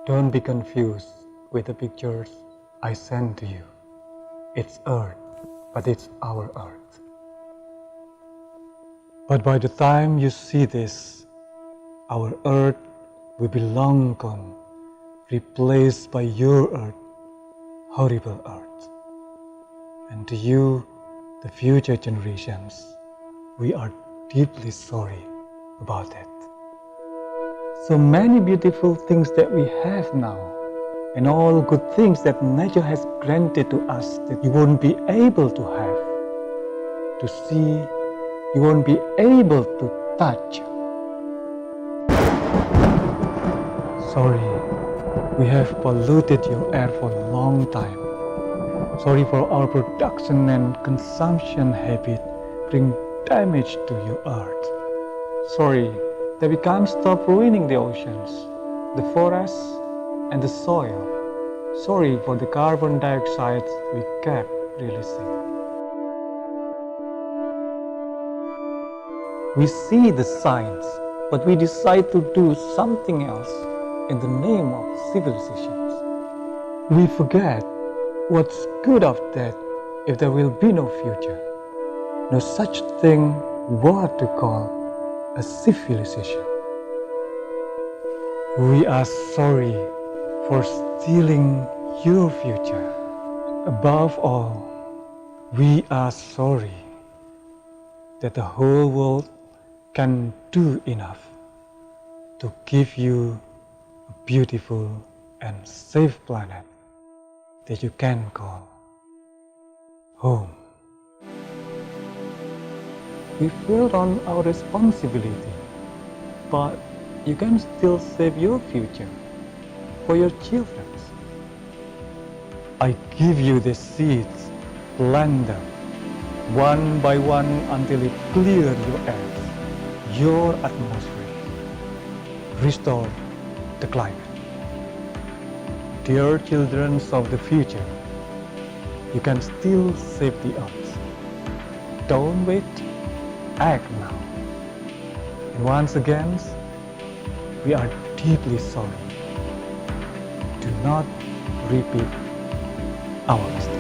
Don't be confused with the pictures I sent to you. It's Earth, but it's our Earth. But by the time you see this, our Earth will be long gone, replaced by your Earth, horrible Earth. And to you, the future generations, we are deeply sorry about that. So many beautiful things that we have now, and all good things that nature has granted to us that you won't be able to have, to see, you won't be able to touch. Sorry, we have polluted your air for a long time. Sorry for our production and consumption habit bring damage to your earth. Sorry that we can't stop ruining the oceans, the forests, and the soil. Sorry for the carbon dioxide we kept releasing. We see the signs, but we decide to do something else in the name of civilizations. We forget what's good of that if there will be no future. No such thing what to call a civilization. We are sorry for stealing your future. Above all, we are sorry that the whole world can do enough to give you a beautiful and safe planet that you can call home. We feel on our responsibility, but you can still save your future for your children. I give you the seeds, plant them one by one until it clears your air, your atmosphere, restore the climate. Dear children of the future, you can still save the earth. Don't wait, act now. And once again, we are deeply sorry. Do not repeat our mistake.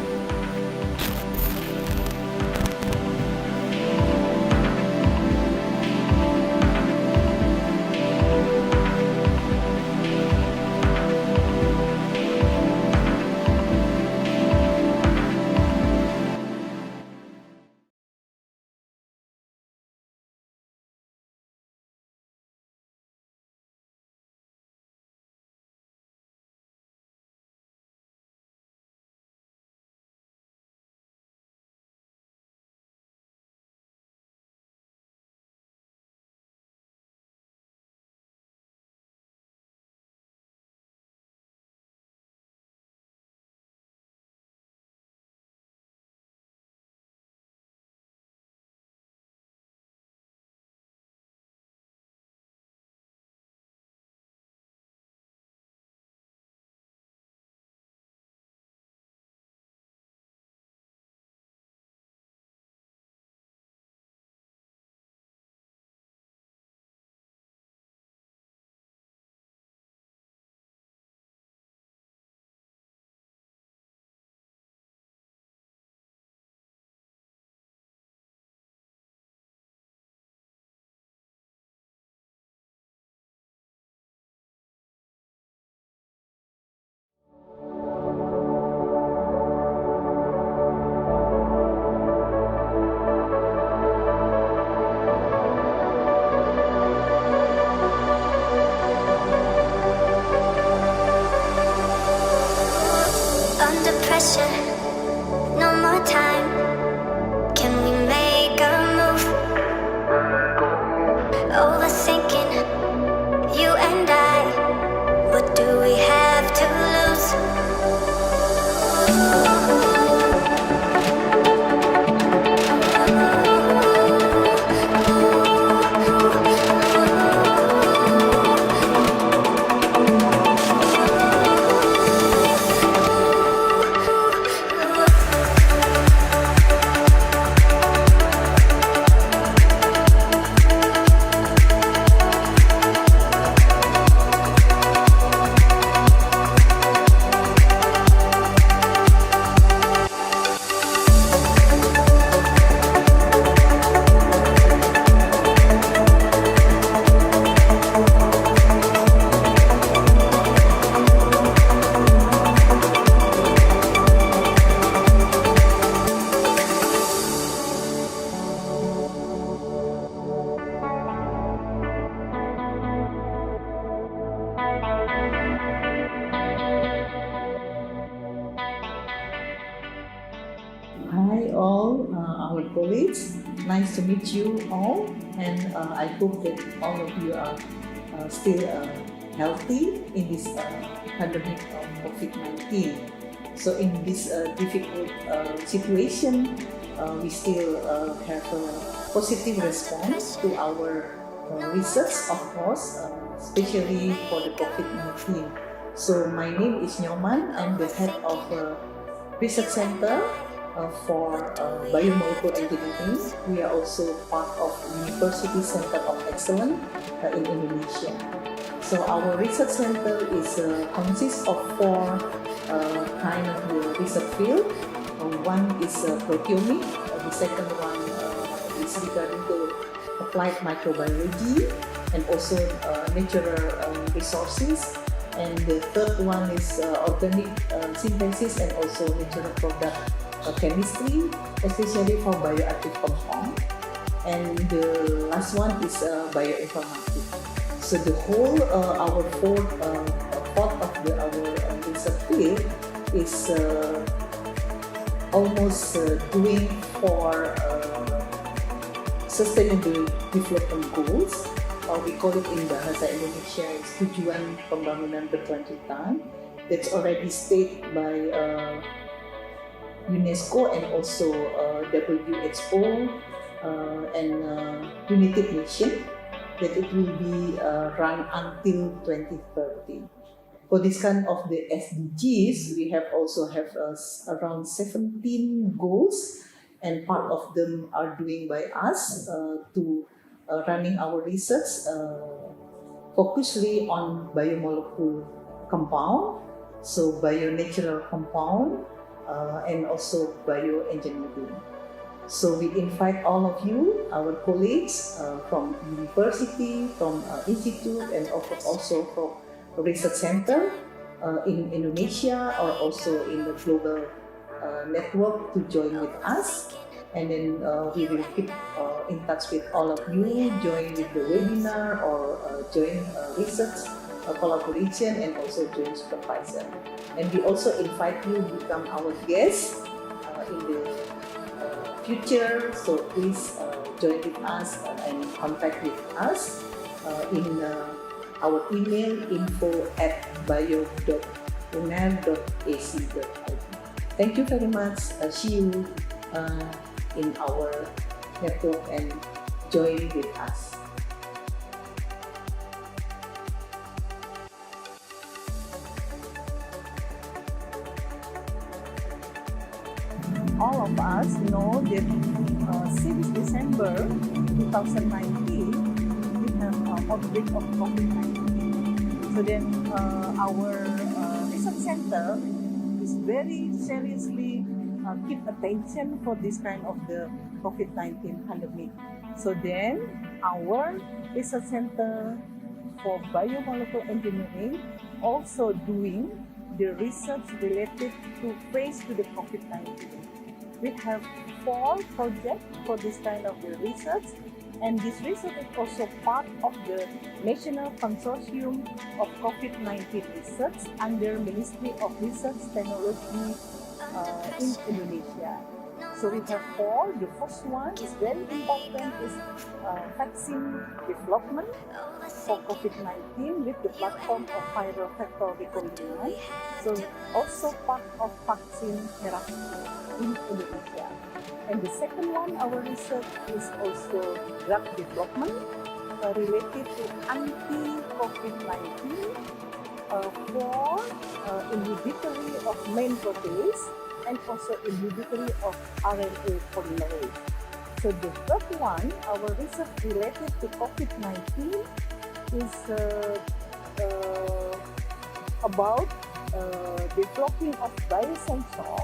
pressure, no more time. Can we make a move? Overthinking, you and I. What do we have to lose? Hi all, our colleagues. Nice to meet you all, and I hope that all of you are still healthy in this pandemic of COVID-19. So in this difficult situation, we still have a positive response to our research, of course, especially for the COVID-19. So my name is Nyoman. I'm the head of Research Center for Biomolecular Engineering. We are also part of University Center of Excellence in Indonesia. So our research center is consists of four kind of the research field. One is proteomic. The second one is regarding to applied microbiology and also natural resources. And the third one is organic synthesis and also natural product chemistry, especially for bioactive compound. And the last one is bioinformatics. So the whole our fourth of our research field is almost doing for sustainable development goals. We call it in Bahasa Indonesia is Tujuan Pembangunan Berkelanjutan. That's already stated by UNESCO and also WHO and United Nations that it will be run until 2030. For this kind of the SDGs, we have also have around 17 goals, and part of them are doing by us to running our research focusedly on biomolecule compound, so bio-natural compound, and also bioengineering. So we invite all of you, our colleagues from university, from institute, and also from research center in Indonesia or also in the global network to join with us. And then we will keep in touch with all of you, join with the webinar or join research collaboration and also join supervisor. And we also invite you to become our guests in the future. So please join with us and contact with us in our email info@bio.uner.ac.id. Thank you very much. See you in our network and join with us. All of us know that since December 2019, we have an outbreak of COVID-19. So then our research center is very seriously keep attention for this kind of the COVID-19 pandemic. So then our research center for biomolecular engineering also doing the research related to face to the COVID-19. We have 4 projects for this kind of the research, and this research is also part of the National Consortium of COVID-19 Research under Ministry of Research, Technology in Indonesia. So we have four. The first one is very important is vaccine development for COVID-19 with the platform of viral vector recombinant. So also part of vaccine therapy in Indonesia. And the second one, our research is also drug development related to anti-COVID-19 for inhibitory of main protease and also inhibitory of RNA polymerase. So the third one, our research related to COVID-19 is about developing of biosensor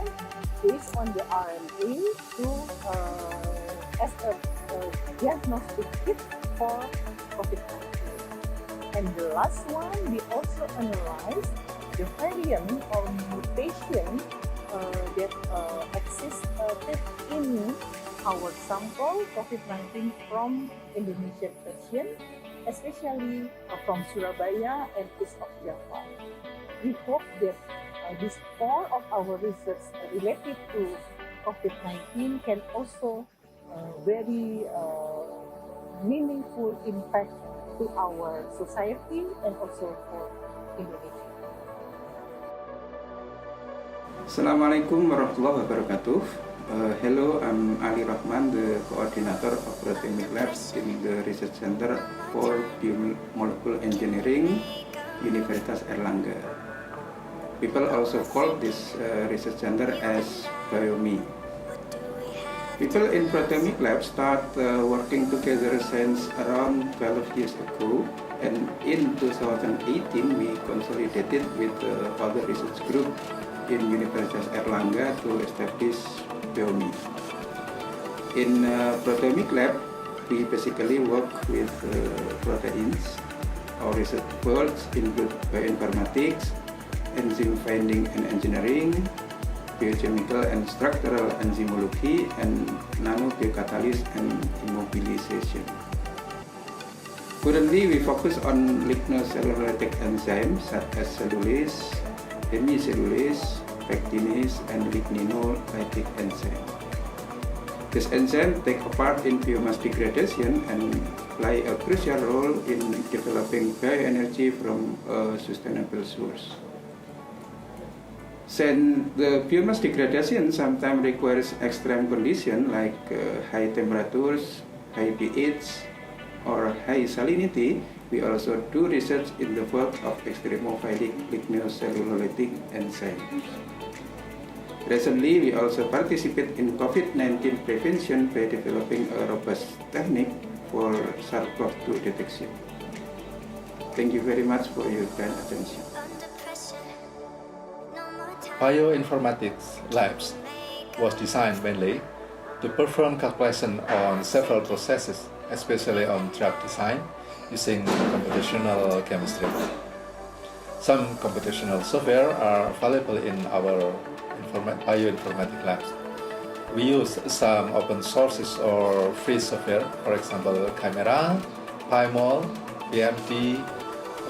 based on the RNA to as a diagnostic kit for COVID-19. And the last one, we also analyze the variant or mutation that exists in our sample COVID-19 from Indonesian patient, especially from Surabaya and east of Java. We hope that these four of our research related to COVID-19 can also very meaningful impact to our society and also for Indonesia. Assalamualaikum warahmatullahi wabarakatuh. Hello, I'm Ali Rahman, the coordinator of Proteomic Labs in the Research Center for Biomolecular Engineering, Universitas Airlangga. People also call this research center as BioMe. People in Proteomic Lab start working together since around 12 years ago, and in 2018 we consolidated with other research group in Universitas Airlangga to establish BioMe. In Proteomic Lab, we basically work with proteins. Our research fields include bioinformatics, enzyme finding and engineering, biochemical and structural enzymology, and nanobiocatalysis and immobilization. Currently, we focus on lignocellulosic enzymes such as cellulase, hemicellulase, pectinase, and ligninolytic enzyme. This enzyme take a part in biomass degradation and play a crucial role in developing bioenergy from a sustainable source. Since the biomass degradation sometimes requires extreme conditions like high temperatures, high pH, or high salinity, we also do research in the field of extremophilic lignocellulosic enzymes. Recently, we also participate in COVID-19 prevention by developing a robust technique for SARS-CoV-2 detection. Thank you very much for your kind attention. Bioinformatics Labs was designed mainly to perform calculation on several processes, especially on drug design, using computational chemistry. Some computational software are available in our bioinformatics labs. We use some open sources or free software, for example, Chimera, PyMol, PMD,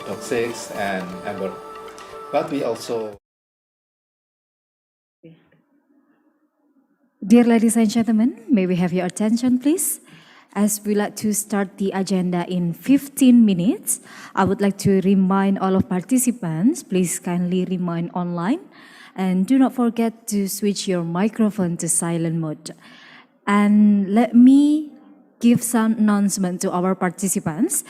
Doc6, and Ember. But we also Dear ladies and gentlemen, may we have your attention please? As we like to start the agenda in 15 minutes, I would like to remind all of participants, please kindly remain online and do not forget to switch your microphone to silent mode. And let me give some announcement to our participants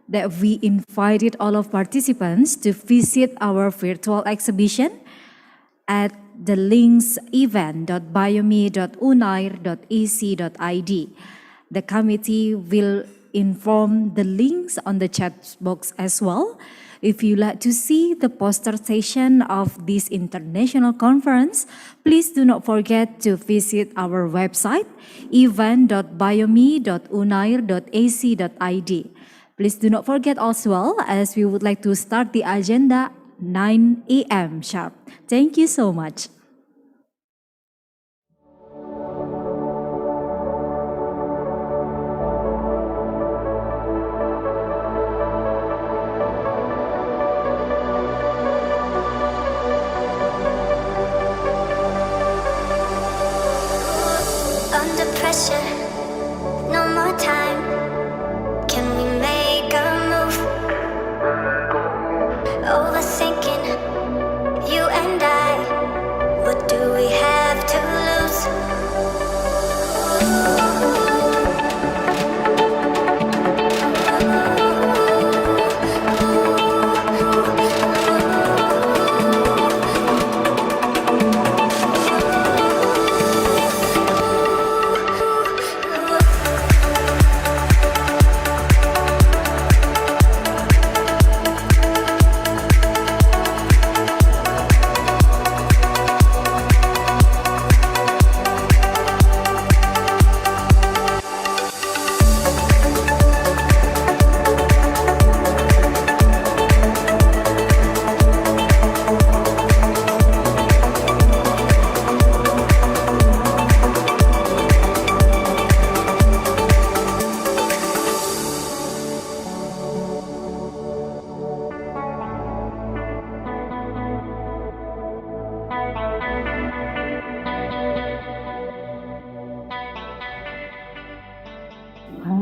that we invited all of participants to visit our virtual exhibition at the links event.biome.unair.ac.id. The committee will inform the links on the chat box as well. If you like to see the poster session of this international conference, please do not forget to visit our website event.biome.unair.ac.id. Please do not forget as well, as we would like to start the agenda 9 a.m. sharp. Thank you so much.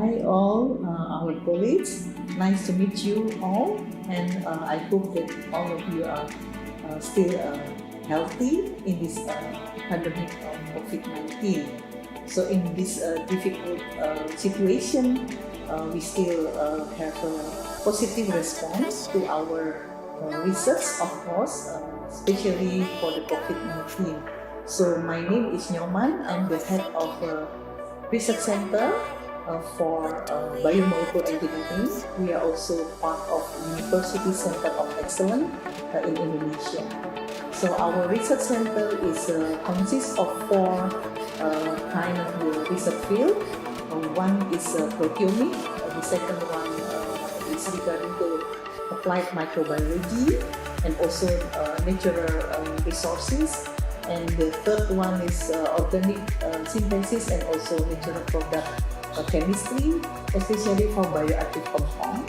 Hi all our colleagues, nice to meet you all, and I hope that all of you are still healthy in this pandemic of COVID-19. So in this difficult situation, we still have a positive response to our research, of course, especially for the COVID-19. So my name is Nyoman. I'm the head of Research Center for Biomolecular Engineering. We are also part of University Center of Excellence in Indonesia. So our research center is consists of four kind of the research field. One is proteomics. The second one is regarding to applied microbiology and also natural resources. And the third one is organic synthesis and also natural product chemistry, especially for bioactive compound.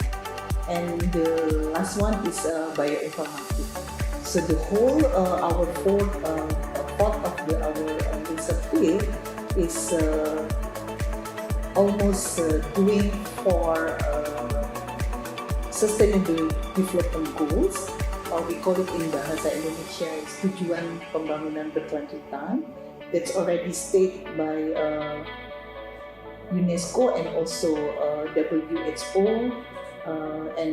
And the last one is bioinformatics. So the whole our fourth part of our research field is almost doing for sustainable development goals. We call it in Bahasa Indonesia is tujuan pembangunan berkelanjutan. That's already stated by UNESCO and also WHO and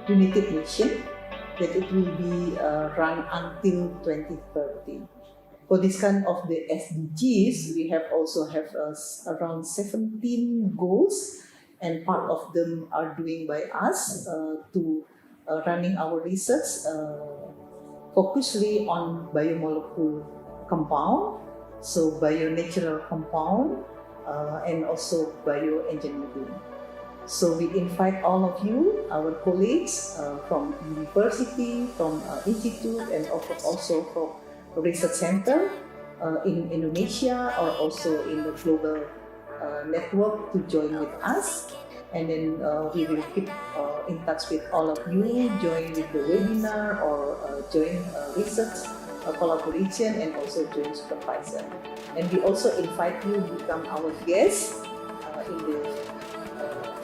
United Nations that it will be run until 2030. For this kind of the SDGs, we have also have around 17 goals, and part of them are doing by us to running our research focusedly on biomolecule compound, so bio-natural compound, and also bioengineering. So we invite all of you, our colleagues from university, from institute, and also from research center in Indonesia or also in the global network to join with us. And then we will keep in touch with all of you, join with the webinar or join research collaboration and also join supervisor. And we also invite you to become our guests in the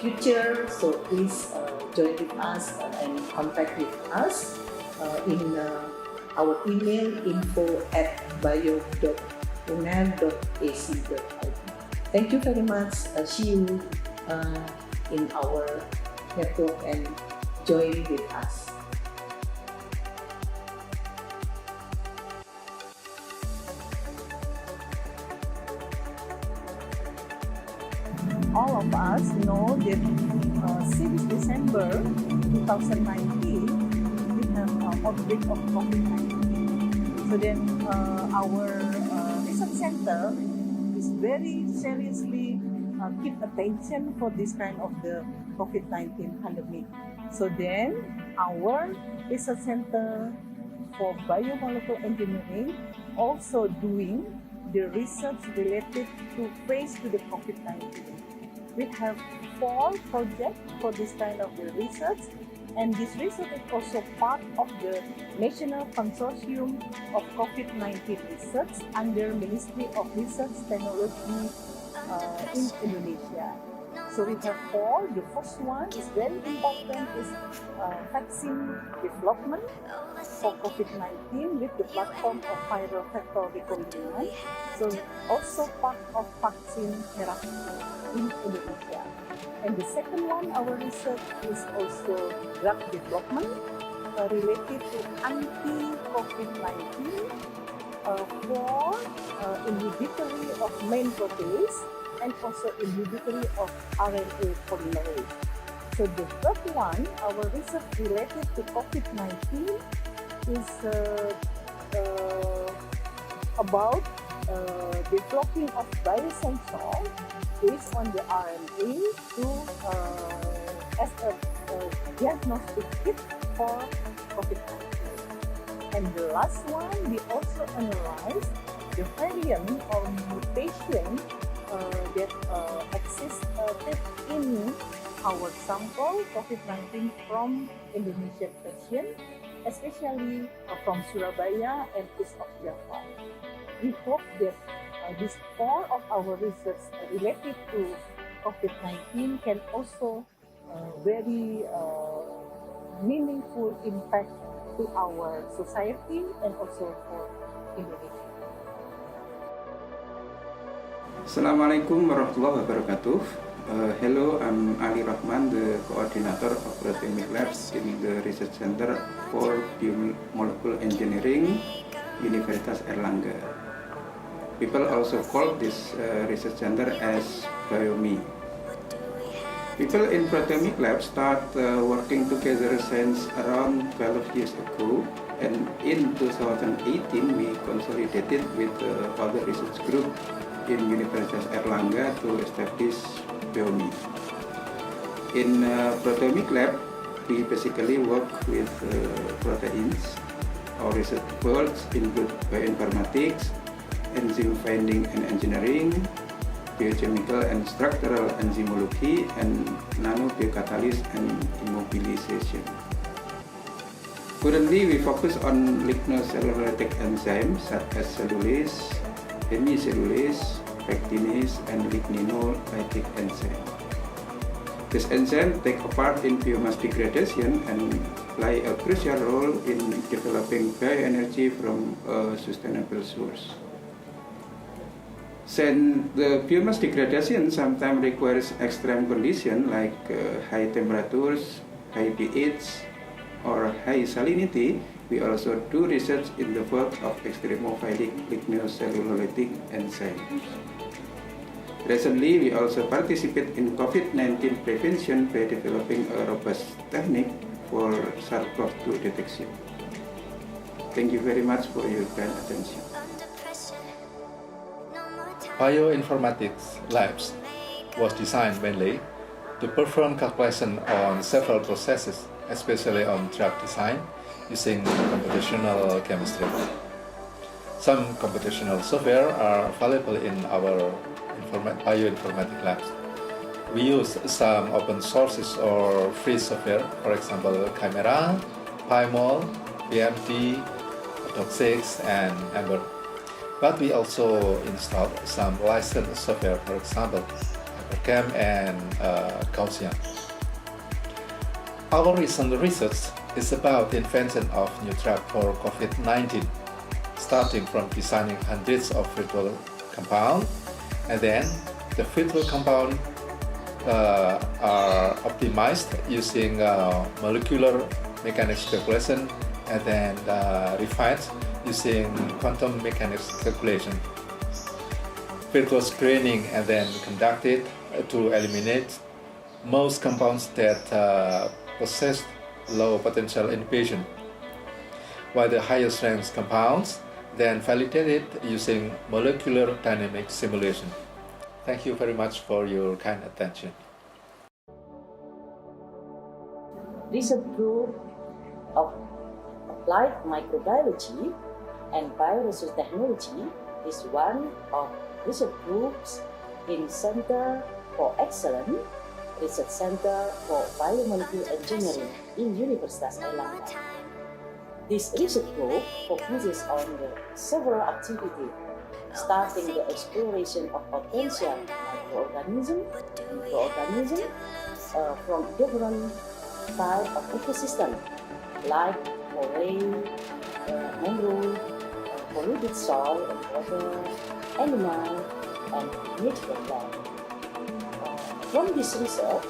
future. So please join with us and contact with us in our email info@bio.uner.ac.id. Thank you very much. See you in our network and join with us. All of us know that since December 2019, we have an outbreak of COVID-19. So then our research center is very seriously keep attention for this kind of the COVID-19 pandemic. So then our research center for biomolecular engineering also doing the research related to face to the COVID-19. We have 4 projects for this kind of the research, and this research is also part of the National Consortium of COVID-19 Research under Ministry of Research Technology in Indonesia. So we have 4. The first one is very important, is vaccine development for COVID-19 with the platform of viral vector recombinant. So also part of vaccine therapy in Indonesia. And the second one, our research is also drug development related to anti-COVID-19 for inhibitory of main protease and also inhibitory of RNA polymerase. So the third one, our research related to COVID-19 is about developing of biosensor based on the RNA to as a diagnostic kit for COVID-19. And the last one, we also analyze the variant or mutation that exists in our sample COVID-19 from Indonesian patient, especially from Surabaya and East of Java. We hope that these 4 of our research related to COVID-19 can also very meaningful impact to our society and also for Indonesia. Assalamualaikum warahmatullahi wabarakatuh. Hello, I'm Ali Rahman, the coordinator of Proteomic Labs in the Research Center for Biomolecular Engineering, Universitas Airlangga. People also call this research center as PUI-PT. People in Proteomic Labs start working together since around 12 years ago, and in 2018 we consolidated with other research group in Universitas Airlangga to establish PUI-PT. In Proteomic Lab, we basically work with proteins. Our research fields include bioinformatics, enzyme finding and engineering, biochemical and structural enzymology, and nanobiocatalysis and immobilization. Currently, we focus on lignocellulosic enzymes such as cellulase, hemicellulase, pectinase, and ligninolytic enzyme. This enzyme take a part in biomass degradation and play a crucial role in developing bioenergy from a sustainable source. Since the biomass degradation sometimes requires extreme conditions like high temperatures, high pH, or high salinity, we also do research in the field of extremophilic lignocellulosic enzymes. Recently, we also participate in COVID-19 prevention by developing a robust technique for SARS-CoV-2 detection. Thank you very much for your kind attention. Bioinformatics Labs was designed mainly to perform calculation on several processes, especially on drug design, using computational chemistry. Some computational software are available in our bioinformatics labs. We use some open sources or free software, for example, Chimera, PyMol, PMD, Doc6, and Ember. But we also installed some licensed software, for example, Hypercam and Gaussian. Our recent research is about the invention of new drug for COVID-19, starting from designing hundreds of virtual compounds, and then the virtual compounds are optimized using molecular mechanics calculation, and then refined using quantum mechanics calculation. Virtual screening and then conducted to eliminate most compounds that possess low potential inhibition, while the higher strength compounds then validated using molecular dynamic simulation. Thank you very much for your kind attention. Research group of applied microbiology and bioresource technology is one of research groups in Center for Excellence Research Center for Biomolecular Engineering in Universitas Airlangga. This research group focuses on the several activities, starting the exploration of potential microorganisms from different types of ecosystem, like moraine, mangrove, polluted soil and water, animal, and natural land. From this research,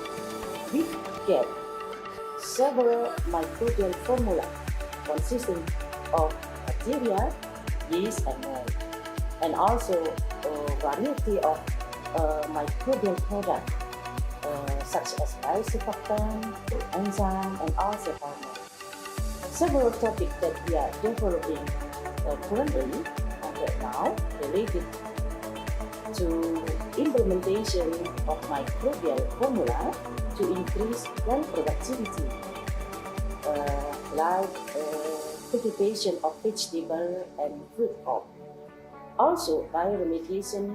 we get several microbial formula consisting of bacteria, yeast, and mold, and also a variety of microbial products such as biosurfactant, enzyme, and also hormone. Several topics that we are developing currently and right now related to implementation of microbial formula to increase plant productivity, like cultivation of vegetable and fruit crop. Also, bioremediation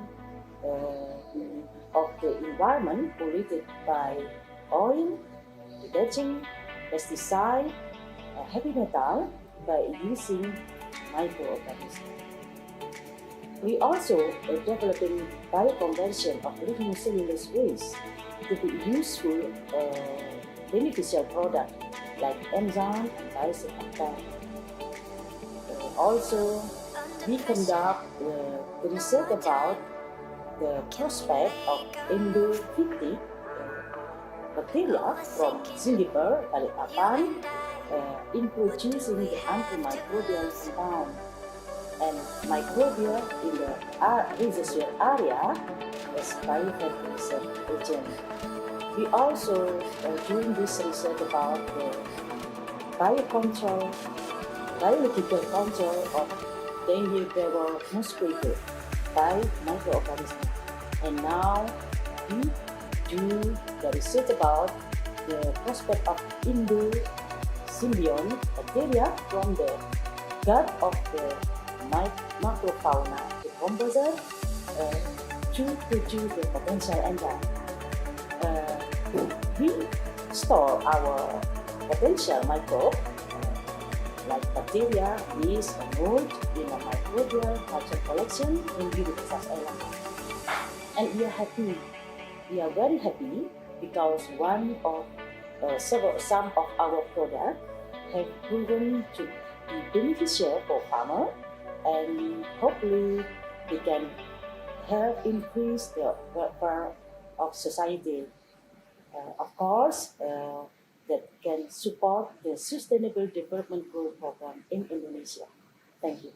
of the environment polluted by oil, detergent, pesticide, heavy metal by using microorganisms. We also are developing bioconversion of living cellulose waste to be useful beneficial product like enzyme and biosurfactant. Also, we conduct the research about the prospect of endophytic bacteria from Juniper Balikpapan in producing the antimicrobial compound and microbial in the reservoir area as biofertilizer agent. We also doing this research about the biological control of dengue-bearer mosquito by microorganisms. And now we do the research about the prospect of endosymbiont bacteria from the gut of the macrofauna decomposer to produce the potential enzyme. We store our potential microbe like bacteria, yeast, and mold in a microbial culture collection in Universitas Airlangga. And we are happy. We are very happy because some of our products have proven to be beneficial for farmers, and hopefully they can help increase the welfare of society. Of course, that can support the Sustainable Development Goal Program in Indonesia. Thank you.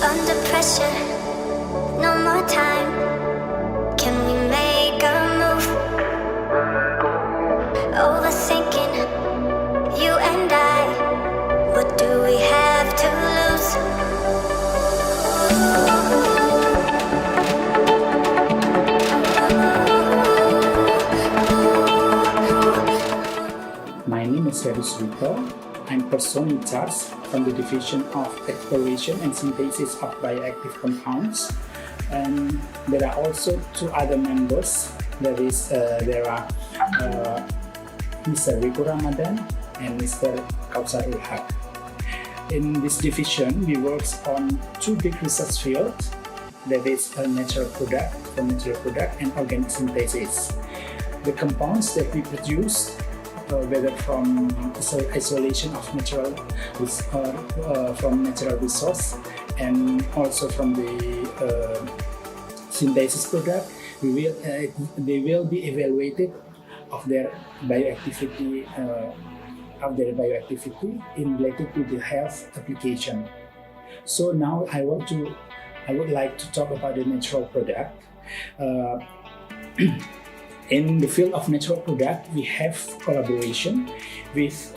Under pressure, no more time. Can we make a move? Overthinking, you and I. What do we have to lose? My name is Ferus Vito. I'm person in charge from the Division of Exploration and Synthesis of Bioactive Compounds. And there are also two other members. There are Mr. Riku Ramadan and Mr. Kausar Ulhaq. In this division, we work on two big research fields. That is natural product and organic synthesis. The compounds that we produce, whether from isolation of natural resource and also from the synthesis product, they will be evaluated of their bioactivity in related to the health application. So now I would like to talk about the natural product. In the field of natural product, we have collaboration with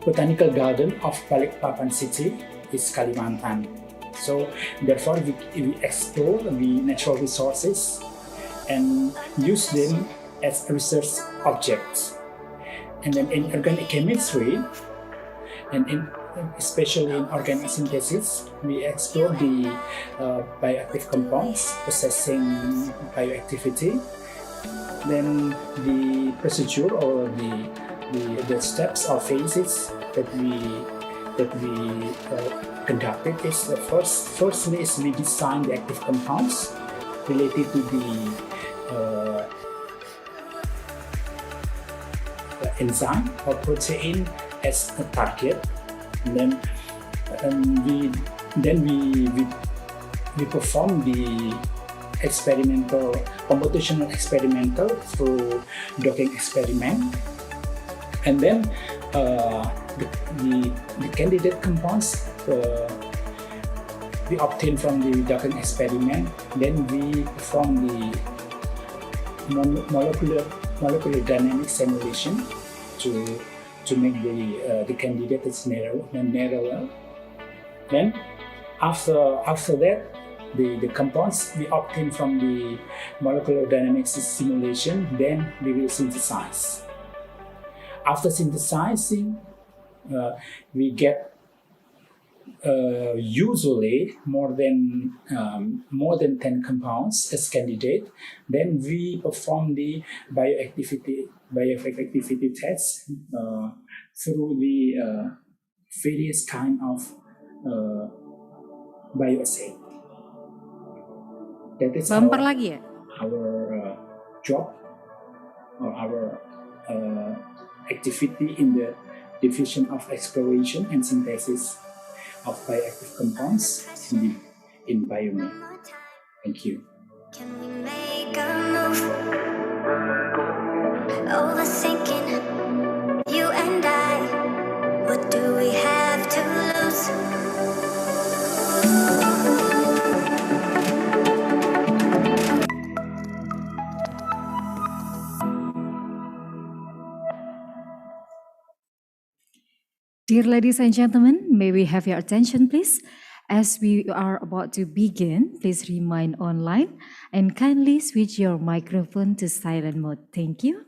Botanical Garden of Balikpapan City, is Kalimantan. So therefore, we explore the natural resources and use them as research objects. And then in organic chemistry, and especially in organic synthesis, we explore the bioactive compounds possessing bioactivity. Then the procedure or the steps or phases that we conducted is firstly is we design the active compounds related to the enzyme or protein as a target. And then we perform the computational experimental through docking experiment, and then the candidate compounds we obtain from the docking experiment. Then we perform the molecular dynamic simulation to make the candidate is narrower. Then after that, the compounds we obtain from the molecular dynamics simulation, then we will synthesize. After synthesizing, we get usually more than 10 compounds as candidate, then we perform the bioeffectivity test through the various kind of bioassay. That is Bumper lagi ya? our job or our activity in the division of exploration and synthesis of bioactive compounds in biomed. Thank you. Can we make a move? Overthinking, you and I. What do we have to lose? Dear ladies and gentlemen, may we have your attention, please? As we are about to begin, please remain online and kindly switch your microphone to silent mode. Thank you.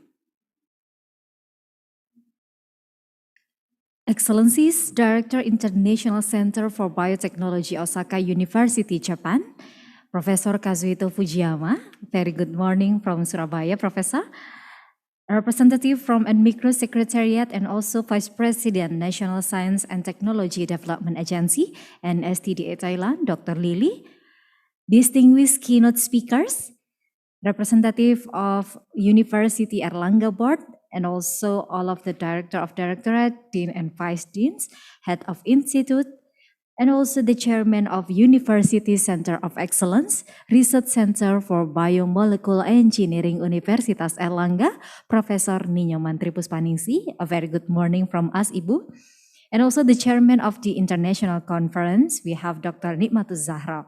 Excellencies, Director International Center for Biotechnology, Osaka University, Japan, Professor Kazuhito Fujiyama. Very good morning from Surabaya, Professor. A representative from NMICRO Secretariat and also Vice President, National Science and Technology Development Agency, and STDA Thailand, Dr. Lily. Distinguished keynote speakers, representative of University Airlangga Board, and also all of the Director of Directorate, Dean and Vice Deans, Head of Institute, and also the Chairman of University Center of Excellence, Research Center for Biomolecular Engineering, Universitas Airlangga, Professor Ninyo Mantri Puspaningsih. A very good morning from us, Ibu. And also the Chairman of the International Conference, we have Dr. Nikmatus Zahra.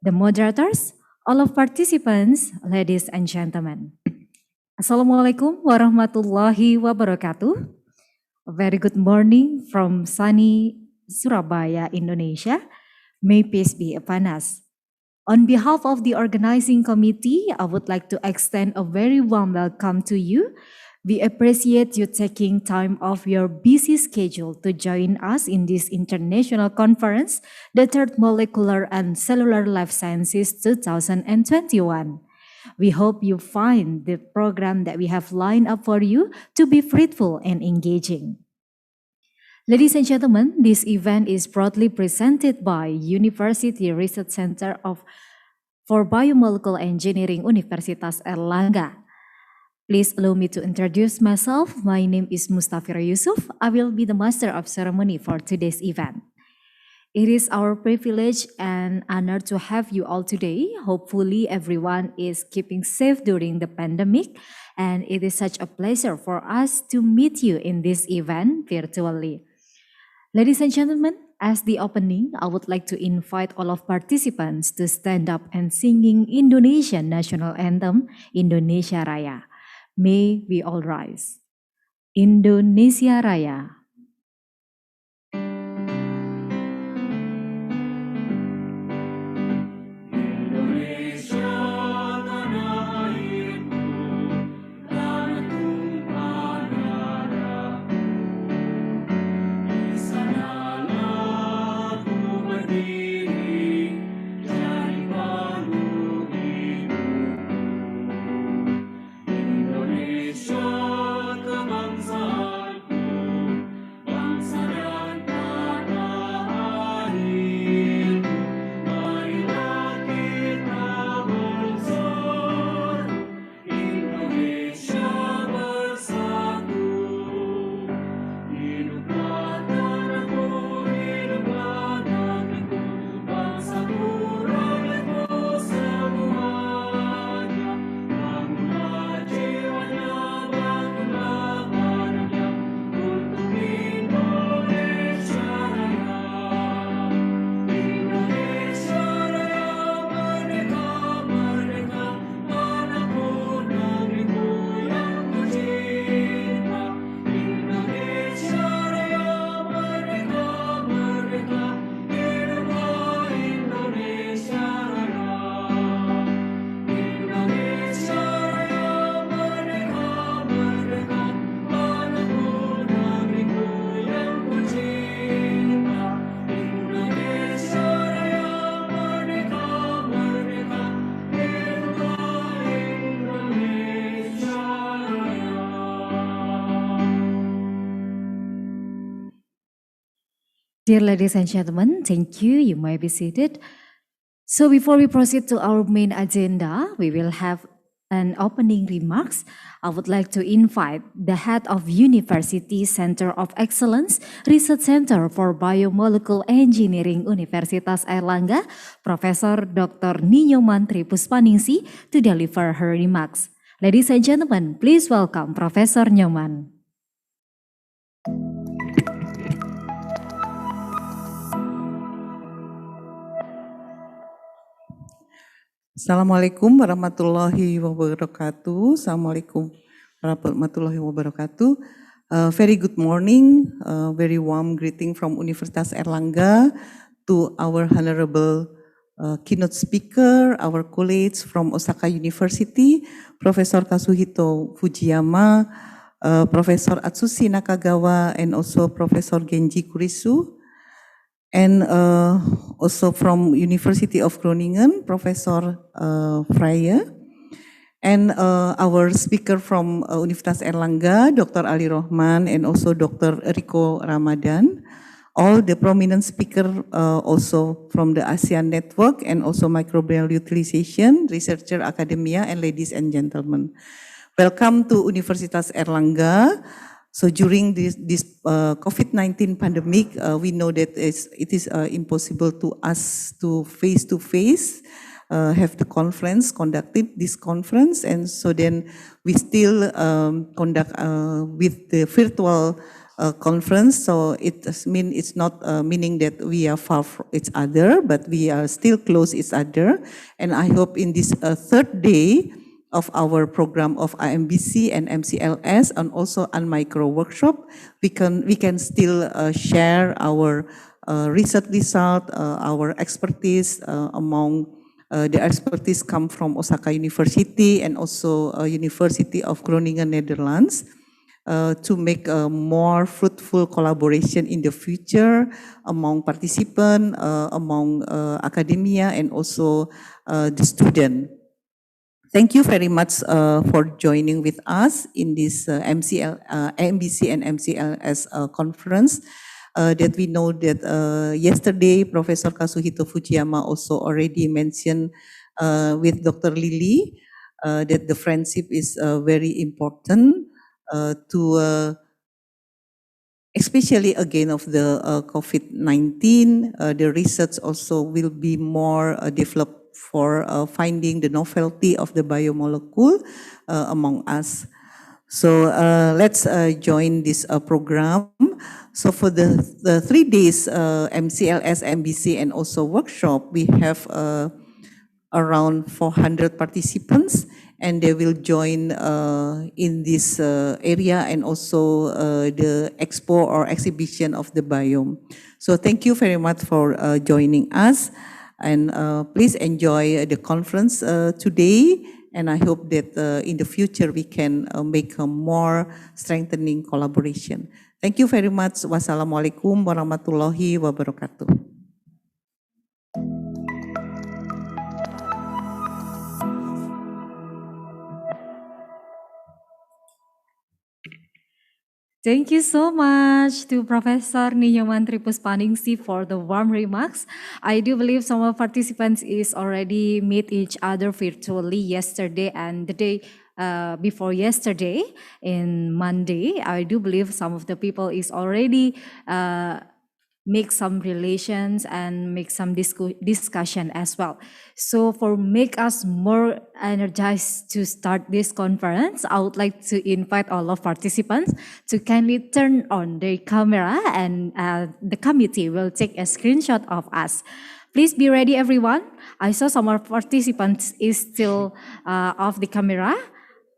The moderators, all of participants, ladies and gentlemen. Assalamualaikum warahmatullahi wabarakatuh. A very good morning from sunny Surabaya, Indonesia. May peace be upon us. On behalf of the organizing committee, I would like to extend a very warm welcome to you. We appreciate you taking time off your busy schedule to join us in this international conference, the Third Molecular and Cellular Life Sciences 2021. We hope you find the program that we have lined up for you to be fruitful and engaging. Ladies and gentlemen, this event is proudly presented by University Research Center for Biomolecular Engineering, Universitas Airlangga. Please allow me to introduce myself. My name is Mustafira Yusuf. I will be the master of ceremony for today's event. It is our privilege and honor to have you all today. Hopefully everyone is keeping safe during the pandemic, and it is such a pleasure for us to meet you in this event virtually. Ladies and gentlemen, as the opening, I would like to invite all of participants to stand up and singing Indonesian national anthem, Indonesia Raya. May we all rise. Indonesia Raya. Dear ladies and gentlemen, thank you. You may be seated. So before we proceed to our main agenda, we will have an opening remarks. I would like to invite the head of University Center of Excellence Research Center for Biomolecular Engineering Universitas Airlangga, Professor Dr. Ninyoman Tripuspaningsi, to deliver her remarks. Ladies and gentlemen, please welcome Professor Nyoman. Assalamualaikum warahmatullahi wabarakatuh. Assalamualaikum warahmatullahi wabarakatuh. Very good morning, very warm greeting from Universitas Airlangga to our honorable keynote speaker, our colleagues from Osaka University, Professor Kazuhito Fujiyama, Professor Atsushi Nakagawa, and also Professor Genji Kurisu. And also from University of Groningen, Professor Freya, and our speaker from Universitas Airlangga, Dr. Ali Rohman, and also Dr. Rico Ramadan, all the prominent speaker also from the ASEAN Network, and also microbial utilization, researcher, academia, and ladies and gentlemen. Welcome to Universitas Airlangga. So during this COVID-19 pandemic, we know that it is impossible to us to face have the conference, conducted this conference, and so then we still conduct with the virtual conference. So it's not meaning that we are far from each other, but we are still close each other. And I hope in this third day of our program of AMBC and MCLS, and also on micro workshop, we can still share our research result, our expertise among the expertise come from Osaka University and also University of Groningen, Netherlands, to make a more fruitful collaboration in the future among participants, among academia, and also the student. Thank you very much for joining with us in this AMBC and MCLS conference. That we know that yesterday, Professor Kazuhito Fujiyama also already mentioned with Dr. Lily that the friendship is very important to especially again of the COVID-19, the research also will be more developed for finding the novelty of the biomolecule among us. So let's join this program. So for the 3 days MCLS, MBC, and also workshop, we have around 400 participants, and they will join in this area and also the expo or exhibition of the biome. So thank you very much for joining us, and please enjoy the conference today, and I hope that in the future we can make a more strengthening collaboration. Thank you very much. Wassalamualaikum warahmatullahi wabarakatuh. Thank you so much to Professor Ninyoman Tripuspaningsi for the warm remarks. I do believe some of participants is already meet each other virtually yesterday and the day before yesterday in Monday. I do believe some of the people is already make some relations and make some discussion as well. So for make us more energized to start this conference, I would like to invite all of participants to kindly turn on their camera, and the committee will take a screenshot of us. Please be ready, everyone. I saw some of participants is still off the camera,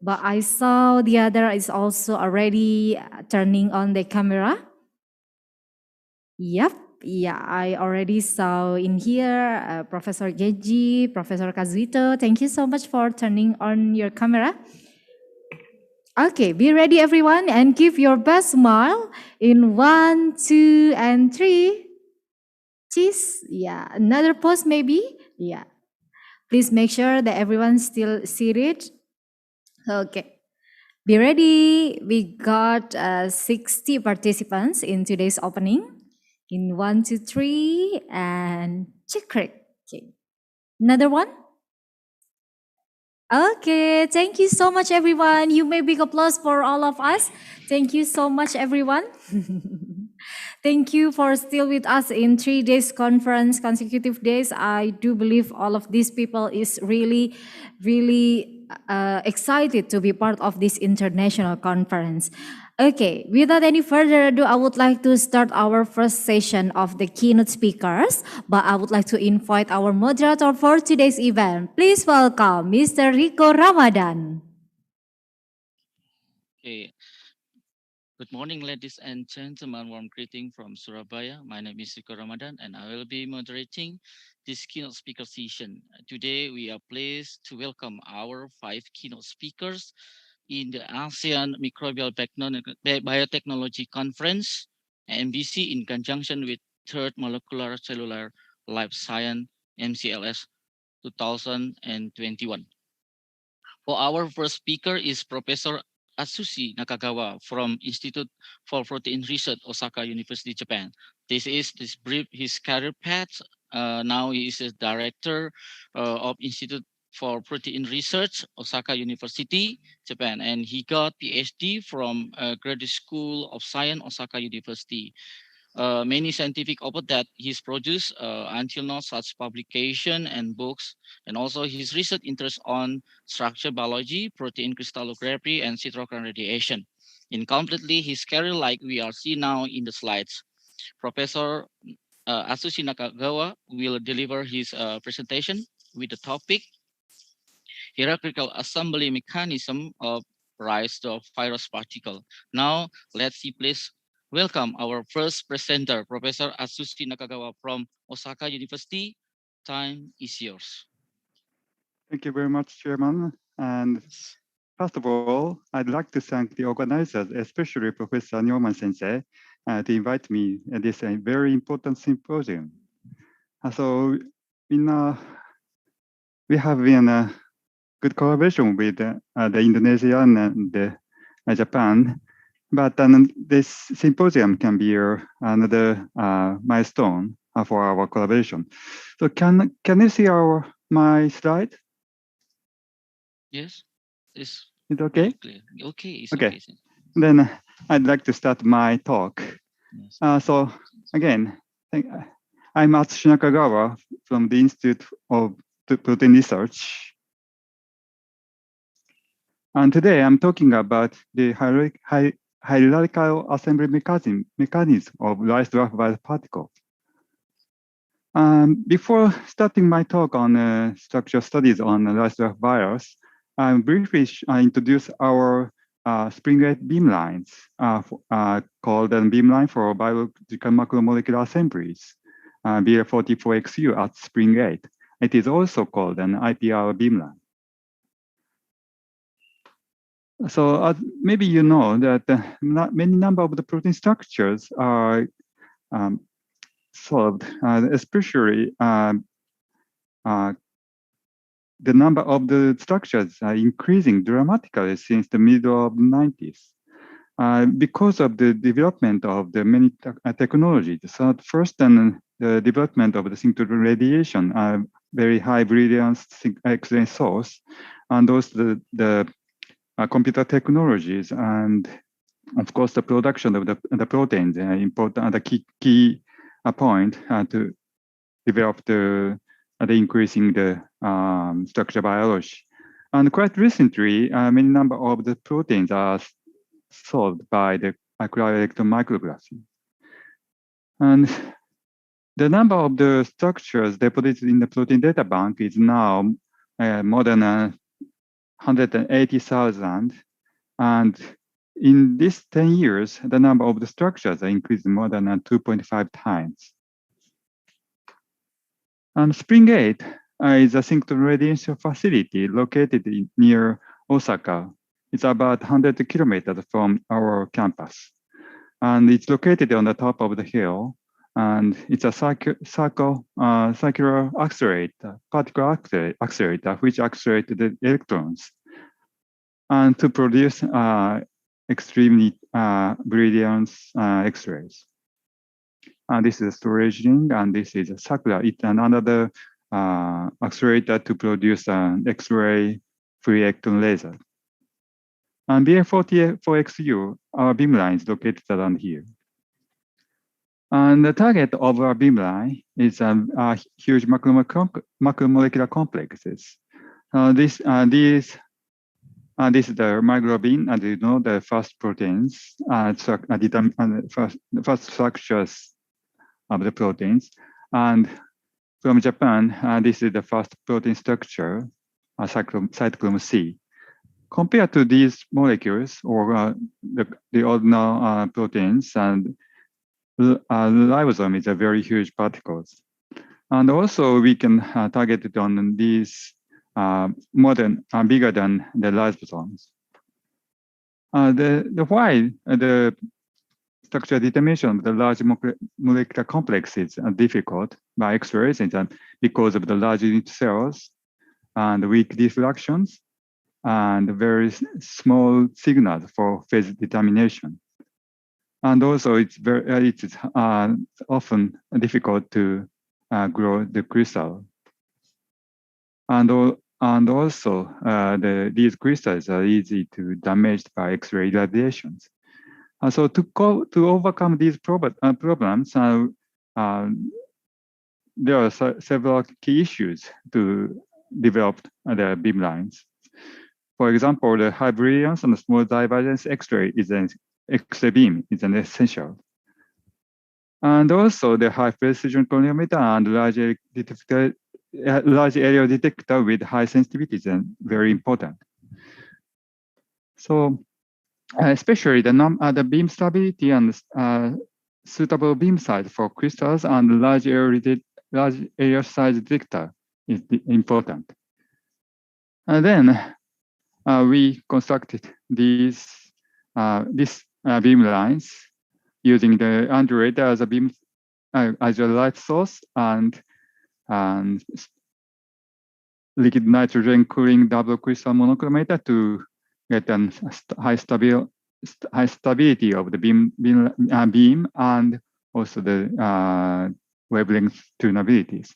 but I saw the other is also already turning on the camera. Yep, yeah, I already saw in here Professor Genji, Professor Kazuhito. Thank you so much for turning on your camera. Okay, be ready everyone, and give your best smile in 1, 2, and 3. Cheese, yeah, another pose maybe, yeah. Please make sure that everyone's still seated. Okay. Be ready. We got 60 participants in today's opening. In 1, 2, 3, and check it. Okay. Another one? Okay, thank you so much, everyone. You may big applause for all of us. Thank you so much, everyone. Thank you for still with us in 3 days conference, consecutive days. I do believe all of these people is really, really excited to be part of this international conference. Okay, without any further ado, I would like to start our first session of the keynote speakers, but I would like to invite our moderator for today's event. Please welcome Mr. Rico Ramadan. Okay. Good morning, ladies and gentlemen. Warm greeting from Surabaya. My name is Rico Ramadan, and I will be moderating this keynote speaker session. Today, we are pleased to welcome our 5 keynote speakers in the ASEAN Microbial Biotechnology Conference, AMBC, in conjunction with Third Molecular Cellular Life Science, MCLS 2021. For our first speaker is Professor Atsushi Nakagawa from Institute for Protein Research, Osaka University, Japan. This is his career path. Now he is a director of Institute for Protein Research, Osaka University, Japan, and he got PhD from Graduate School of Science, Osaka University. Many scientific output that he's produced until now, such publication and books, and also his research interest on structure biology, protein crystallography, and cytokine radiation. Incompletely, his career like we are seeing now in the slides. Professor Atsushi Nakagawa will deliver his presentation with the topic hierarchical assembly mechanism of rise of virus particle. Now, let's see, please welcome our first presenter, Professor Atsushi Nakagawa from Osaka University. Time is yours. Thank you very much, Chairman. And first of all, I'd like to thank the organizers, especially Professor Newman Sensei, to invite me at this very important symposium. So, we have been a good collaboration with the Indonesia and Japan, but this symposium can be another milestone for our collaboration. So, can you see my slide? Yes, it's okay. Clear. Okay, it's okay. Okay. Then I'd like to start my talk. Yes. So again, I'm Atsushi Nakagawa from the Institute of Protein Research. And today I'm talking about the hierarchical assembly mechanism of rice-draft virus particles. Before starting my talk on structural studies on rice-draft virus, I'll briefly introduce our spring-rate beamlines called a beamline for biological macromolecular assemblies, BL44XU at spring rate. It is also called an IPR beamline. So maybe you know that many number of the protein structures are solved, especially the number of the structures are increasing dramatically since the middle of the 90s. Because of the development of the many technologies. So first, the development of the synchrotron radiation, very high brilliance X-ray source, and also the computer technologies, and of course the production of the proteins, important the key point to develop the increasing the structure biology. And quite recently, many number of the proteins are solved by the cryo-electron micrography. And the number of the structures deposited in the protein data bank is now more than 180,000. And in these 10 years, the number of the structures are increased more than 2.5 times. And Spring 8 is a synchrotron radiation facility located near Osaka. It's about 100 kilometers from our campus. And it's located on the top of the hill. And it's a circular accelerator, particle accelerator, which accelerates the electrons and to produce extremely brilliant X-rays. This is a storage ring, and this is a Sakura. It's another accelerator to produce an X-ray free electron laser. And BF44XU, our beamline is located around here. And the target of our beamline is huge macromolecular complexes. This is the myoglobin, and you know the first proteins, first structures of the proteins. And from Japan, this is the first protein structure, cytochrome C. Compared to these molecules or the ordinary proteins, and ribosome is a very huge particles. And also we can target it on these bigger than the ribosomes. The structure determination of the large molecular complex is difficult by X-rays because of the large unit cells and weak diffractions and very small signals for phase determination. And also it's often difficult to grow the crystal. And also these crystals are easy to damage by X-ray radiations. So to overcome these problems, there are several key issues to develop the beamlines. For example, the high brilliance and small divergence X-ray X-ray beam is an essential. And also the high precision colorimeter and large area detector with high sensitivity is very important. So especially the beam stability and suitable beam size for crystals and large area size detector is important. And then we constructed these beam lines using the undulator as a beam as a light source and liquid nitrogen cooling double crystal monochromator to get a high stability of the beam and also the wavelength tunabilities.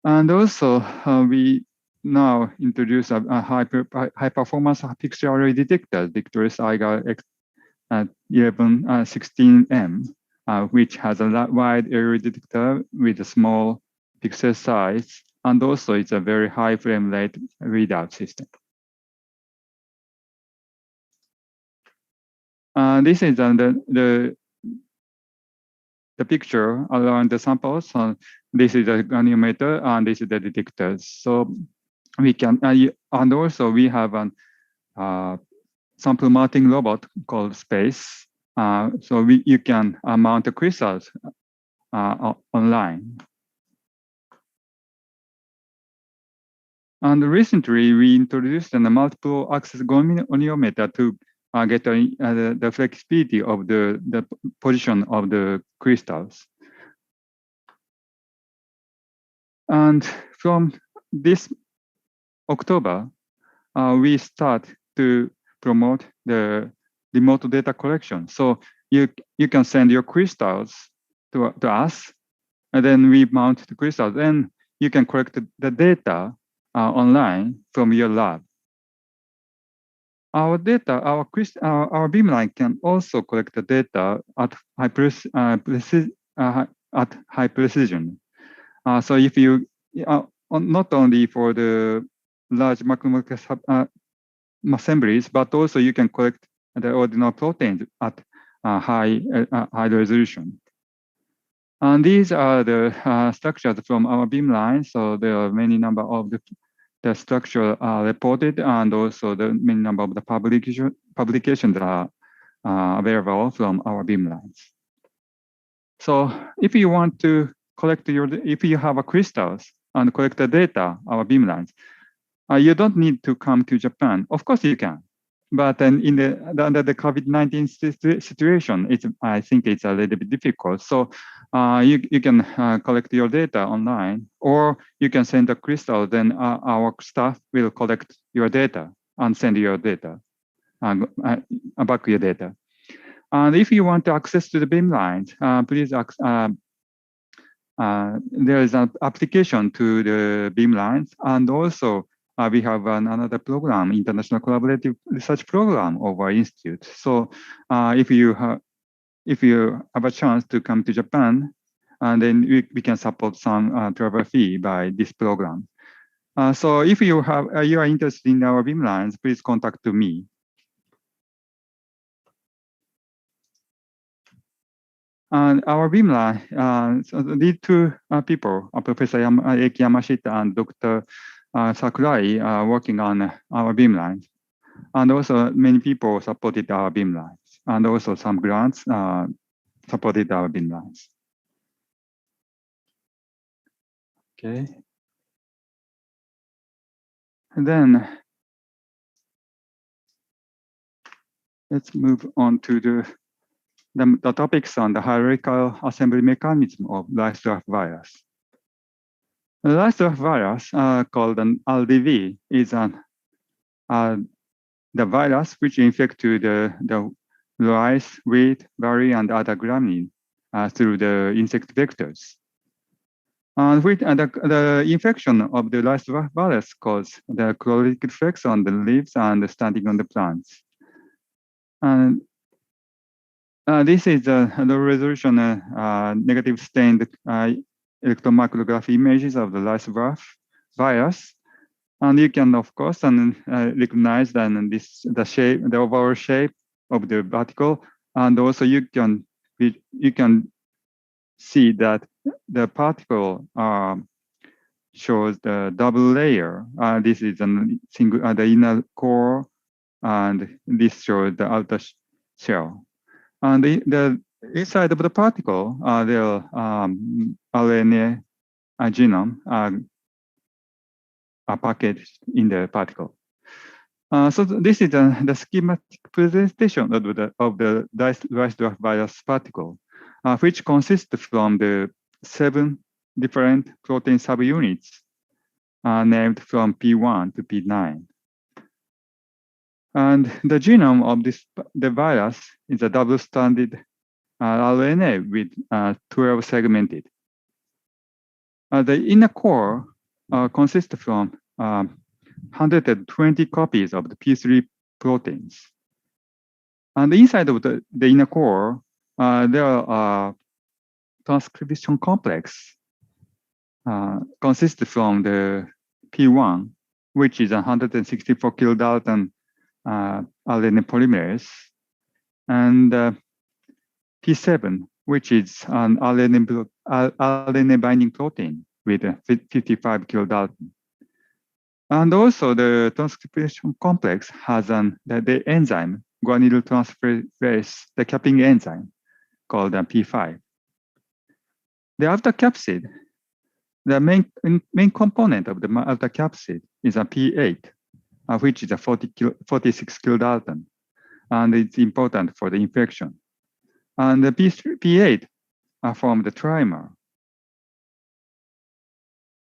And also we now introduce a high performance pixel array detector, Victorious Eiger 1116M, which has a wide area detector with a small pixel size, and also it's a very high frame rate readout system. This is the picture around the samples. This is the granulometer and this is the detectors. So we can, and also we have a sample mounting robot called Space. So you can mount the crystals online. And recently we introduced a multiple access goniometer to get the flexibility of the position of the crystals. And from this October, we start to promote the remote data collection. So you can send your crystals to us, and then we mount the crystals, and you can collect the data online from your lab. Our beamline can also collect the data at high precision. So if you not only for the large macromolecular assemblies, but also you can collect the ordinary proteins at high resolution. And these are the structures from our beamline. So there are many number of the structure reported, and also the many number of the publications are available from our beamlines. So if you want to collect if you have a crystals and collect the data, our beamlines, you don't need to come to Japan. Of course you can, but then under the COVID-19 situation, I think it's a little bit difficult. So you can collect your data online, or you can send a crystal, then our staff will collect your data and send your data, back your data. And if you want to access to the beamlines, please there is an application to the beamlines, and also we have another program, International Collaborative Research Program of our institute. So if you have a chance to come to Japan, and then we can support some travel fee by this program. So if you are interested in our beamlines, please contact me. And our beamline, so these two people, Professor Eki Yamashita and Dr. Sakurai, are working on our beamlines. And also many people supported our beamlines. And also some grants supported our beamlines. Okay. And then let's move on to the topics on the hierarchical assembly mechanism of live draft virus. The live draft virus, called an LDV, is the virus which infects the rice, wheat, barley, and other gramin through the insect vectors. And the infection of the live draft virus causes the chloride effects on the leaves and standing on the plants. And this is the low resolution negative stained electron micrograph images of the live draft virus. And you can, of course, recognize the shape, the overall shape of the particle, and also you can see that the particle shows the double layer. This is the inner core, and this shows the outer shell. And the inside of the particle, the RNA genome are packaged in the particle. So this is the schematic presentation of the rice draft virus particle, which consists from the 7 different protein subunits named from P1 to P9. And the genome of the virus is a double-stranded RNA with 12 segmented. The inner core consists from 120 copies of the P3 proteins. And inside of the inner core, there are transcription complex consists from the P1, which is 164 kilodalton RNA polymerase, and P7, which is an RNA binding protein with 55 kilodalton. And also the transcription complex has the enzyme, guanylyl transferase, the capping enzyme called P5. The outer capsid, the main component of the outer capsid is a P8, which is a 46 kilodalton, and it's important for the infection. And the P8 form the trimer.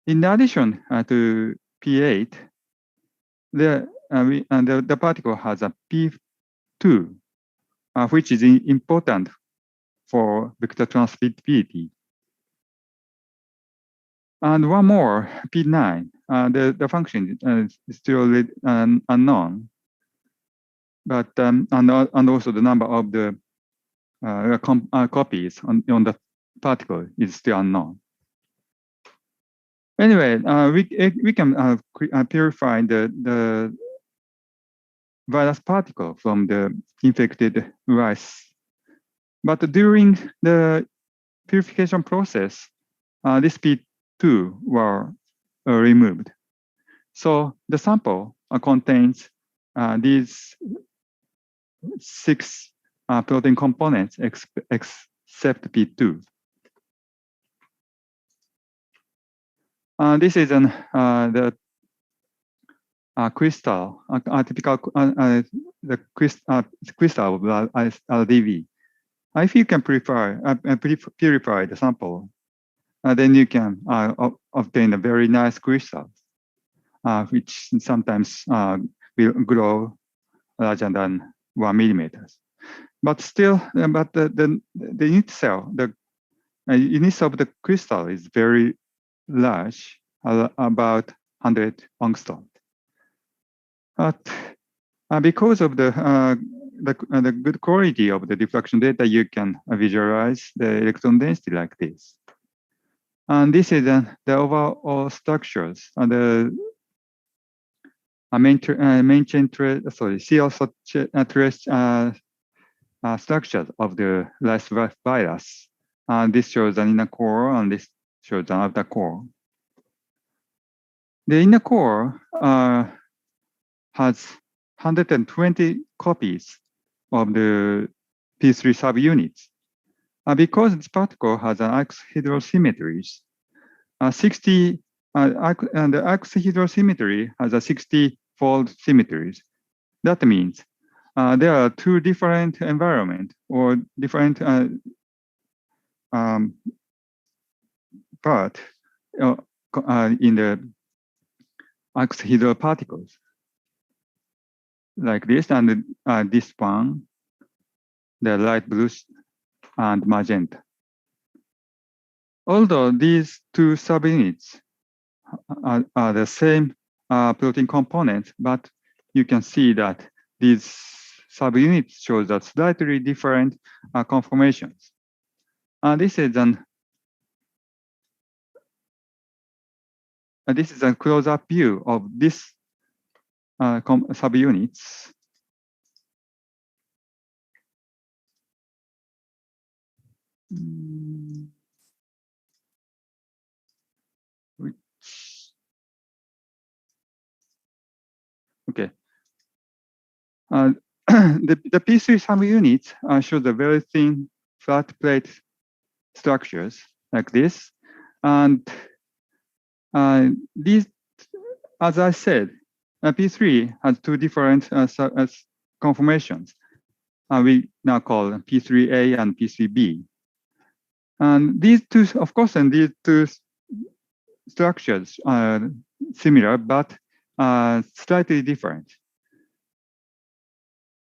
In addition to P8, the particle has a P2, which is important for vector transmissibility. And one more, P9, the function is still unknown, but and also the number of the copies on the particle is still unknown. Anyway, we can purify the virus particle from the infected rice, but during the purification process, this P2 were removed. So the sample contains these 6 protein components except P2. This is the crystal, typical the crystal of LDV. If you can purify the sample, then you can obtain a very nice crystal, which sometimes will grow larger than 1 millimeter. But still, the unit cell, the units of the crystal is very large, about 100 angstrom. But because of the good quality of the diffraction data, you can visualize the electron density like this. And this is the overall structures. The main chain trace structures of the rice virus. This shows an inner core, and this shows an outer core. The inner core has 120 copies of the P3 subunits. Because this particle has an oxyhedral symmetries, and the oxyhedral symmetry has a 60-fold symmetries. That means there are two different environments or different part in the oxyhedral particles, like this, and this one, the light blue and magenta. Although these two subunits are the same protein component, but you can see that these subunits show that slightly different conformations. This is a close-up view of this subunits. Okay. The P3 subunits show the very thin flat plate structures like this. And these, as I said, P3 has two different conformations. We now call P3A and P3B. And these two, of course, and these two structures are similar, but slightly different.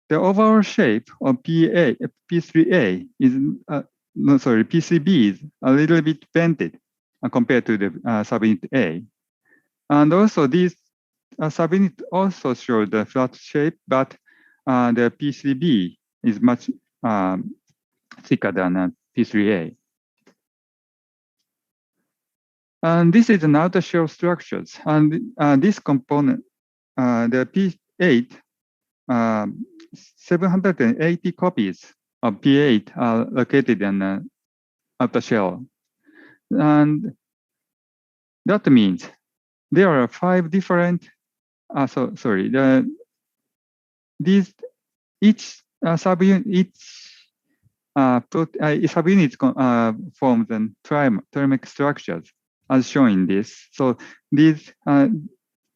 The overall shape of P3A is, P3B is a little bit bented compared to the subunit A. And also these subunits also show the flat shape, but the P3B is much thicker than P3A. And this is an outer shell structures. And this component, the P8, 780 copies of P8 are located in the outer shell. And that means there are 5 different, each subunit forms an thermic structures as shown in this. So these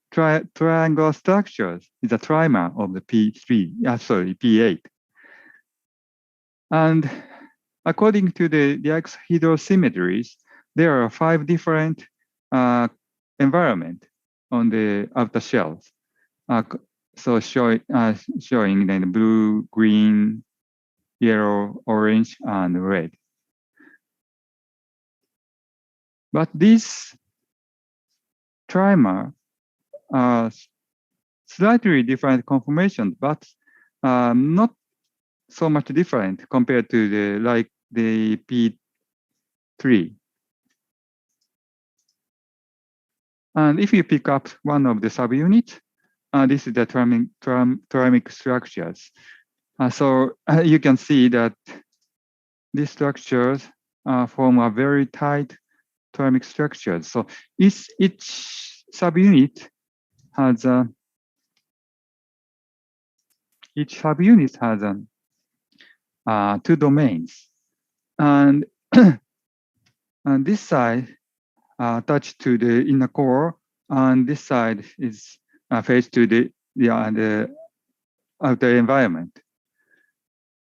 triangular structures is a trimer of the P8. And according to the oxyhedral symmetries, there are 5 different environment on the outer shells. So showing the blue, green, yellow, orange, and red. But these trimer are slightly different conformations, but not so much different compared to the P3. And if you pick up one of the subunits, this is the thermic structures. So you can see that these structures form a very tight thermic structures. So each subunit has two domains, and and this side attached to the inner core, and this side is faced to the outer environment.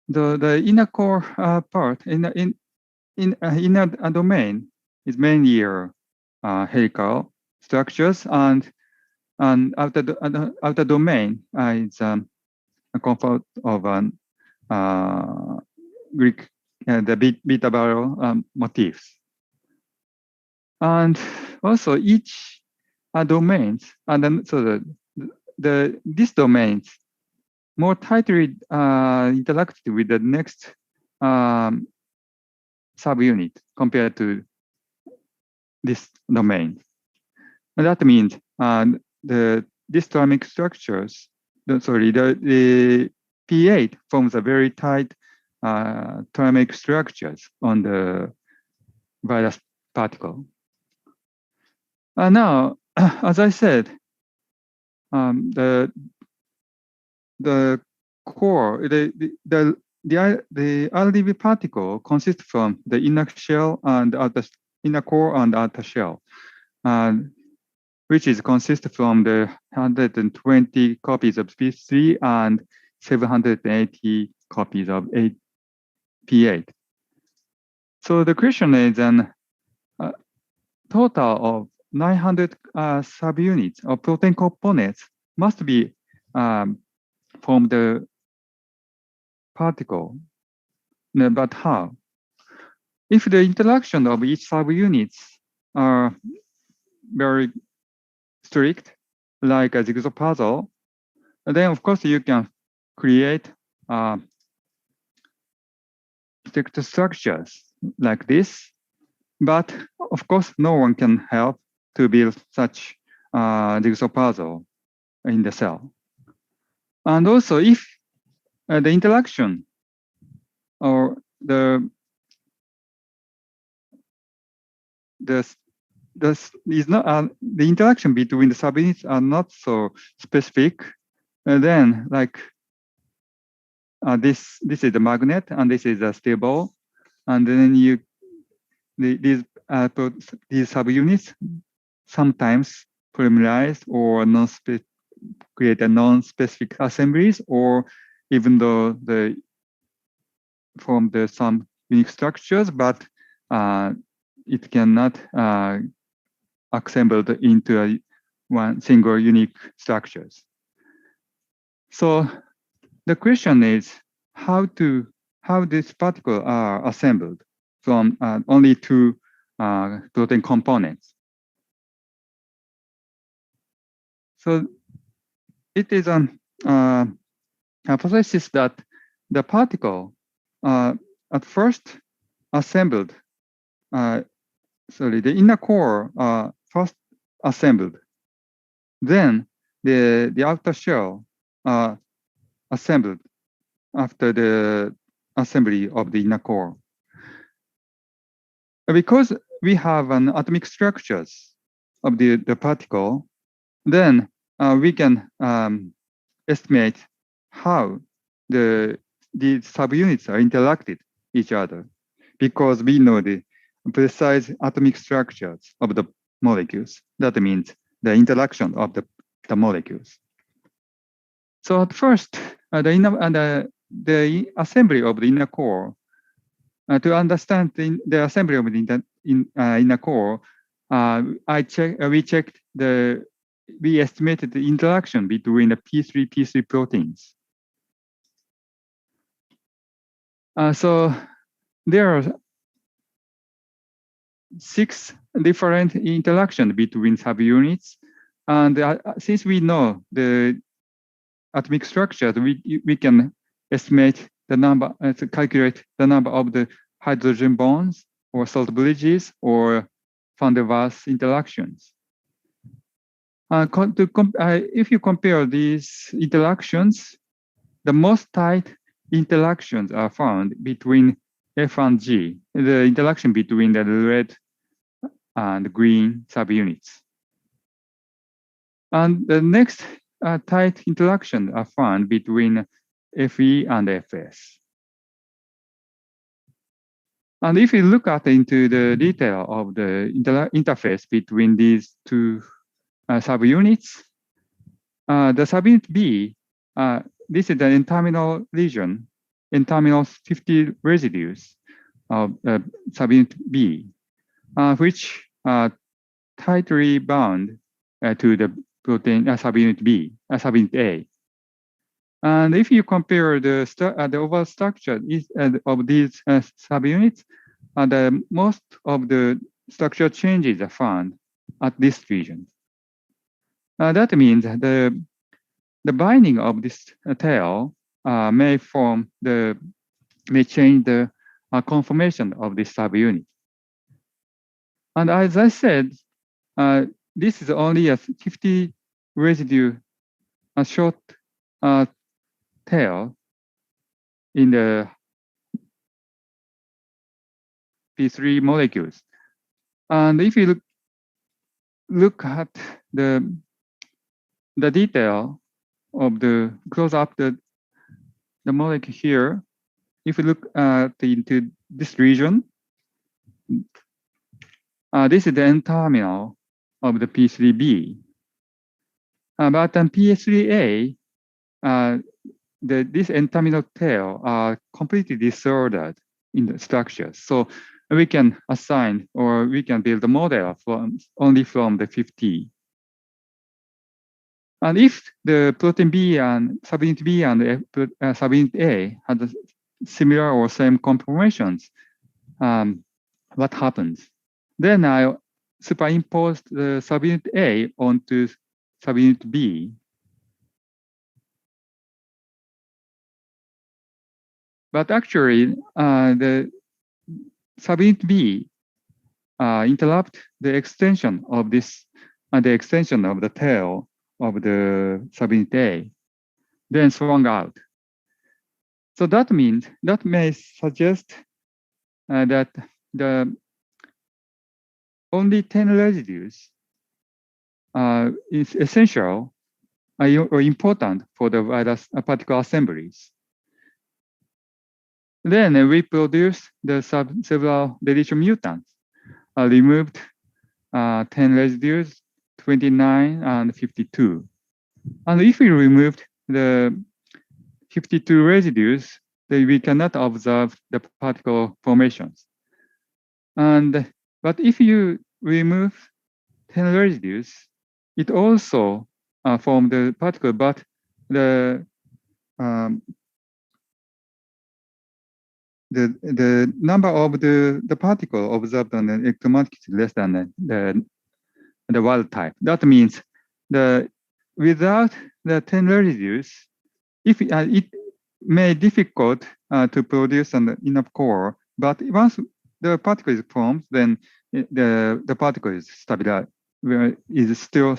The inner core part in inner domain is mainly helical structures, and outer domain is a comfort of Greek, the beta barrel motifs. And also each domains, and then so these domains more tightly interacted with the next subunit compared to this domain. And that means these dynamic structures, the P8 forms a very tight dynamic structures on the virus particle. Now, as I said, the core, the RDB particle consists from the inner shell and outer inner core and outer shell, which is consists from the 120 copies of P3 and 780 copies of P8. So the question is an total of 900 subunits or protein components must be from the particle. But how? If the interaction of each subunits are very strict, like a jigsaw puzzle, then of course you can create strict structures like this. But of course, no one can help to build such jigsaw puzzle in the cell. And also, if the interaction or the interaction between the subunits are not so specific, then like this is the magnet and this is a steel ball, and then these subunits sometimes polymerize or create a non-specific assemblies, or even though they form some unique structures, but it cannot assembled into one single unique structures. So the question is how these particles are assembled from only two protein components. So it is an hypothesis that the particle at first assembled, the inner core first assembled, then the outer shell assembled after the assembly of the inner core. Because we have an atomic structures of the particle, then we can estimate how these subunits are interacted each other, because we know the precise atomic structures of the molecules. That means the interaction of the molecules. So at first, the assembly of the inner core, to understand the assembly of the inner core, we estimated the interaction between the P3 proteins. So there are 6 different interactions between subunits, and since we know the atomic structures, we can estimate the number, calculate the number of the hydrogen bonds or salt bridges or van der Waals interactions. If you compare these interactions, the most tight interactions are found between F and G, the interaction between the red and green subunits. And the next tight interactions are found between Fe and Fs. And if you look into the detail of the interface between these two subunits, the subunit B, this is the N-terminal region, N-terminal 50 residues of subunit B, which are tightly bound to the protein subunit B, subunit A. And if you compare the overall structure of these subunits, the most of the structural changes are found at this region. That means the binding of this tail may change the conformation of this subunit. And as I said, this is only a 50 residue, a short tail in the P3 molecules. And if you look at the detail of the close up the molecule here, if you look into this region, this is the N terminal of the P3B. But on P3A, this N terminal tail are completely disordered in the structure. So we can assign or we can build a model only from the 50. And if the protein B and subunit B and subunit A had similar or same conformations, what happens? Then I superimposed the subunit A onto subunit B. But actually, the subunit B interrupt the extension of this, the extension of the tail of the subunit A, then swung out. So that means, that may suggest that the only 10 residues is essential or important for the virus particle assemblies. Then we produced the several deletion mutants, removed 10 residues, 29 and 52. And if we removed the 52 residues, then we cannot observe the particle formations. But if you remove 10 residues, it also forms the particle, but the number of the particle observed on the electromagnetic is less than the wild type. That means without the 10 residues, if it may difficult to produce an enough core, but once the particle is formed, then the particle is stabilized, is still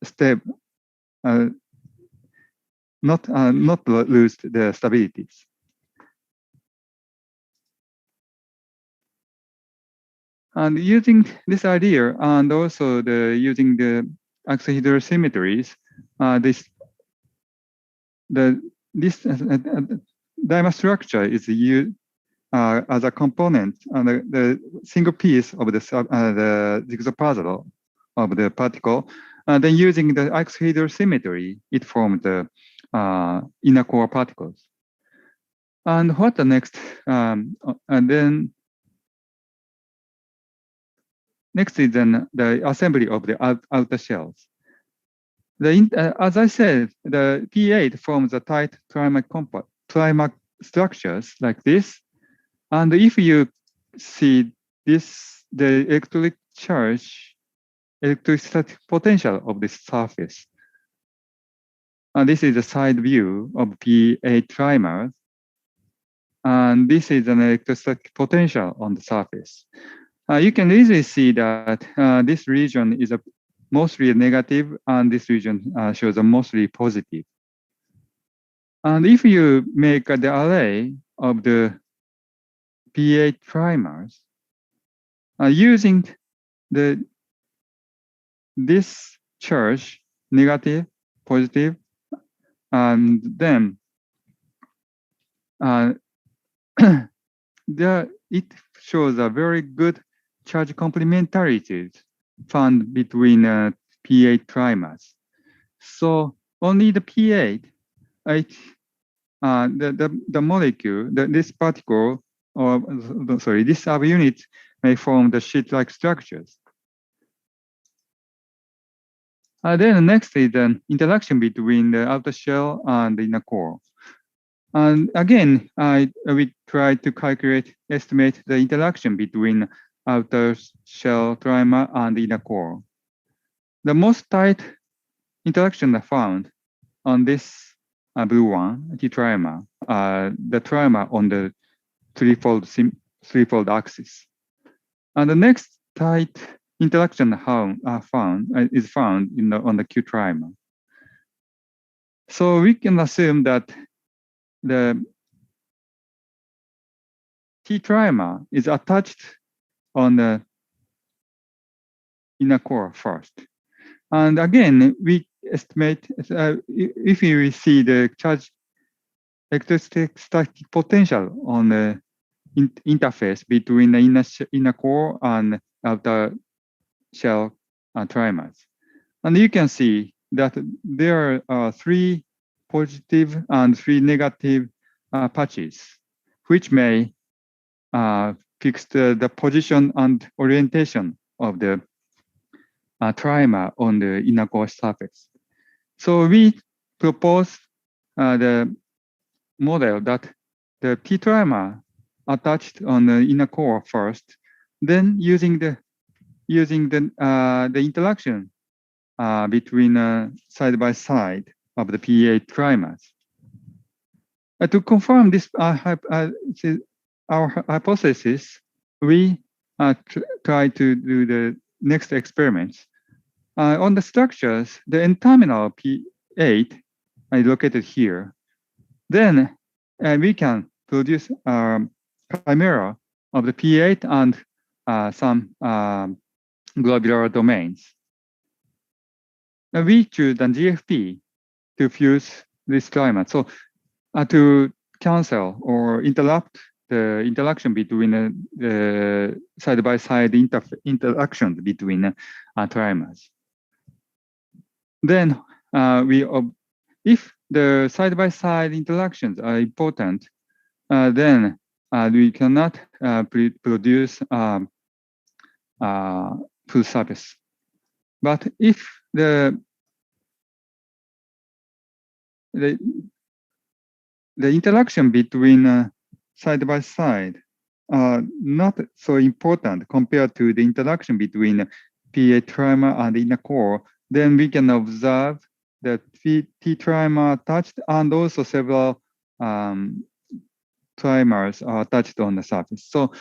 stable, not lose the stabilities. And using this idea and also using the axihedral symmetries, this dimer structure is used as a component and the single piece of the jigsaw puzzle of the particle. And then using the axihedral symmetry, it forms the inner core particles. And what the next? And then next is then the assembly of the outer shells. As I said, the P8 forms a tight trimer structures like this. And if you see this, the electric charge, electrostatic potential of this surface. And this is a side view of P8 trimers. And this is an electrostatic potential on the surface. You can easily see that this region is mostly negative, and this region shows a mostly positive. And if you make the array of the P8 trimers using this charge, negative, positive, and then it shows a very good charge complementarities found between P8 trimers. So only the P8, the molecule, this particle, or sorry, this subunit may form the sheet-like structures. Then next is an interaction between the outer shell and the inner core. And again, we try to estimate the interaction between outer shell trimer and inner core. The most tight interaction are found on this blue one, T trimer, the trimer on the threefold axis. And the next tight interaction is found on the Q trimer. So we can assume that the T trimer is attached on the inner core first. And again, we estimate if we see the charge electrostatic potential on the interface between the inner core and outer shell trimers. And you can see that there are 3 positive and 3 negative patches, which may fix the position and orientation of the trimer on the inner core surface. So we propose the model that the T trimer attached on the inner core first, then using the interaction between side by side of the PA trimers. To confirm this our hypothesis, we try to do the next experiments. On the structures, the N-terminal P8 is located here. Then we can produce a chimera of the P8 and some globular domains. We choose the GFP to fuse this trimer. So to cancel or interrupt the interaction between the side-by-side interactions between trimers. Then if the side-by-side interactions are important, then we cannot produce full surface. But if the interaction between side by side are not so important compared to the interaction between PA trimer and inner core, then we can observe that T trimer attached and also several trimers are attached on the surface. So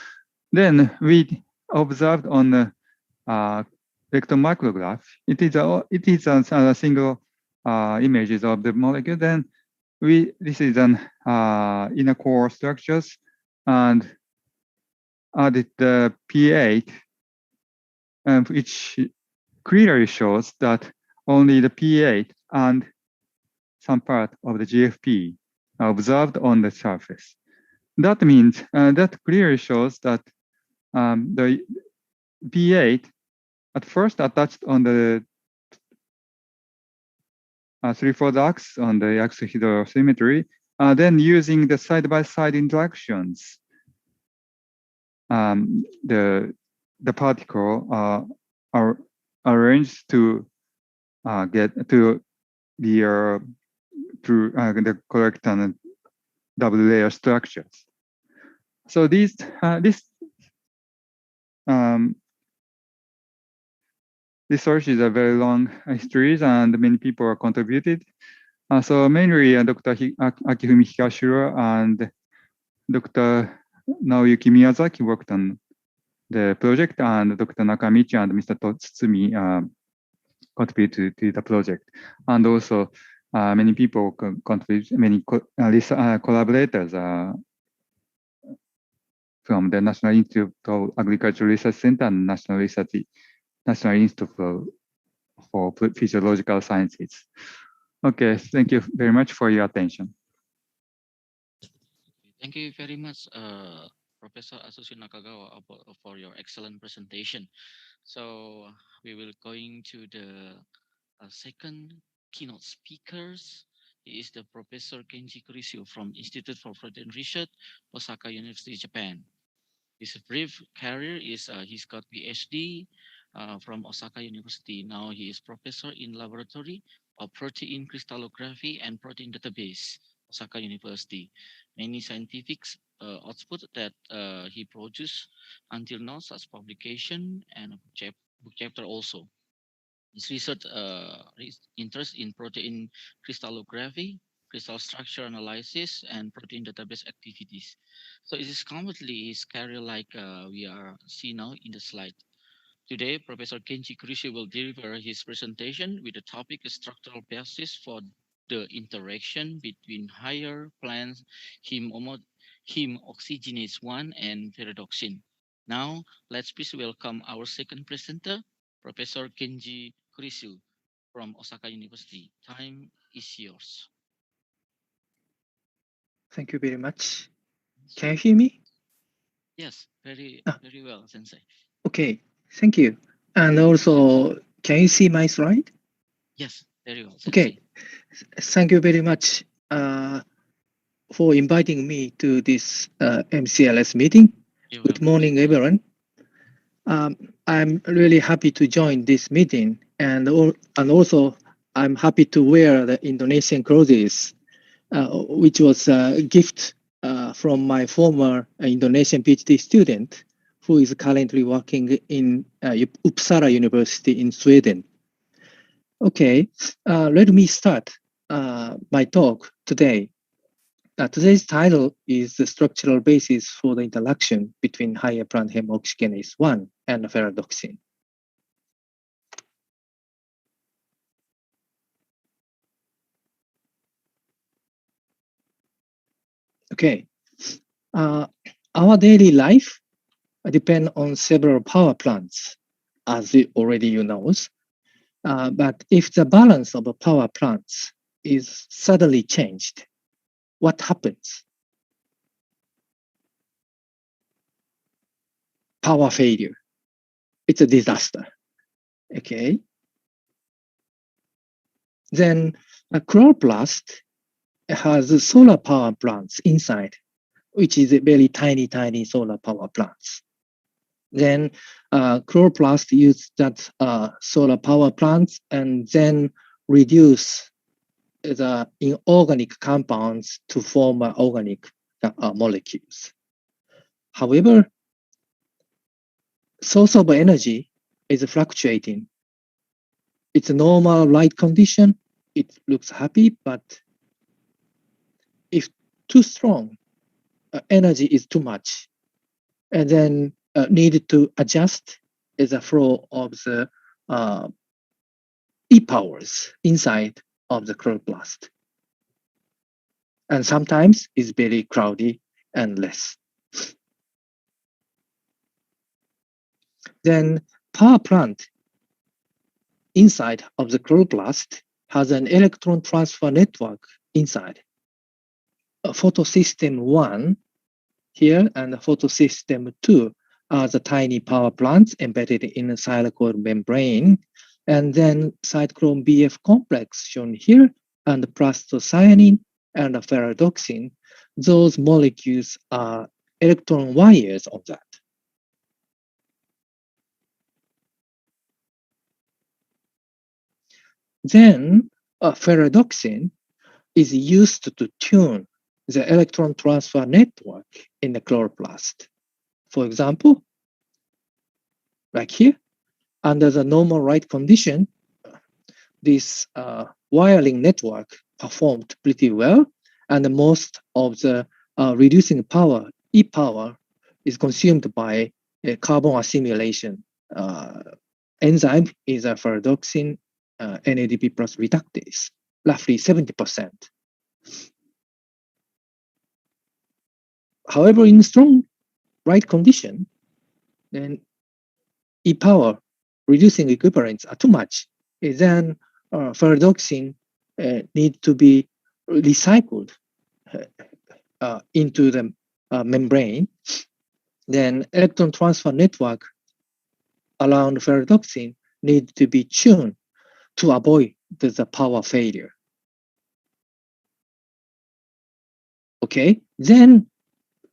then we observed on the electron micrograph, it is a single images of the molecule. Then this is an inner core structures and added the P8, which clearly shows that only the P8 and some part of the GFP are observed on the surface. That means that clearly shows that the P8 at first attached on the threefold axis on the axial heterosymmetry, then using the side-by-side interactions, the particle are arranged to get to be through the correct and double layer structures. So this research is a very long history and many people are contributed. So mainly Dr. Akifumi Higashiro and Dr. Naoyuki Miyazaki worked on the project, and Dr. Nakamichi and Mr. Tsutsumi contributed to the project. And also many people contribute, many collaborators from the National Institute of Agricultural Research Center and National Institute for Physiological Sciences. Okay, thank you very much for your attention. Thank you very much, Professor Asushi Nakagawa, for your excellent presentation. So we will going to the second keynote speakers. He is the Professor Kenji Kurisio from Institute for Protein Research, Osaka University, Japan. His brief career is he's got PhD from Osaka University. Now he is professor in laboratory of protein crystallography and protein database, Osaka University. Many scientific output that he produced until now, such publication and a book chapter also. His research interest in protein crystallography, crystal structure analysis, and protein database activities. So it is commonly his career like we are see now in the slide. Today, Professor Kenji Kurishi will deliver his presentation with the topic structural basis for the interaction between higher plants heme oxygenase 1 and ferredoxin. Now, let's please welcome our second presenter, Professor Kenji Kurishi from Osaka University. Time is yours. Thank you very much. Can you hear me? Yes, very well, Sensei. Okay, thank you. And also, can you see my slide? Yes, very well, Sensei. Okay, thank you very much for inviting me to this MCLS meeting. Good morning, everyone. I'm really happy to join this meeting, and also I'm happy to wear the Indonesian clothes, which was a gift from my former Indonesian PhD student, who is currently working in Uppsala University in Sweden. Okay, let me start my talk today. Today's title is the structural basis for the interaction between higher plant heme oxygenase 1 and ferredoxin. Okay, our daily life depends on several power plants, as already you know. But if the balance of the power plants is suddenly changed, what happens? Power failure. It's a disaster. Okay. Then a chloroplast has solar power plants inside, which is a very tiny, tiny solar power plants. Then chloroplast use that solar power plants and then reduce the inorganic compounds to form organic molecules. However, source of energy is fluctuating. It's a normal light condition. It looks happy, but if too strong, energy is too much, and then needed to adjust the flow of the E-powers inside of the chloroplast. And sometimes it's very cloudy and less. Then power plant inside of the chloroplast has an electron transfer network inside. Photosystem 1 here and photosystem 2 are the tiny power plants embedded in the cytochrome membrane. And then cytochrome BF complex shown here and prostacyanine and ferredoxin, those molecules are electron wires of that. Then ferredoxin is used to tune the electron transfer network in the chloroplast. For example, like here, under the normal light condition, this wiring network performed pretty well, and most of the reducing power, E-power, is consumed by carbon assimilation. Enzyme is a ferredoxin NADP plus reductase, roughly 70%. However, in strong light condition, then E-power reducing equivalents are too much. Then ferredoxin need to be recycled into the membrane. Then electron transfer network around ferredoxin need to be tuned to avoid the power failure. Okay, then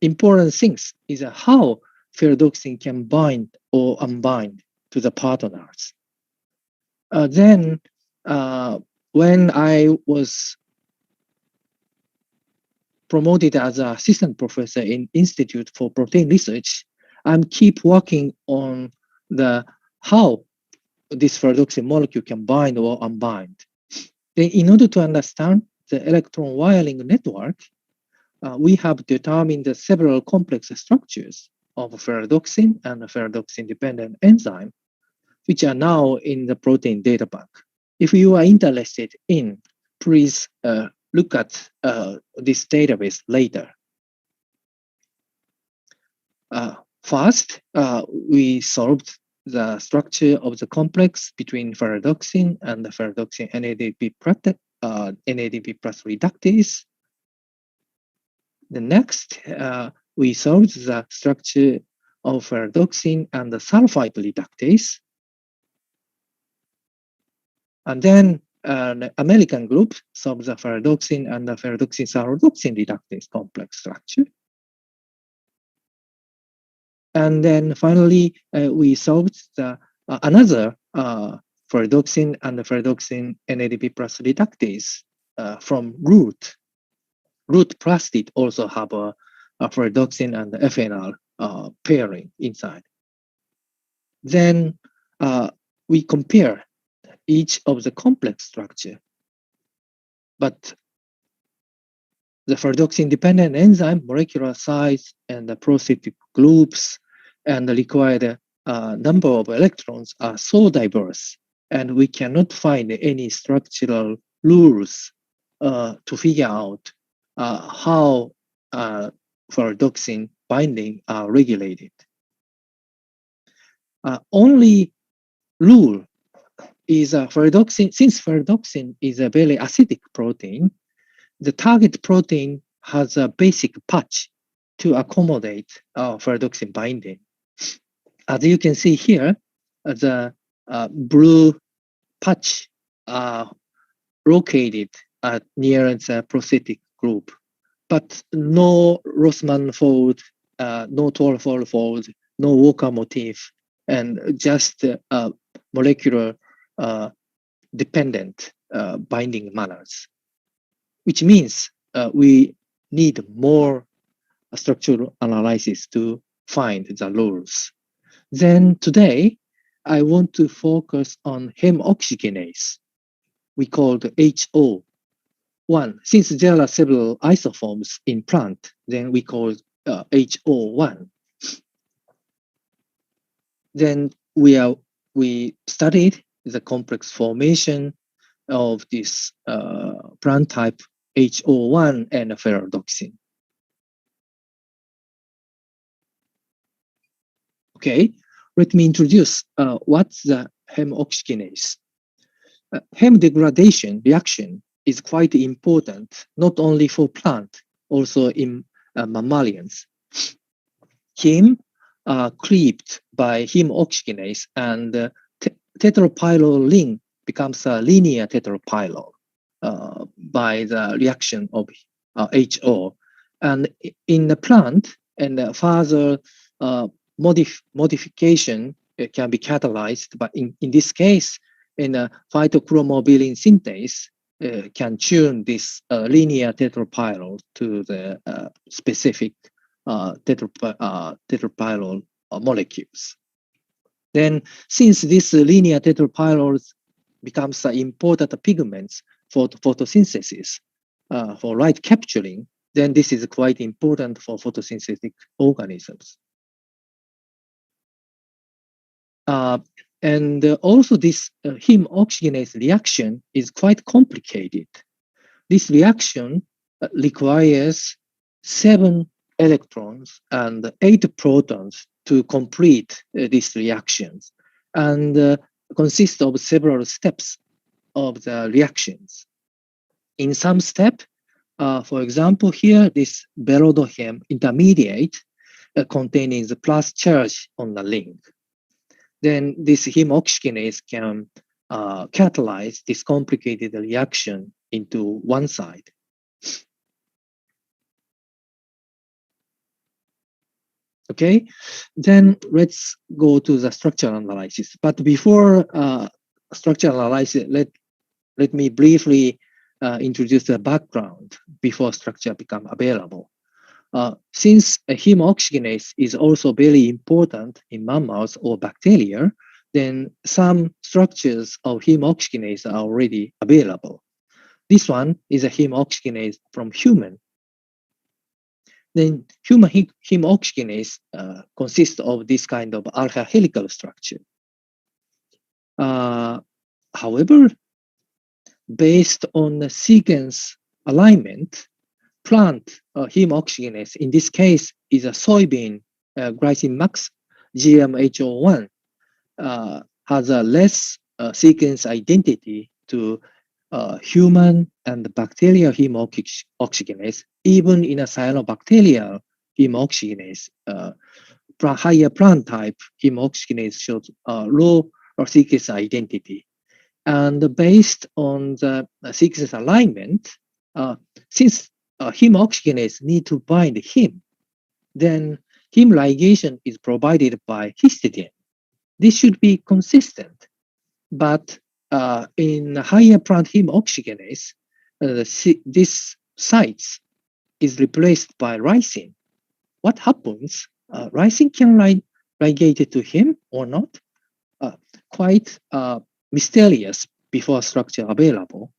important things is how ferredoxin can bind or unbind to the partners. Then, when I was promoted as an assistant professor in Institute for Protein Research, I'm keep working on the how this ferredoxin molecule can bind or unbind. Then, in order to understand the electron wiring network, we have determined the several complex structures of ferredoxin and ferredoxin-dependent enzyme, which are now in the protein data bank. If you are interested in, please look at this database later. First, we solved the structure of the complex between ferredoxin and the ferredoxin NADP plus reductase. The next, we solved the structure of ferredoxin and the sulfide reductase. And then the American group solved the ferredoxin and the ferredoxin-sulfodoxin reductase complex structure. And then finally, we solved the another ferredoxin and the ferredoxin NADP plus reductase from root. Root plastid also have a ferredoxin and the FNR pairing inside. Then we compare each of the complex structure, but the ferredoxin-dependent enzyme molecular size and the prosthetic groups and the required number of electrons are so diverse, and we cannot find any structural rules to figure out how ferredoxin binding are regulated. Only rule is ferredoxin. Since ferredoxin is a very acidic protein, the target protein has a basic patch to accommodate ferredoxin binding. As you can see here, the blue patch are located near the prosthetic group, but no Rossmann fold, no Toll-Fold fold, no Walker motif, and just molecular dependent binding manners, which means we need more structural analysis to find the rules. Then today, I want to focus on heme oxygenase. We call the HO1. Since there are several isoforms in plant, then we call HO1. Then we studied the complex formation of this plant type HO1 and ferredoxin. Okay, let me introduce what's the heme oxygenase. Heme degradation reaction is quite important, not only for plant, also in mammalians. Heme are cleaved by heme oxygenase, and tetrapyrrole ring becomes a linear tetrapyrrole by the reaction of HO. And in the plant, and further modification can be catalyzed, but in this case, in a phytochromobilin synthase, can tune this linear tetrapyrrole to the specific tetrapyrrole molecules. Then, since this linear tetrapyrroles becomes important pigments for photosynthesis, for light capturing, then this is quite important for photosynthetic organisms. And also this heme oxygenase reaction is quite complicated. This reaction requires 7 electrons and 8 protons to complete these reactions, and consists of several steps of the reactions. In some step, for example, here, this berodoheme intermediate containing the plus charge on the ring. Then this heme oxygenase can catalyze this complicated reaction into one side. Okay, then let's go to the structural analysis. But before structural analysis, let me briefly introduce the background before structure become available. Since a heme oxygenase is also very important in mammals or bacteria, then some structures of heme oxygenase are already available. This one is a heme oxygenase from human. Then human heme oxygenase consists of this kind of alpha helical structure. However, based on the sequence alignment, plant heme oxygenase, in this case, is a soybean glycine max GMHO1, has a less sequence identity to human and bacterial heme oxygenase, even in a cyanobacterial heme oxygenase. Higher plant type heme oxygenase shows low sequence identity. And based on the sequence alignment, since heme oxygenase need to bind heme, then heme ligation is provided by histidine. This should be consistent, but in higher plant heme oxygenase, this site is replaced by lysine. What happens? Lysine can ligate to heme or not? Quite mysterious before structure available.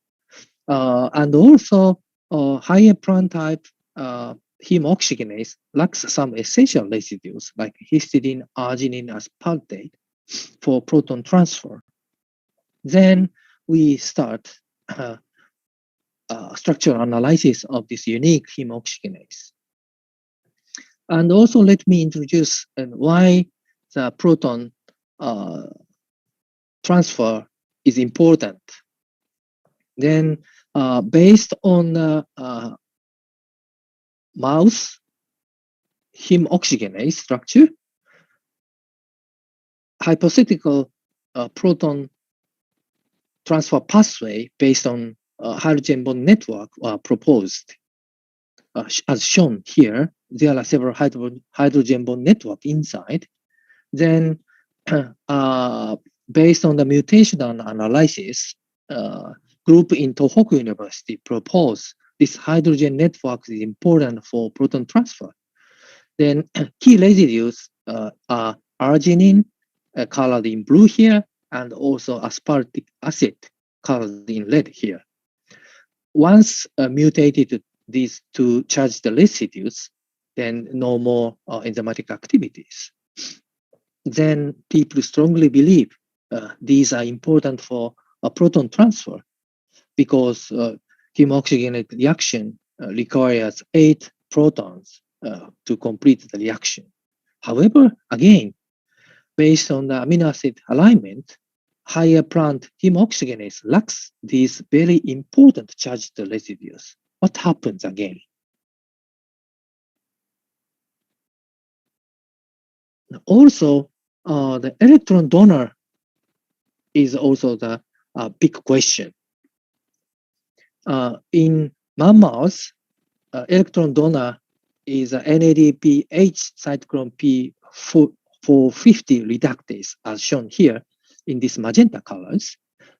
And also higher plant type heme oxygenase lacks some essential residues like histidine, arginine, aspartate for proton transfer. Then we start structural analysis of this unique heme oxygenase. And also let me introduce why the proton transfer is important. Then based on mouse heme oxygenase structure, hypothetical proton transfer pathway based on hydrogen bond network were proposed. As shown here, there are several hydrogen bond network inside. Then based on the mutational analysis, group in Tohoku University proposed this hydrogen network is important for proton transfer. Then key residues are arginine, colored in blue here, and also aspartic acid, colored in red here. Once mutated these two charged residues, then no more enzymatic activities. Then people strongly believe these are important for a proton transfer because heme oxygenate reaction requires 8 protons to complete the reaction. However, again, based on the amino acid alignment, higher plant heme oxygenase lacks these very important charged residues. What happens again? Also, the electron donor is also the big question. In mammals, electron donor is NADPH cytochrome P450 reductase, as shown here in these magenta colors.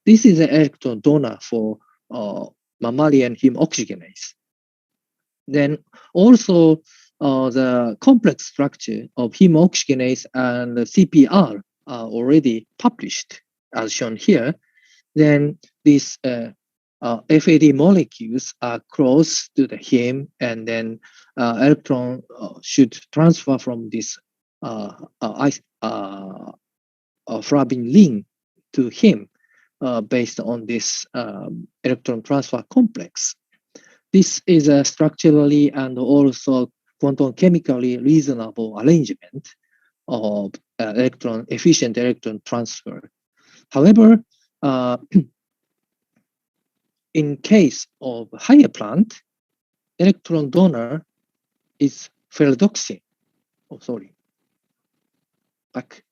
This is an electron donor for mammalian heme oxygenase. Then also the complex structure of heme oxygenase and CPR are already published, as shown here. Then these FAD molecules are close to the heme, and then electron should transfer from this flavin ring to heme based on this electron transfer complex. This is a structurally and also quantum chemically reasonable arrangement of efficient electron transfer. However, in case of higher plant, electron donor is ferredoxin. Oh, sorry. Back.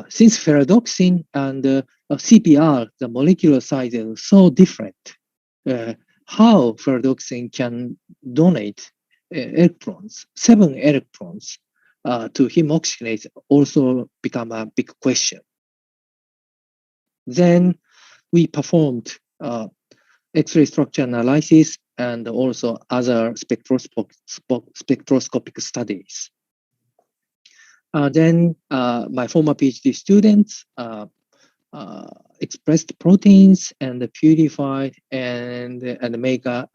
Since ferredoxin and CPR, the molecular size is so different, how ferredoxin can donate electrons, 7 electrons, to heme oxygenase also become a big question. Then we performed X-ray structure analysis and also other spectroscopic studies. Then my former PhD students expressed proteins and purified and make a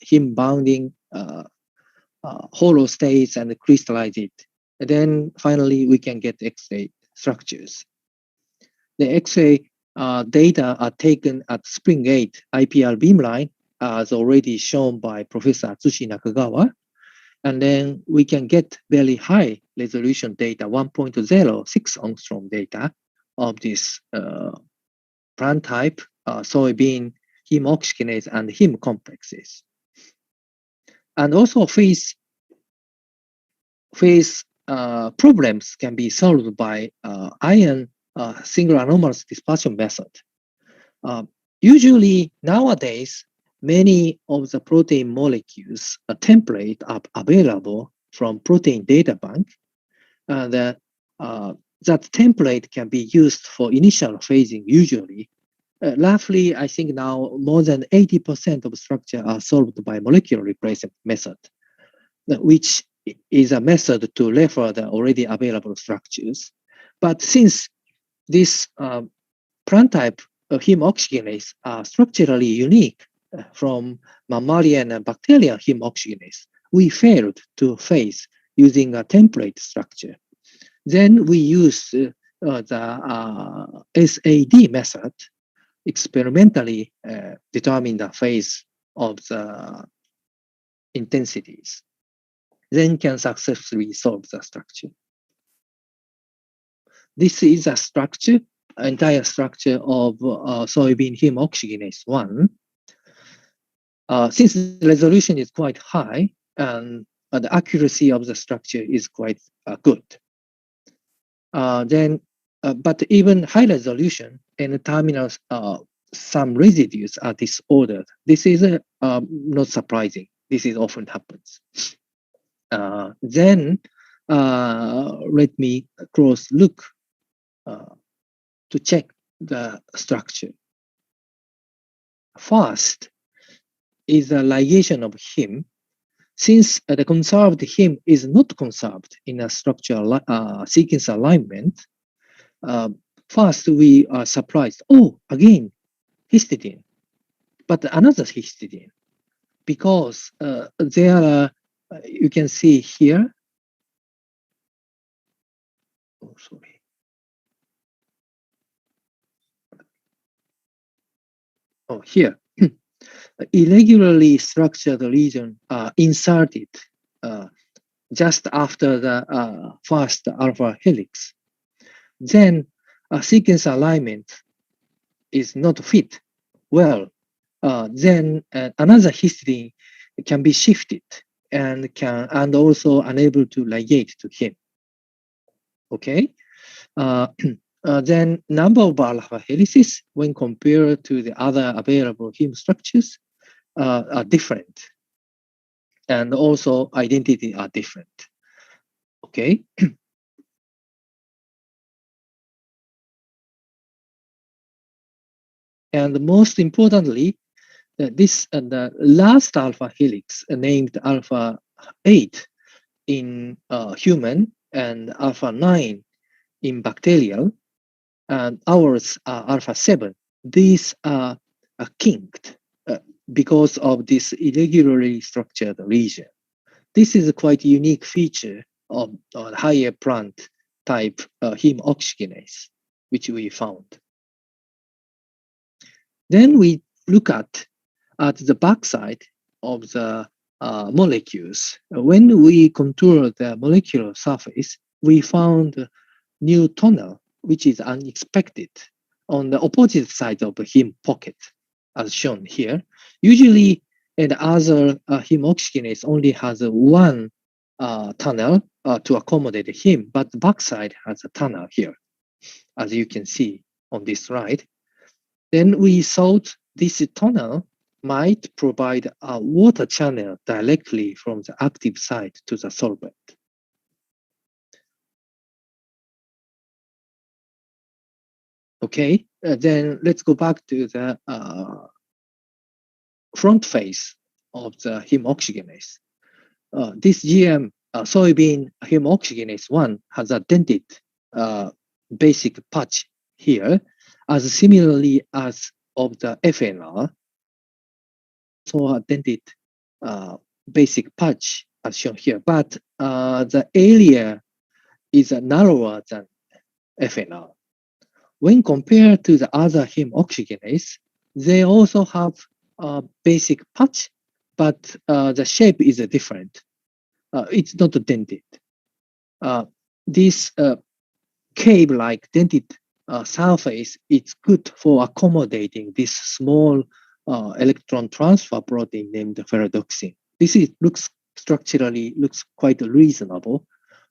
heme bounding hollow states and crystallize it. And then finally we can get X-ray structures. The X-ray data are taken at Spring 8 IPR beamline, as already shown by Professor Atsushi Nakagawa. And then we can get very high resolution data, 1.06 angstrom data of this plant type, soybean, heme oxygenase, and heme complexes. And also phase problems can be solved by ion single anomalous dispersion method. Usually nowadays, many of the protein molecules, a template are available from protein data bank. That template can be used for initial phasing usually. Roughly, I think now more than 80% of structure are solved by molecular replacement method, which is a method to refer the already available structures. But since this plant type of heme oxygenase are structurally unique from mammalian and bacterial heme oxygenase, we failed to phase using a template structure. Then we use the SAD method, experimentally determine the phase of the intensities. Then can successfully solve the structure. This is a structure, entire structure of soybean heme oxygenase 1. Since the resolution is quite high and the accuracy of the structure is quite good. But even high resolution and the terminals, some residues are disordered. This is not surprising. This is often happens. Then let me close look to check the structure. First is a ligation of heme. Since the conserved heme is not conserved in a structural sequence alignment, first we are surprised. Oh, again, histidine, but another histidine, because there are, you can see here. Oh, sorry. Oh, here. Irregularly structured region inserted just after the first alpha helix. Then sequence alignment is not fit well. Then another histidine can be shifted and also unable to ligate to heme. Okay. Then number of alpha helices when compared to the other available heme structures are different, and also identity are different. Okay. And most importantly, this the last alpha helix named alpha 8 in human and alpha 9 in bacterial, and ours are alpha 7. These are kinked because of this irregularly structured region. This is a quite unique feature of higher plant type heme oxygenase, which we found. Then we look at the backside of the molecules. When we contour the molecular surface, we found a new tunnel, which is unexpected on the opposite side of the heme pocket, as shown here. Usually, the other heme oxygenase only has one tunnel to accommodate the heme, but the backside has a tunnel here, as you can see on this slide. Then we thought this tunnel might provide a water channel directly from the active site to the solvent. Okay, then let's go back to the front face of the heme oxygenase. This GM soybean heme oxygenase 1 has a dented basic patch here, as similarly as of the FNR. So a dented basic patch as shown here, but the area is narrower than FNR. When compared to the other heme oxygenase, they also have a basic patch, but the shape is different. It's not dented. This cave-like dented surface is good for accommodating this small electron transfer protein named ferredoxin. This looks structurally quite reasonable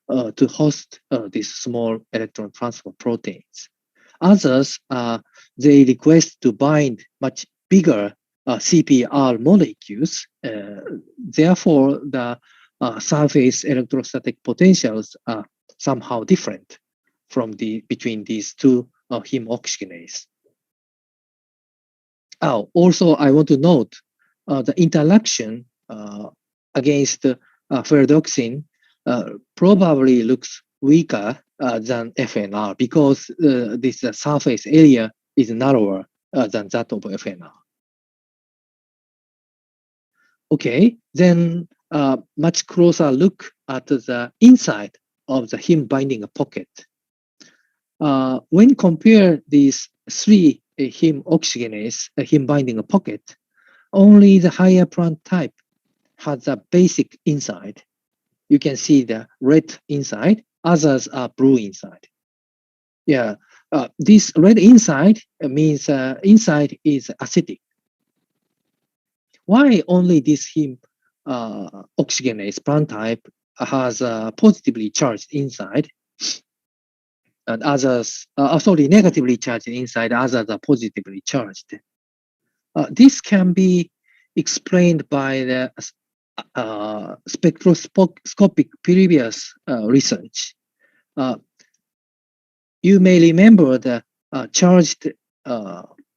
to host these small electron transfer proteins. Others, they request to bind much bigger CPR molecules. Therefore, the surface electrostatic potentials are somehow different from between these two heme oxygenase. Also, I want to note the interaction against ferredoxin probably looks weaker than FNR because this surface area is narrower than that of FNR. Okay, then much closer look at the inside of the heme binding pocket. When compare these three heme oxygenase heme binding pocket, only the higher plant type has a basic inside. You can see the red inside, others are blue inside. Yeah, this red inside means inside is acidic. Why only this heme oxygenase plant type has a positively charged inside and others, negatively charged inside, others are positively charged? This can be explained by the spectroscopic previous research. You may remember the charged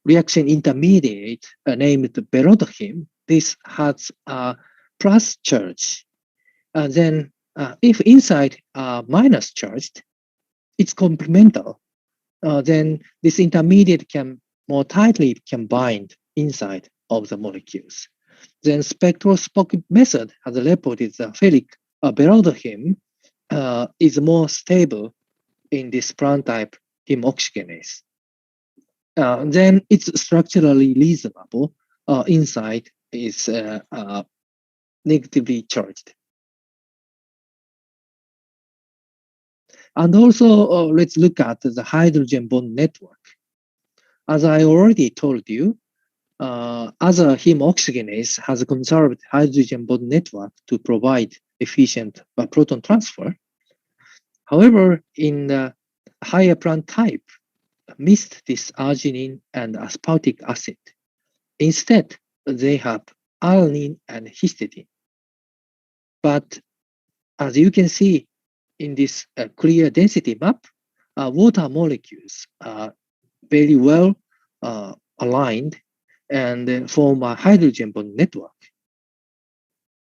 reaction intermediate named berodachim. This has a plus charge. Then if inside minus charged, it's complemental. Then this intermediate can more tightly bind inside of the molecules. Then spectroscopic method has reported the ferric berodachim is more stable in this plant type heme oxygenase. Then it's structurally reasonable. Inside is negatively charged. And also, let's look at the hydrogen bond network. As I already told you, other heme oxygenase has a conserved hydrogen bond network to provide efficient proton transfer. However, in the higher plant type, missed this arginine and aspartic acid. Instead, they have alanine and histidine. But as you can see in this clear density map, water molecules are very well aligned and form a hydrogen bond network.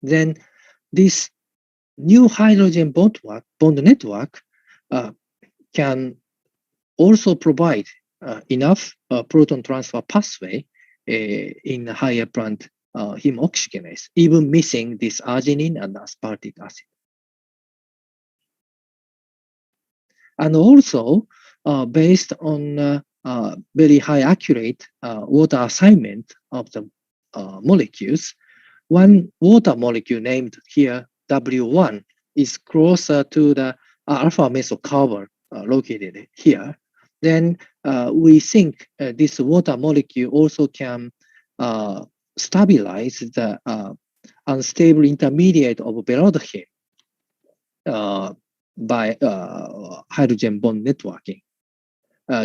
Then this new hydrogen bond network can also provide enough proton transfer pathway in higher plant heme oxygenase, even missing this arginine and aspartic acid. And also, based on very high accurate water assignment of the molecules, one water molecule named here W1 is closer to the alpha methyl carbon located here. Then we think this water molecule also can stabilize the unstable intermediate of berodachim by hydrogen bond networking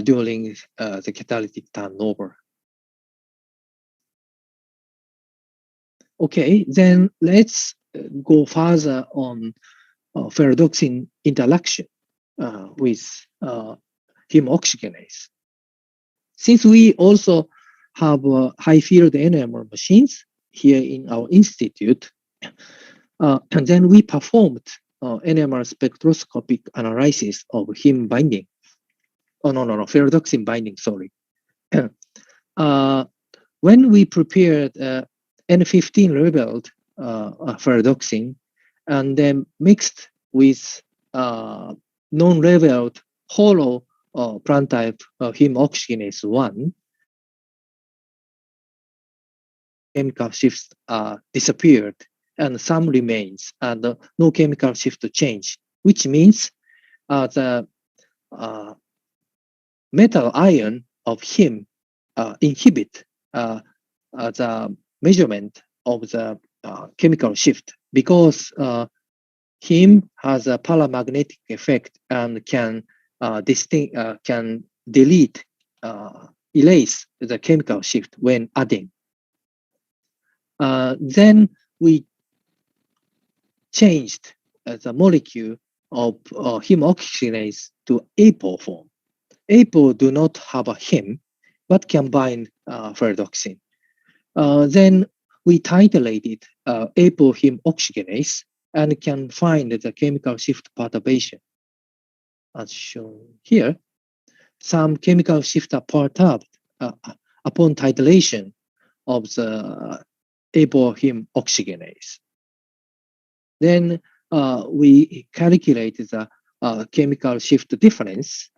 during the catalytic turnover. Okay, then let's go further on ferredoxin interaction with heme oxygenase. Since we also have high field NMR machines here in our institute, and then we performed NMR spectroscopic analysis of heme binding. Ferredoxin binding, sorry. When we prepared N15 labeled ferredoxin and then mixed with non-labeled hollow plant type heme oxygenase 1, chemical shifts disappeared and some remains and no chemical shift change, which means the metal ion of heme inhibit the measurement of the chemical shift because heme has a paramagnetic effect and can delete, erase the chemical shift when adding. Then we changed the molecule of heme oxygenase to APO form. APO do not have a heme, but can bind ferredoxin. Then we titrated APO heme oxygenase and can find the chemical shift perturbation. As shown here, some chemical shift are perturbed upon titration of the APO heme oxygenase. Then we calculated the chemical shift difference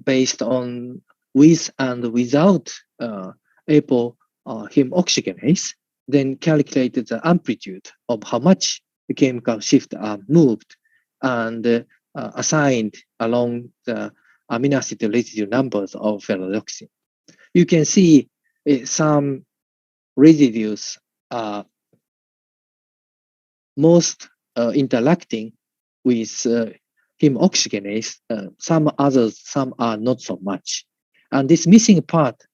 based on with and without APO heme oxygenase, then calculated the amplitude of how much the chemical shift are moved and assigned along the amino acid residue numbers of ferredoxin. You can see some residues are most interacting with heme oxygenase, some others, some are not so much. And this missing part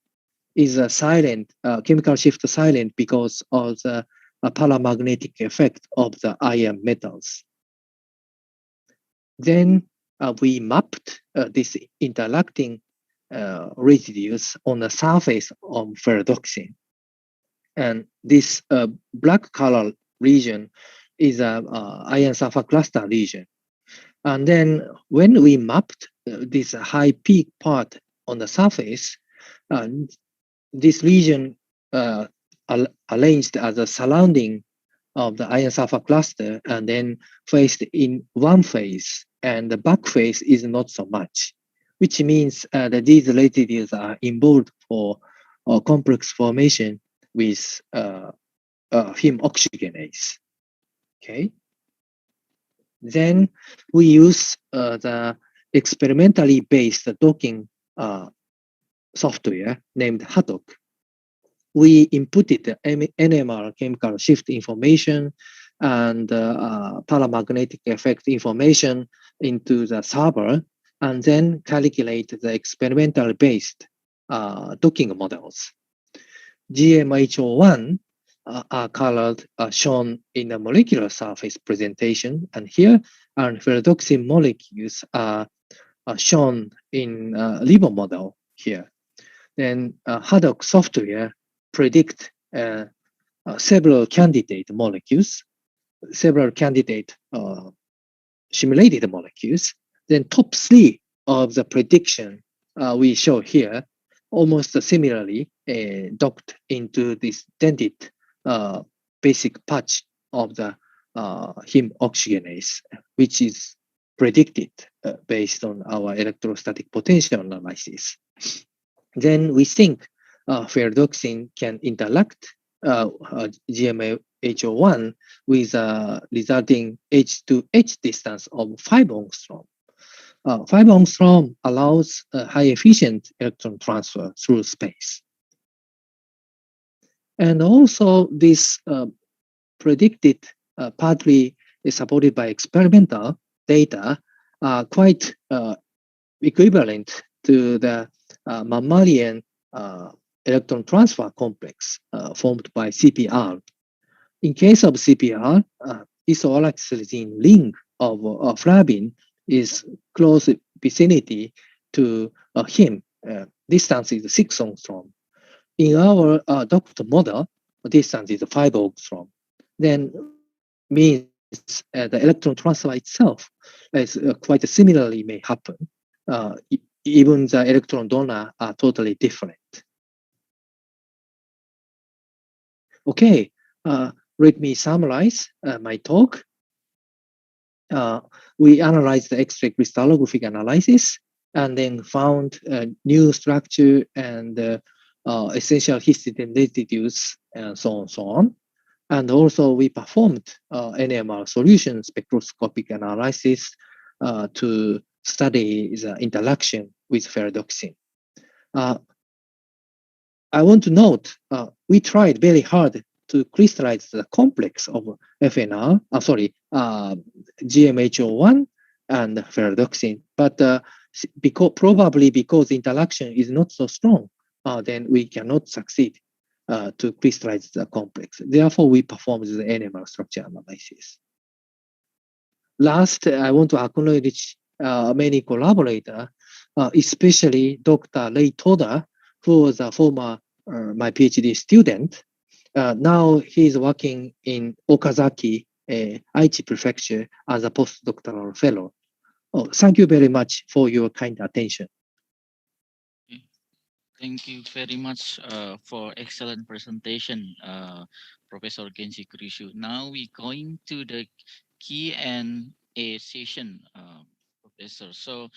is a silent, chemical shift silent because of the paramagnetic effect of the iron metals. Then we mapped these interacting residues on the surface of ferredoxin. And this black color region is a iron sulfur cluster region. And then when we mapped this high peak part on the surface, this region arranged as a surrounding of the iron sulfur cluster and then faced in one phase, and the back phase is not so much, which means that these residues are involved for complex formation with heme oxygenase. Okay. Then we use the experimentally based docking software named HADOC. We inputted the NMR chemical shift information and paramagnetic effect information into the server and then calculate the experimental based docking models. GMHO1 are colored shown in the molecular surface presentation, and here ferredoxin molecules are shown in liver model here. Then HADOC software predict several candidate molecules, several candidate simulated molecules. Then top 3 of the prediction we show here almost similarly docked into this dented basic patch of the heme oxygenase, which is predicted based on our electrostatic potential analysis. Then we think ferredoxin can interact GMHO1 with resulting H2H distance of 5 angstrom. 5 angstrom allows high efficient electron transfer through space. And also this predicted partly is supported by experimental data quite equivalent to the mammalian electron transfer complex formed by CPR. In case of CPR, isoalexylene ring of flavin is close vicinity to heme distance is 6 angstrom. In our Doppler model, distance is 5 angstrom. Then means the electron transfer itself is quite similarly may happen. Even the electron donor are totally different. Okay, let me summarize my talk. We analyzed the X-ray crystallographic analysis and then found a new structure and essential histidine residues and so on. And also we performed NMR solution spectroscopic analysis to study the interaction with ferredoxin. I want to note, we tried very hard to crystallize the complex of FNR, GMHO1 and ferredoxin, but probably because interaction is not so strong, then we cannot succeed to crystallize the complex. Therefore, we performed the NMR structure analysis. Last, I want to acknowledge many collaborators, especially Dr. Ray Toda, who was a former my PhD student. Now he's working in Okazaki, Aichi Prefecture as a postdoctoral fellow. Oh, thank you very much for your kind attention. Thank you very much for excellent presentation, Professor Genji Kurishu. Now we're going to the Q&A session, Professor. So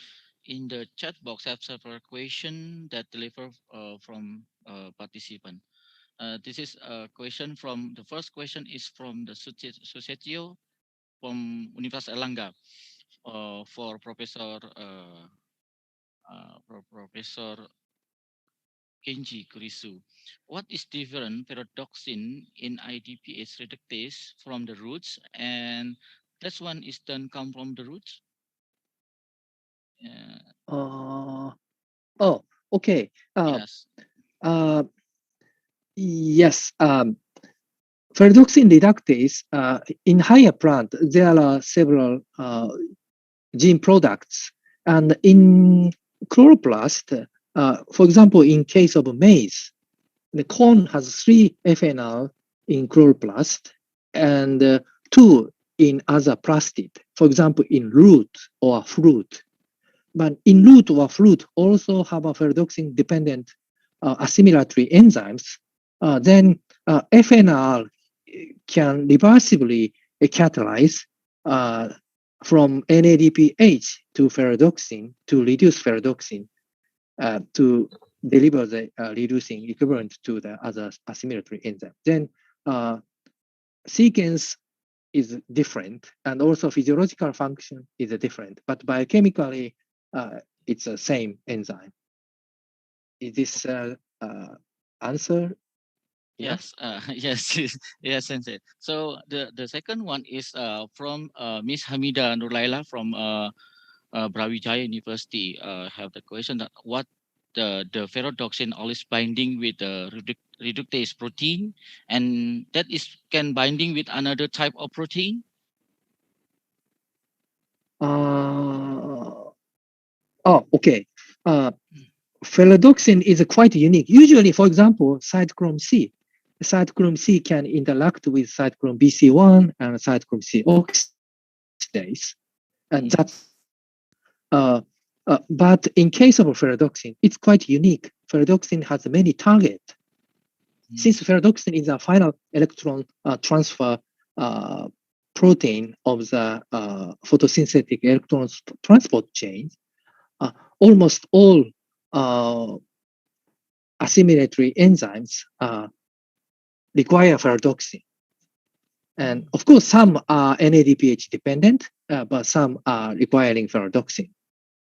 in the chat box, I have several questions that deliver from participant. This is a question from, the first question is from the Susetio from Universitas Airlangga for Professor Kenji Kurisu. What is different ferredoxin in IDPH reductase from the roots, and this one is done come from the roots? Oh, okay. Yes. Yes. Ferredoxin reductase, in higher plant, there are several gene products. And in chloroplast, for example, in case of maize, the corn has 3 FNR in chloroplast and 2 in other plastid, for example, in root or fruit. But in root or fruit also have a ferredoxin dependent assimilatory enzymes. Then FNR can reversibly catalyze from NADPH to ferredoxin to reduce ferredoxin to deliver the reducing equivalent to the other assimilatory enzyme. Then sequence is different, and also physiological function is different, but biochemically it's the same enzyme. Is this answer? Yes, yes, yes, Sensei. So the second one is from Miss Hamida Nurlaila from Brawijaya University. Have the question that what the ferredoxin always binding with the reductase protein, and that is can binding with another type of protein? Okay. Ferredoxin is quite unique. Usually, for example, cytochrome C. Cytochrome C can interact with cytochrome BC1 and cytochrome C oxidase. And that's, but in case of ferredoxin, it's quite unique. Ferredoxin has many targets. Since ferredoxin is a final electron transfer protein of the photosynthetic electron transport chain, almost all assimilatory enzymes require ferredoxin. And of course, some are NADPH dependent, but some are requiring ferredoxin.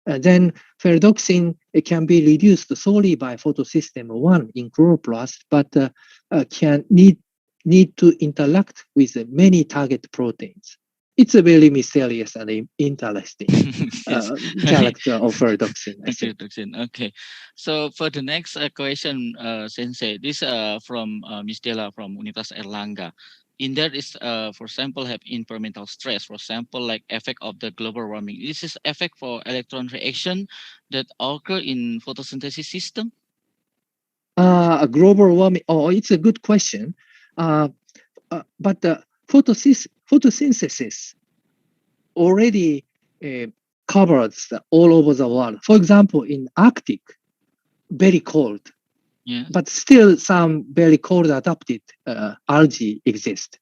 Then ferredoxin can be reduced solely by photosystem 1 in chloroplast, but can need to interact with many target proteins. It's a very mysterious and interesting character of ferredoxin. Ferredoxin. Okay. So for the next question, Sensei, this from Miss Della from Universitas Airlangga. in there is, for example, have environmental stress, for example, like effect of the global warming. This is effect for electron reaction that occur in photosynthesis system. A global warming. Oh, it's a good question. But the photosynthesis already covers all over the world. For example, in Arctic, very cold, Yeah. but still some very cold adapted algae exist.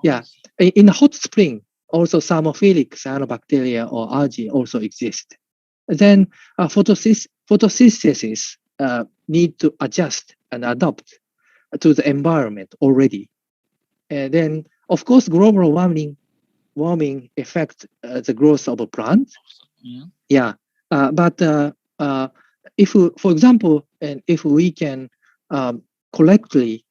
Yeah, in a hot spring, also thermophilic cyanobacteria or algae also exist. Then photosynthesis need to adjust and adapt to the environment already. And then, of course, global warming affect the growth of a plant. Yeah. Yeah, but if, for example, and if we can correctly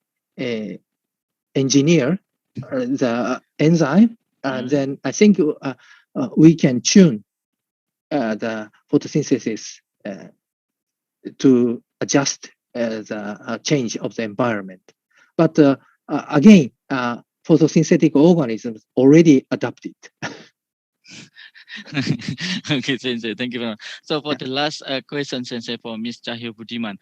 engineer the enzyme, and then I think we can tune the photosynthesis to adjust the change of the environment. But again, photosynthetic organisms already adapted. Okay, Sensei, thank you very much. So for the last question, Sensei, for Ms. Cahyo Budiman,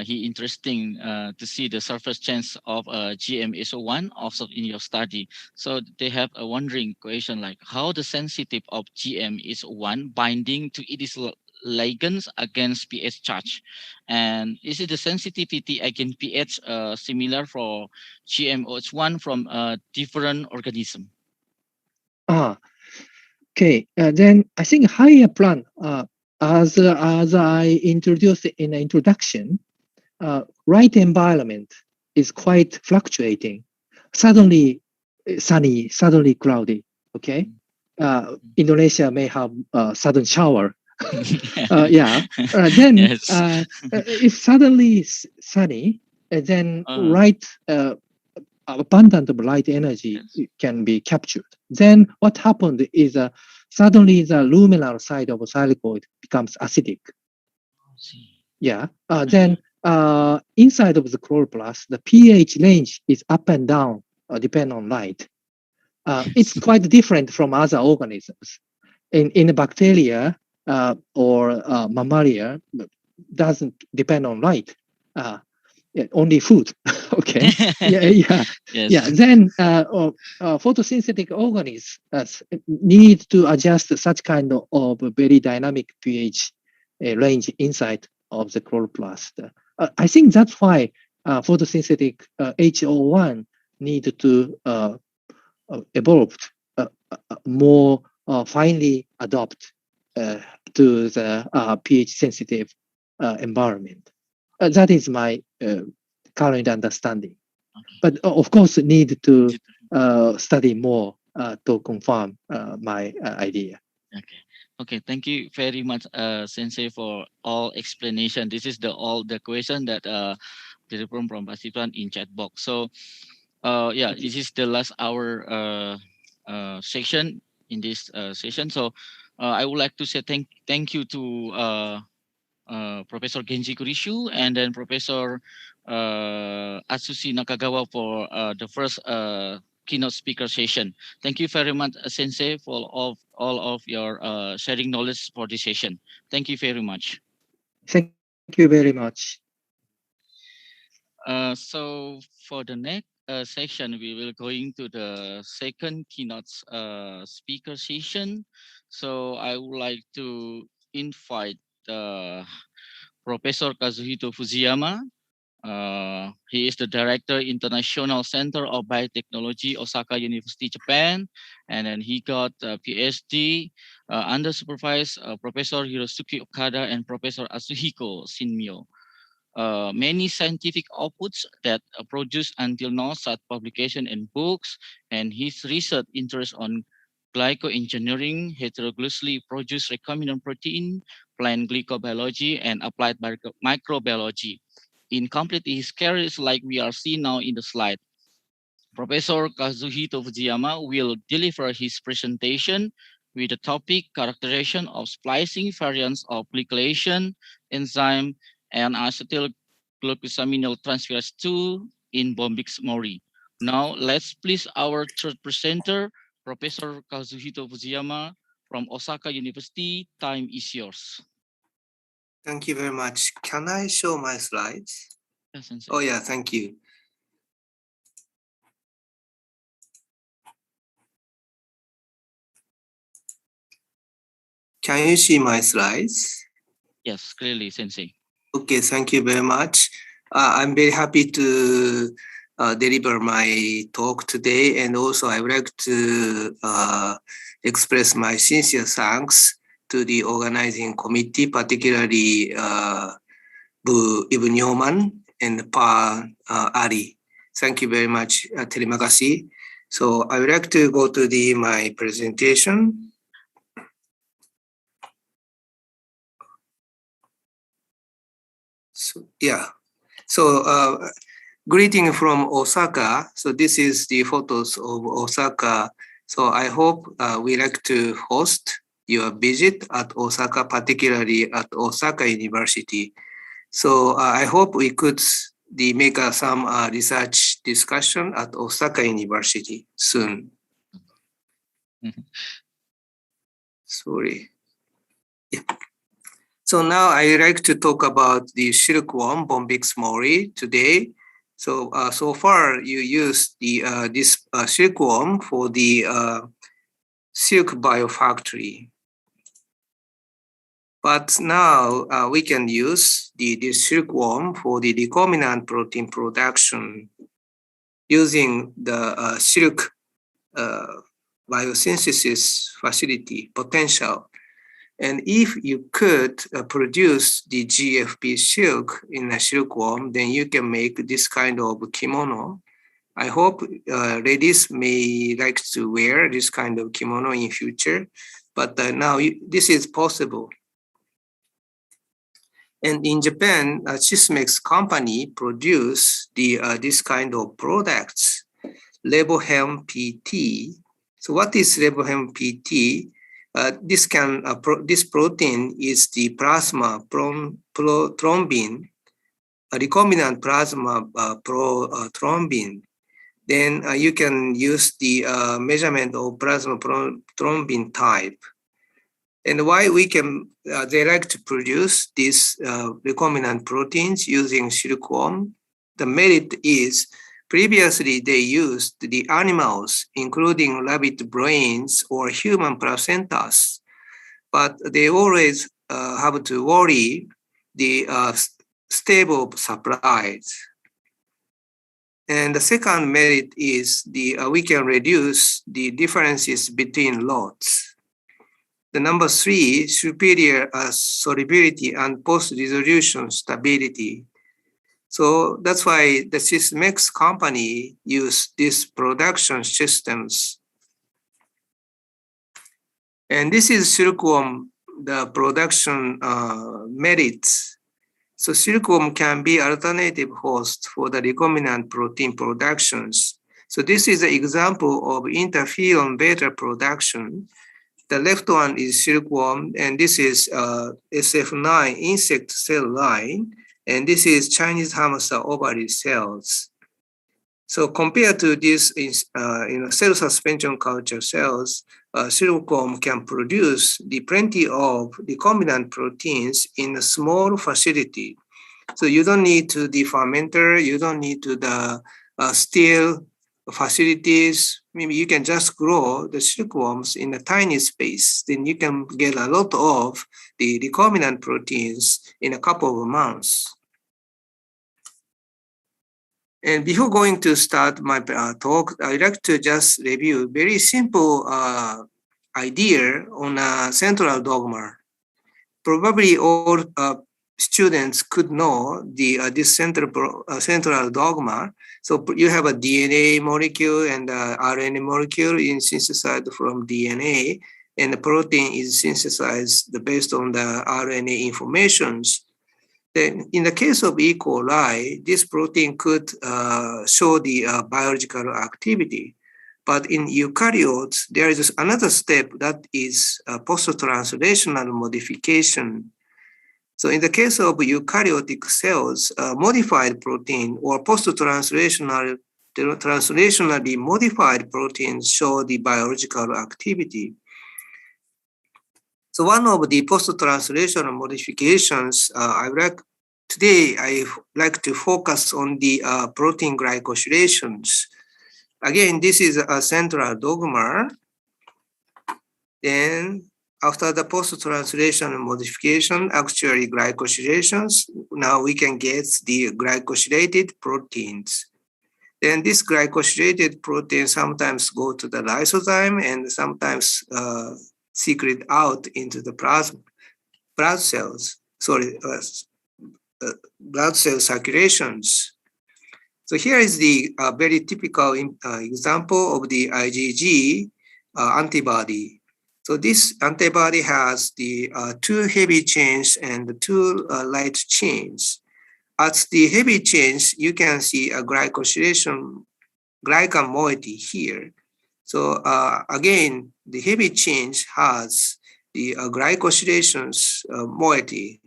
he interesting to see the surface chance of GM-ASO1 also in your study. So they have a wondering question like how the sensitive of GM-ASO1 binding to its ligands against pH charge, and is it the sensitivity against pH similar for GM-OH1 from a different organism? Okay, then I think higher plan, as I introduced in the introduction, right environment is quite fluctuating. Suddenly sunny, suddenly cloudy. Okay, Indonesia may have a sudden shower. Yeah. Then Yes. if suddenly sunny, then right abundant of light energy can be captured. Then what happened is suddenly the luminal side of a thylakoid becomes acidic. Yeah. Then inside of the chloroplast, the pH range is up and down, depending on light. It's quite different from other organisms. In bacteria or mammalia, doesn't depend on light. Only food. Okay. Yeah. Yes. Yeah. Then photosynthetic organisms need to adjust such kind of very dynamic pH range inside of the chloroplast. I think that's why photosynthetic HO1 need to evolve more finely adapt to the pH sensitive environment. That is my current understanding. But of course, need to study more to confirm my idea. Okay. Okay. Thank you very much, Sensei, for all explanation. This is all the question that from Pasitwan in chat box. So, yeah, this is the last hour section in this session. So, I would like to say thank you to Professor Genji Kurishu and then Professor Atsushi Nakagawa for the first keynote speaker session. Thank you very much, Sensei, for all of your sharing knowledge for this session. Thank you very much. Thank you very much. So for the next section, we will going to the second keynote speaker session. So I would like to invite Professor Kazuhito Fujiyama. He is the Director, International Center of Biotechnology, Osaka University, Japan. And then he got a PhD under supervised Professor Hirosuke Okada and Professor Atsuhiko Shinmyo. Many scientific outputs that produced until now, such publication and books, and his research interest on glycoengineering, heterogeneously produced recombinant protein, plant glycobiology, and applied microbiology. In complete his career is like we are seeing now in the slide. Professor Kazuhito Fujiyama will deliver his presentation with the topic characterization of splicing variants of glycylation enzyme and acetyl glucosamine transferase 2 in Bombyx mori. Now, let's please our third presenter, Professor Kazuhito Fujiyama from Osaka University. Time is yours. Thank you very much. Can I show my slides? Yes, Sensei. Oh yeah, thank you. Can you see my slides? Yes, clearly, Sensei. Okay, thank you very much. I'm very happy to deliver my talk today, and also I would like to express my sincere thanks to the organizing committee, particularly Bu Ibu Nyoman and Pa Ali. Thank you very much, terima kasih. So I would like to go to my presentation. So yeah, so greeting from Osaka. So this is the photos of Osaka. So I hope we like to host your visit at Osaka, particularly at Osaka University. So I hope we could make some research discussion at Osaka University soon. Sorry. Yeah. So now I like to talk about the silkworm Bombyx mori today. So so far you use this silkworm for the silk biofactory. But now we can use the silkworm for the recombinant protein production using the silk biosynthesis facility potential. And if you could produce the GFP silk in a silkworm, then you can make this kind of kimono. I hope ladies may like to wear this kind of kimono in future, but now this is possible. And in Japan, Sysmex company produce this kind of products, Lebohem PT. So what is Lebohem PT? This protein is the plasma thrombin, a recombinant plasma thrombin. Then you can use the measurement of plasma thrombin type. And why we can direct to produce these recombinant proteins using silkworm? The merit is previously they used the animals, including rabbit brains or human placentas, but they always have to worry the stable supplies. And the second merit is we can reduce the differences between lots. The number 3, superior solubility and post-resolution stability. So that's why the Sysmex company use these production systems. And this is silkworm, the production merits. So silkworm can be alternative host for the recombinant protein productions. So this is an example of interferon beta production. The left one is silkworm, and this is SF9 insect cell line, and this is Chinese hamster ovary cells. So compared to this cell suspension culture cells, silkworm can produce plenty of recombinant proteins in a small facility. So you don't need to the fermenter, you don't need to the steel facilities. Maybe you can just grow the silkworms in a tiny space. Then you can get a lot of the recombinant proteins in a couple of months. And before going to start my talk, I'd like to just review a very simple idea on a central dogma. Probably all students could know this central dogma. So you have a DNA molecule and RNA molecule is synthesized from DNA, and the protein is synthesized based on the RNA informations. Then in the case of E. coli, this protein could show the biological activity. But in eukaryotes, there is another step that is post-translational modification. So in the case of eukaryotic cells, modified protein or post-translational the translationally modified proteins show the biological activity. So one of the post-translational modifications today I like to focus on the protein glycosylations. Again, this is a central dogma. Then after the post-translational modification, actually glycosylations, now we can get the glycosylated proteins. Then this glycosylated protein sometimes go to the lysozyme and sometimes secrete out into the blood cell circulations. So here is the very typical example of the IgG antibody. So this antibody has the 2 heavy chains and 2 light chains. At the heavy chains, you can see a glycosylation glycan moiety here. So again, the heavy chains has the glycosylations moiety.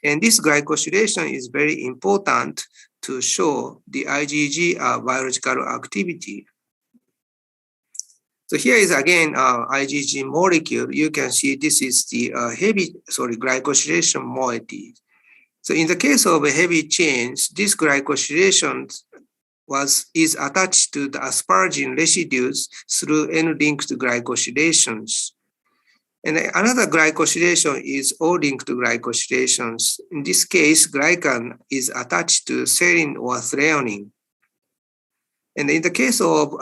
And this glycosylation is very important to show the IgG biological activity. So here is again IgG molecule. You can see this is the glycosylation moiety. So in the case of heavy chains, this glycosylation is attached to the asparagine residues through N-linked glycosylations. And another glycosylation is O-linked glycosylations. In this case, glycan is attached to serine or threonine. And in the case of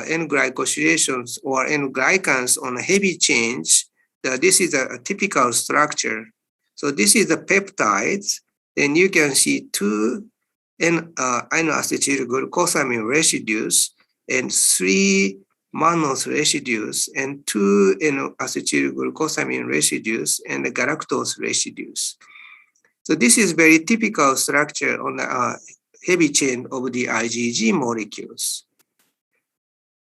N-glycosylations or N-glycans on heavy chains, this is a typical structure. So this is the peptides. Then you can see 2 N-acetylglucosamine residues and 3 mannose residues and 2 N-acetylglucosamine residues and the galactose residues. So this is very typical structure on the heavy chain of the IgG molecules.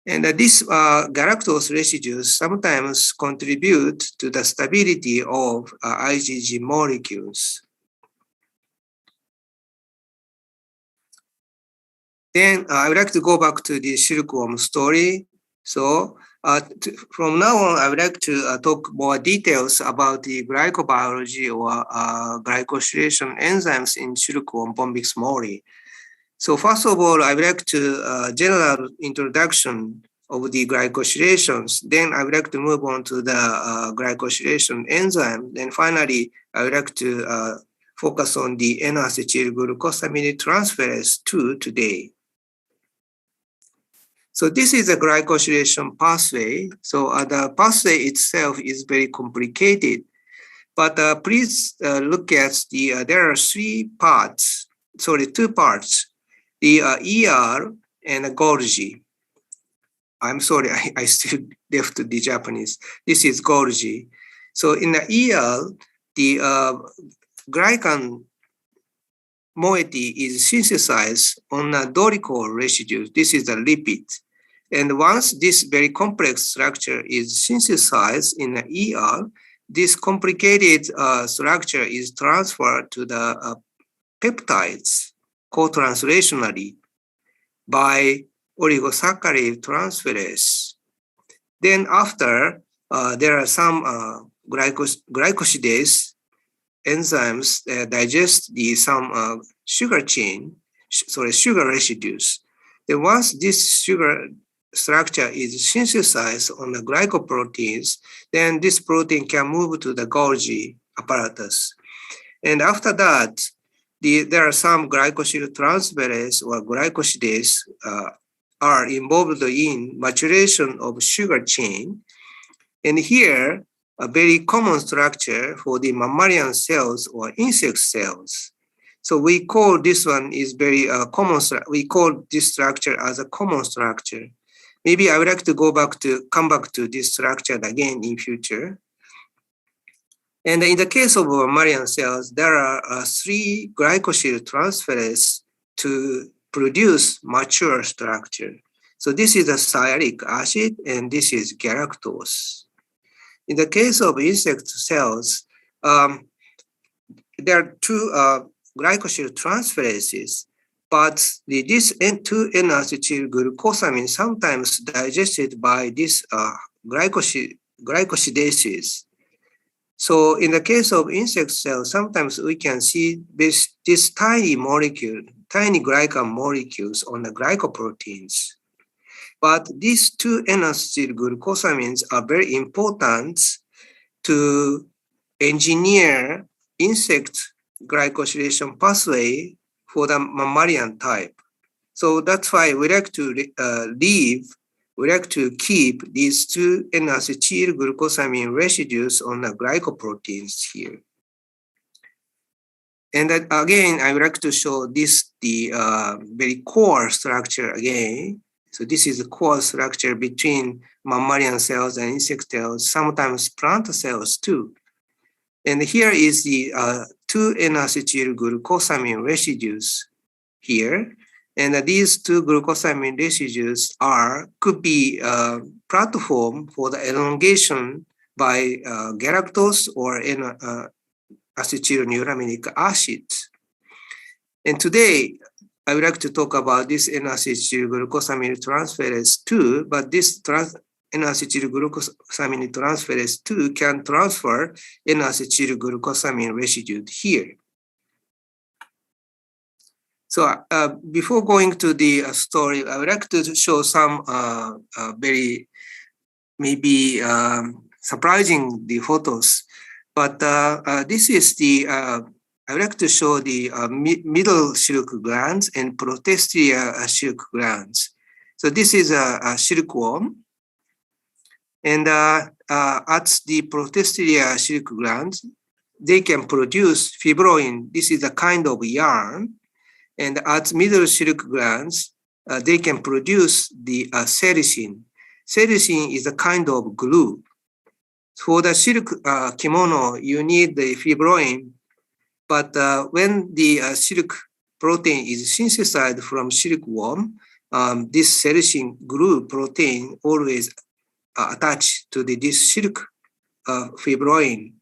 And these galactose residues sometimes contribute to the stability of IgG molecules. Then I would like to go back to the silkworm story. So from now on, I would like to talk more details about the glycobiology or glycosylation enzymes in silkworm Bombyx mori. So first of all, I would like to general introduction of the glycosylations. Then I would like to move on to the glycosylation enzyme. Then finally, I would like to focus on the N-acetylglucosamine transferase 2 today. So this is a glycosylation pathway. So the pathway itself is very complicated, but please look at there are 2 parts, the ER and Golgi. I'm sorry, I still left the Japanese. This is Golgi. So in the ER, the glycan moiety is synthesized on a dolichol residue. This is a lipid. And once this very complex structure is synthesized in the ER, this complicated structure is transferred to the peptides co-translationally by oligosaccharide transferase. Then after, there are some glycosidase enzymes digest some sugar residues. Then once this sugar structure is synthesized on the glycoproteins, then this protein can move to the Golgi apparatus. And after that, there are some glycosyl transferase or glycosidase are involved in maturation of sugar chain. And here, a very common structure for the mammalian cells or insect cells. So we call this one is very common. We call this structure as a common structure. Maybe I would like to come back to this structure again in future. And in the case of mammalian cells, there are 3 glycosyl transferase to produce mature structure. So this is a sialic acid and this is galactose. In the case of insect cells, there are 2 glycosyl transferases. But this N2N-acetyl-glucosamine sometimes digested by this glycosidases. So in the case of insect cells, sometimes we can see this tiny molecule, tiny glycan molecules on the glycoproteins. But these 2N-acetyl-glucosamines are very important to engineer insect glycosylation pathway for the mammalian type. So that's why we like to keep these 2N-acetyl-glucosamine residues on the glycoproteins here. And that, again, I would like to show this, the very core structure again. So this is the core structure between mammalian cells and insect cells, sometimes plant cells too. And here is the 2N-acetyl-glucosamine residues here. And these 2 glucosamine residues could be platform for the elongation by galactose or acetylnuraminic acid. And today, I would like to talk about this N-acetylglucosamine transferase 2, but this N-acetylglucosamine transferase 2 can transfer N-acetylglucosamine residue here. So before going to the story, I would like to show some very maybe surprising the photos. But this is the, I would like to show the middle silk glands and protestia silk glands. So this is a silkworm. And at the protestia silk glands, they can produce fibroin. This is a kind of yarn. And at middle silk glands, they can produce the sericin. Sericin is a kind of glue. For the silk kimono, you need the fibroin, but when the silk protein is synthesized from silkworm, this sericin glue protein always attached to this silk fibroin.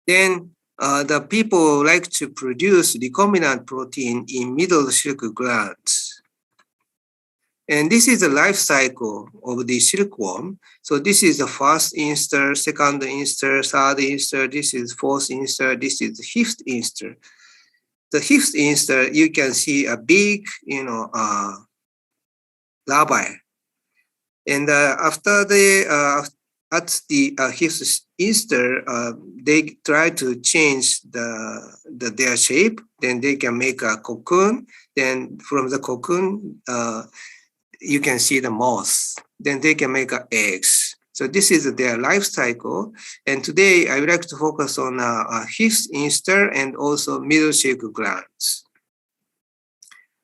Then the people like to produce recombinant protein in middle silk glands. And this is the life cycle of the silkworm. So this is the first instar, second instar, third instar, this is fourth instar, this is the fifth instar. The fifth instar, you can see a big, larvae. And after the, at the fifth instar, they try to change their shape. Then they can make a cocoon. Then from the cocoon, you can see the moth. Then they can make eggs. So this is their life cycle. And today I would like to focus on fifth instar and also middle silk glands.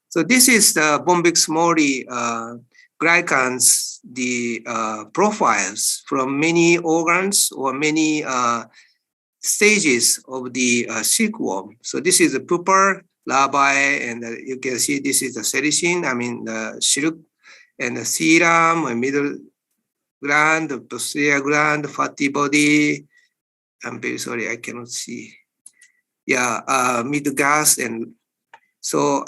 So this is the Bombyx mori glycans, the profiles from many organs or many stages of the silkworm. So this is the pupa, larvae, and you can see this is the sericin, the silk, and the serum, and middle gland, the posterior gland, fatty body. I'm very sorry, I cannot see. Yeah, mid gas, and so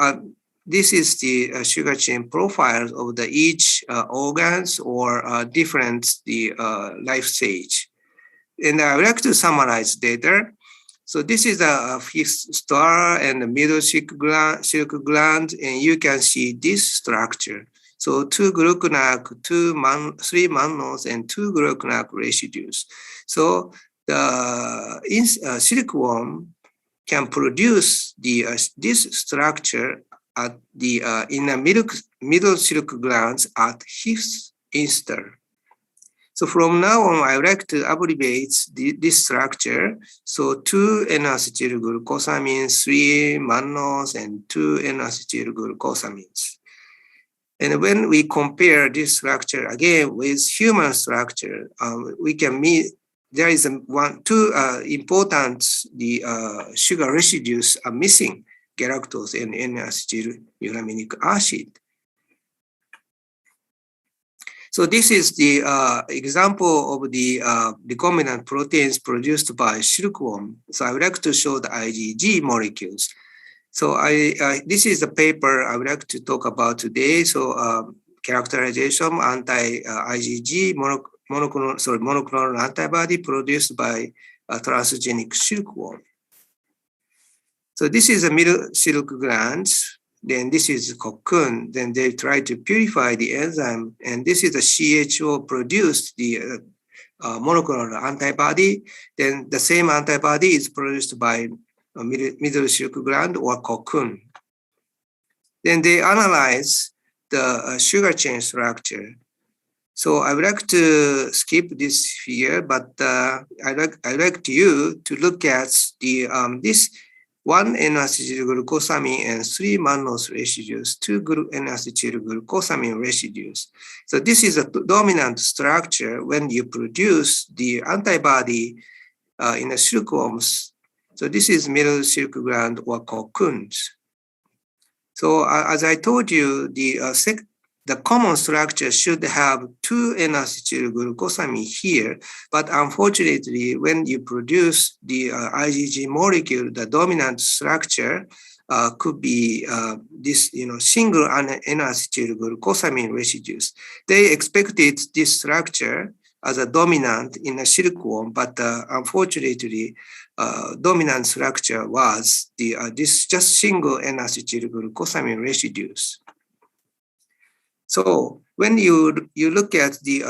this is the sugar chain profiles of the each organs or different the life stage. And I would like to summarize data. So this is a fifth star and the middle silk gland, and you can see this structure. So 2 gluconac, 3 mannose, and 2 gluconac residues. So the silkworm can produce this structure at the in the middle silk glands at fifth instar. So from now on, I would like to abbreviate this structure. So 2 N-acetylglucosamines, 3 mannose, and 2 N-acetylglucosamines. And when we compare this structure again with human structure, we can meet, there is two important sugar residues are missing, galactose and N-acetyluramic acid. So this is the example of the recombinant proteins produced by silkworm. So I would like to show the IgG molecules. So this is the paper I would like to talk about today. So characterization anti-IgG monoclonal antibody produced by transgenic silkworm. So this is a middle silk glands. Then this is cocoon. Then they try to purify the enzyme, and this is the CHO produced the monoclonal antibody. Then the same antibody is produced by a middle silk gland or cocoon. Then they analyze the sugar chain structure. So I would like to skip this figure, but I'd like you to look at the this 1 N-acetylglucosamine and 3 mannose residues, 2 N-acetylglucosamine residues. So this is a dominant structure when you produce the antibody in the silkworms. So this is middle silk gland or cocoons. So as I told you, the common structure should have 2 N-acetylglucosamine here, but unfortunately, when you produce the IgG molecule, the dominant structure could be this, single N-acetylglucosamine residues. They expected this structure as a dominant in a silkworm, but unfortunately, dominant structure was this just single N-acetylglucosamine residues. So when you look at the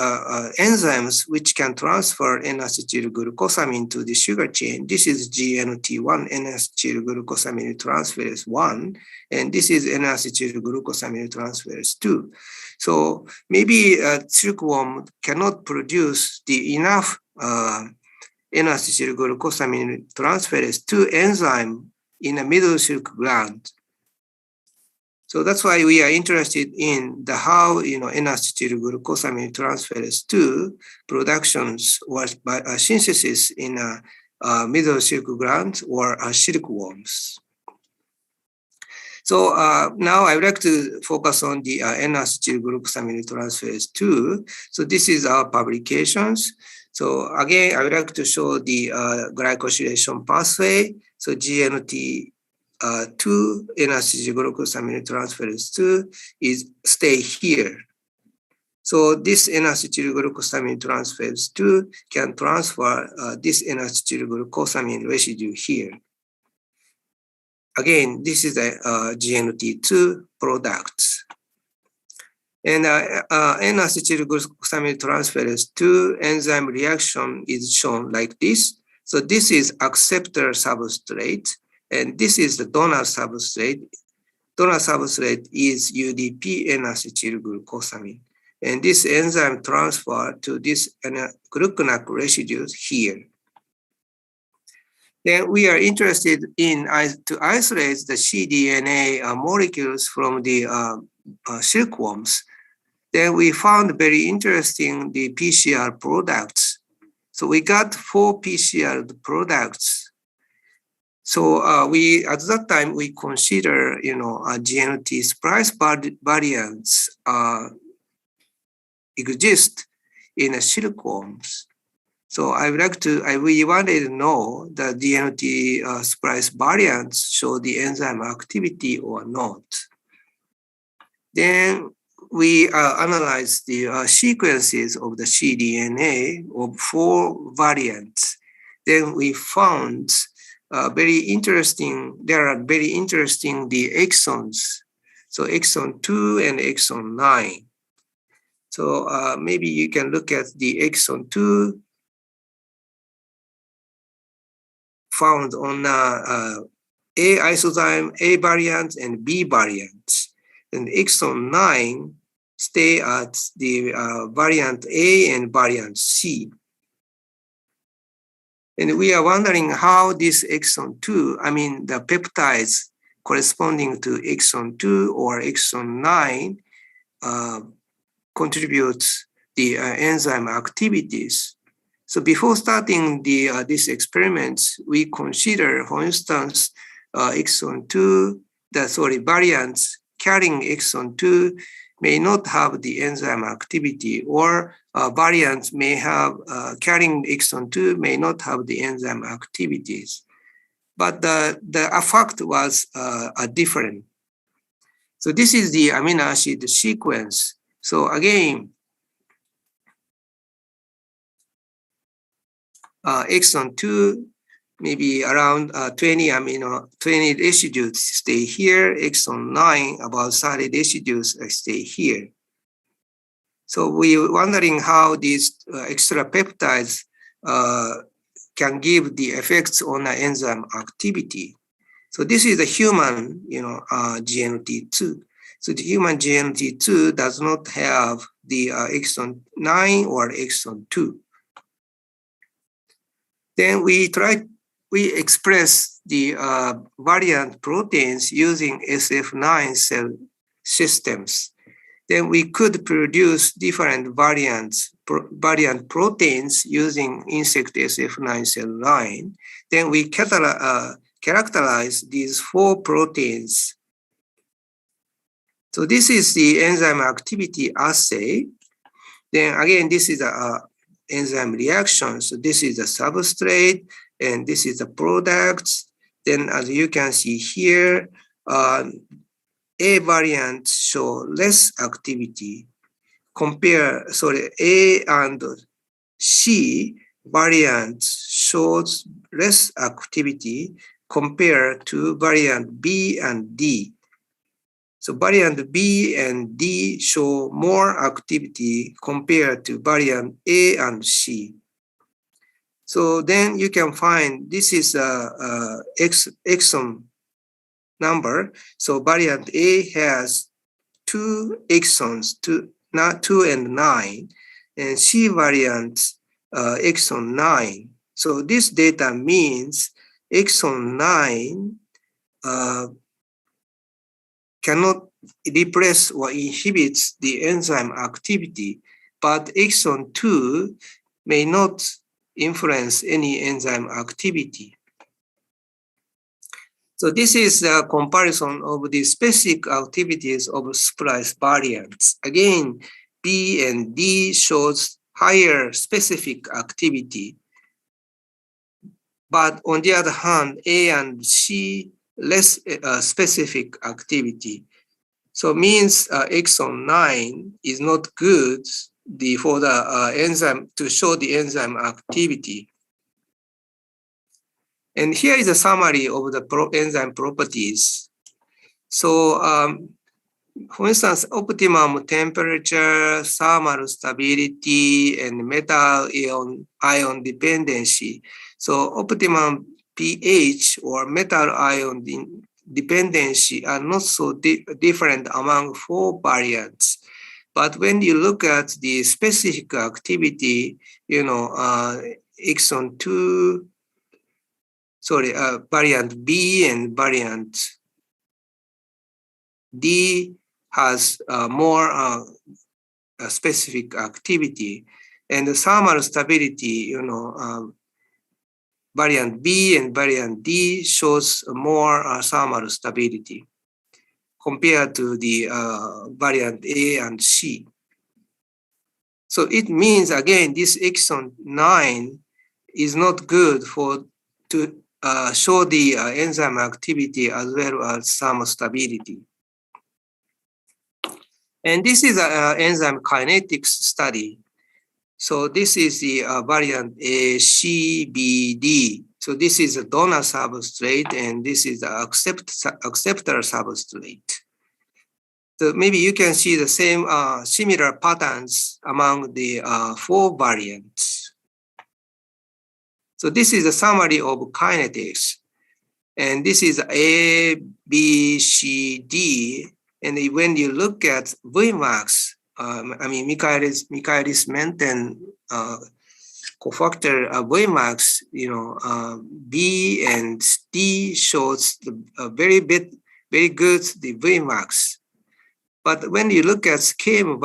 enzymes which can transfer N-acetylglucosamine to the sugar chain, this is GNT1, N-acetylglucosamine transferase 1, and this is N-acetylglucosamine transferase 2. So maybe silkworm cannot produce the enough N-acetylglucosamine transferase 2 enzyme in a middle silk gland. So that's why we are interested in the how N-acetylglucosamine transferase 2 productions was by synthesis in a middle silk gland or silkworms. So now I would like to focus on the N-acetylglucosamine transferase 2. So this is our publications. So again, I would like to show the glycosylation pathway. So GNT 2 N-acetylglucosamine transferase 2 is stay here. So this N-acetylglucosamine transferase 2 can transfer this N-acetylglucosamine residue here. Again, this is a GNT2 product. And N-acetylglucosamine transferase 2 enzyme reaction is shown like this. So this is acceptor substrate, and this is the donor substrate. Donor substrate is UDP N-acetylglucosamine. And this enzyme transfer to this gluconac residues here. Then we are interested in to isolate the cDNA molecules from the silkworms. Then we found very interesting the PCR products. So we got 4 PCR products. So we at that time we consider GNT splice variants exist in silkworms. So I would like to, we wanted to know the GNT splice variants show the enzyme activity or not. Then we analyzed the sequences of the cDNA of 4 variants. Then we found very interesting, there are very interesting the exons. So exon 2 and exon 9. So maybe you can look at the exon 2 found on A isozyme, A variant and B variants. And exon 9 stay at the variant A and variant C. And we are wondering how this exon 2, the peptides corresponding to exon 2 or exon 9 contributes the enzyme activities. So before starting these experiments, we consider, for instance, exon 2, variants carrying exon 2 may not have the enzyme activity, or variants may have carrying exon 2 may not have the enzyme activities. but the effect was different. So this is the amino acid sequence. So again, exon 2, maybe around 20 residues stay here. Exon 9, about 30 residues stay here. So we were wondering how these extra peptides can give the effects on the enzyme activity. So this is the human, GNT2. So the human GNT2 does not have the exon 9 or exon 2. Then we express the variant proteins using SF9 cell systems. Then we could produce different variant proteins using insect SF9 cell line. Then we characterize these 4 proteins. So this is the enzyme activity assay. Then again, this is a enzyme reaction. So this is the substrate, and this is the products. Then as you can see here, A variant show less activity A and C variant shows less activity compared to variant B and D. So variant B and D show more activity compared to variant A and C. So then you can find this is a exon number. So variant A has 2 exons, 2 and 9, and C variant exon 9. So this data means exon 9 cannot repress or inhibits the enzyme activity, but exon 2 may not influence any enzyme activity. So this is a comparison of the specific activities of splice variants. Again, B and D shows higher specific activity, but on the other hand, A and C less specific activity. So means exon 9 is not good for the enzyme to show the enzyme activity. And here is a summary of the enzyme properties. So for instance, optimum temperature, thermal stability, and metal ion dependency. So optimum pH or metal ion dependency are not so different among 4 variants. But when you look at the specific activity, exon 2, variant B and variant D has more specific activity, and the thermal stability, variant B and variant D shows more thermal stability compared to the variant A and C. So it means, again, this exon 9 is not good to show the enzyme activity as well as thermal stability. And this is an enzyme kinetics study. So this is the variant ACBD. So this is a donor substrate, and this is the acceptor substrate. So maybe you can see the same similar patterns among the 4 variants. So this is a summary of kinetics. And this is A, B, C, D. And when you look at Vmax, Michaelis-Menten cofactor Vmax, B and D shows very good the Vmax. But when you look at KM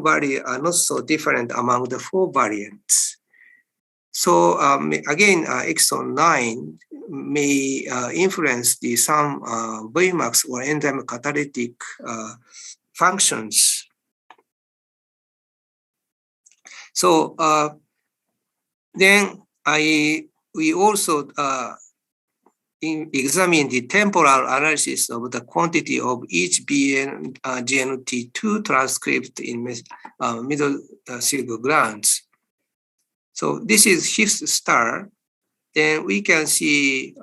value are not so different among the 4 variants. So again, exon 9 may influence some Vmax or enzyme catalytic functions. So then we also examine the temporal analysis of the quantity of each GNT2 transcript in middle silk glands. So this is fifth star. Then we can see,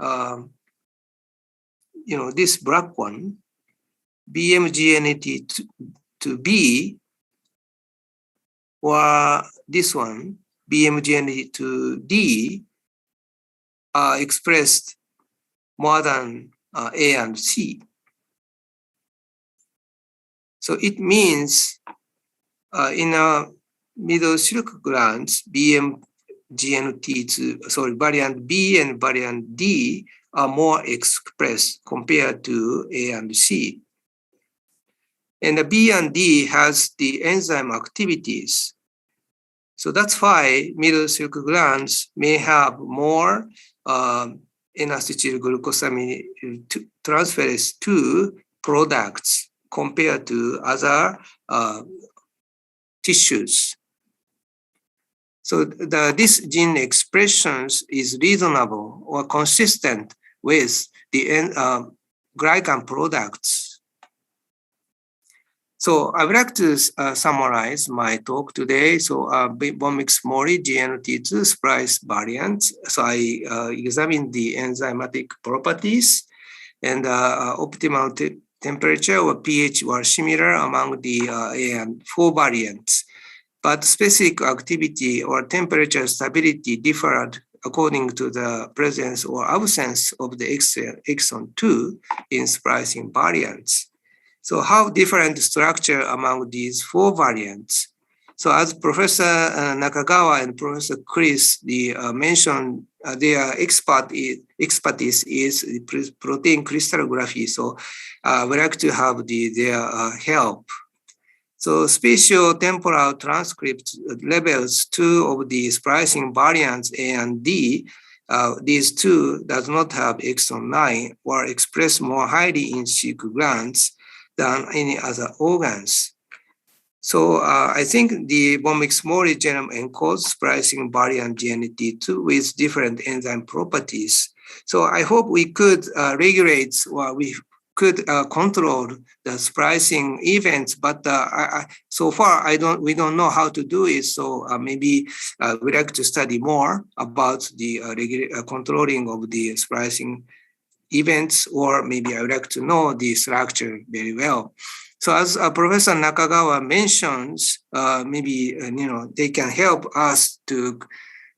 this black one, BMGNT2B, or this one, BMGNT2D, are expressed more than A and C. So it means in middle silk glands, variant B and variant D are more expressed compared to A and C. And the B and D has the enzyme activities. So that's why middle silk glands may have more N-acetylglucosamine transferase 2 products compared to other tissues. So this gene expressions is reasonable or consistent with the glycan products. So I would like to summarize my talk today. So von Mix-Mori GNT2 splice variants. So I examined the enzymatic properties, and optimal temperature or pH were similar among the A and 4 variants. But specific activity or temperature stability differed according to the presence or absence of the exon 2 in splicing variants. So how different structure among these 4 variants? So as Professor Nakagawa and Professor Chris mentioned, their expertise is protein crystallography. So we like to have their help. So spatial temporal transcript levels 2 of the splicing variants A and D, these 2 does not have exon 9 or express more highly in silk glands than any other organs. So I think the von Mix-Mori genome encodes splicing variant GNT2 with different enzyme properties. So I hope we could regulate, or we could control the splicing events, but so far we don't know how to do it. So maybe we'd like to study more about the controlling of the splicing events, or maybe I would like to know the structure very well. So as Professor Nakagawa mentions, maybe they can help us to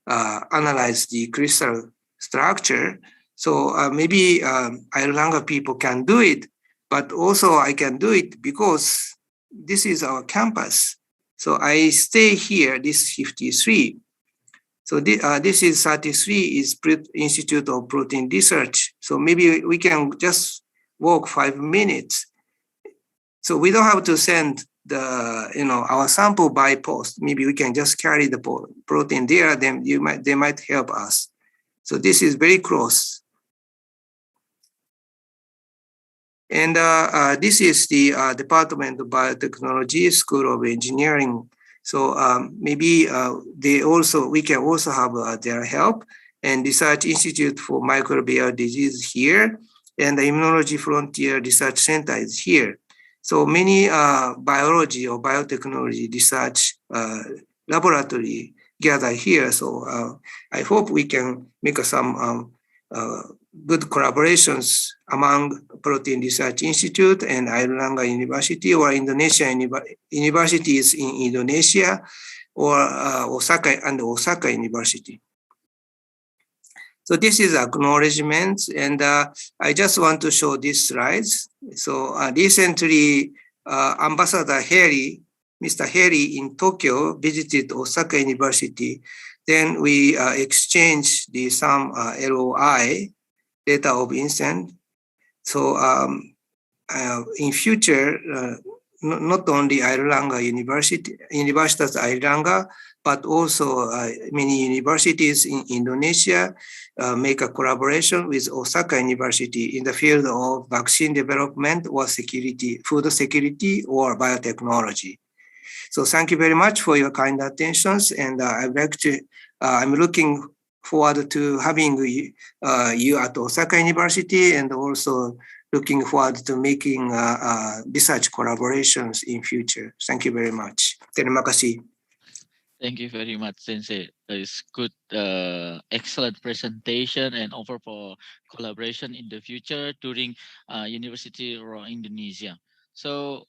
analyze the crystal structure. So maybe Airlangga people can do it, but also I can do it because this is our campus. So I stay here, this is 53. So this is 33 is Institute of Protein Research. So maybe we can just walk 5 minutes. So we don't have to send our sample by post. Maybe we can just carry the protein there. Then they might help us. So this is very close. And this is the Department of Biotechnology, School of Engineering. So maybe we can also have their help, and Research Institute for Microbial Disease here, and the Immunology Frontier Research Center is here. So many biology or biotechnology research laboratory gather here. So I hope we can make some good collaborations among Protein Research Institute and Airlangga University, or Indonesian universities in Indonesia, or Osaka University. So this is acknowledgement, and I just want to show these slides. So recently, Ambassador Harry, Mr. Harry in Tokyo visited Osaka University. Then we exchanged some LOI, letter of intent. So in future, not only Airlangga Universitas Airlangga, but also many universities in Indonesia make a collaboration with Osaka University in the field of vaccine development or security, food security or biotechnology. So thank you very much for your kind attentions, and I'm looking forward to having you at Osaka University, and also looking forward to making research collaborations in future. Thank you very much. Terima kasih. Thank you very much, Sensei. It's good, excellent presentation and offer for collaboration in the future during University of Indonesia. So,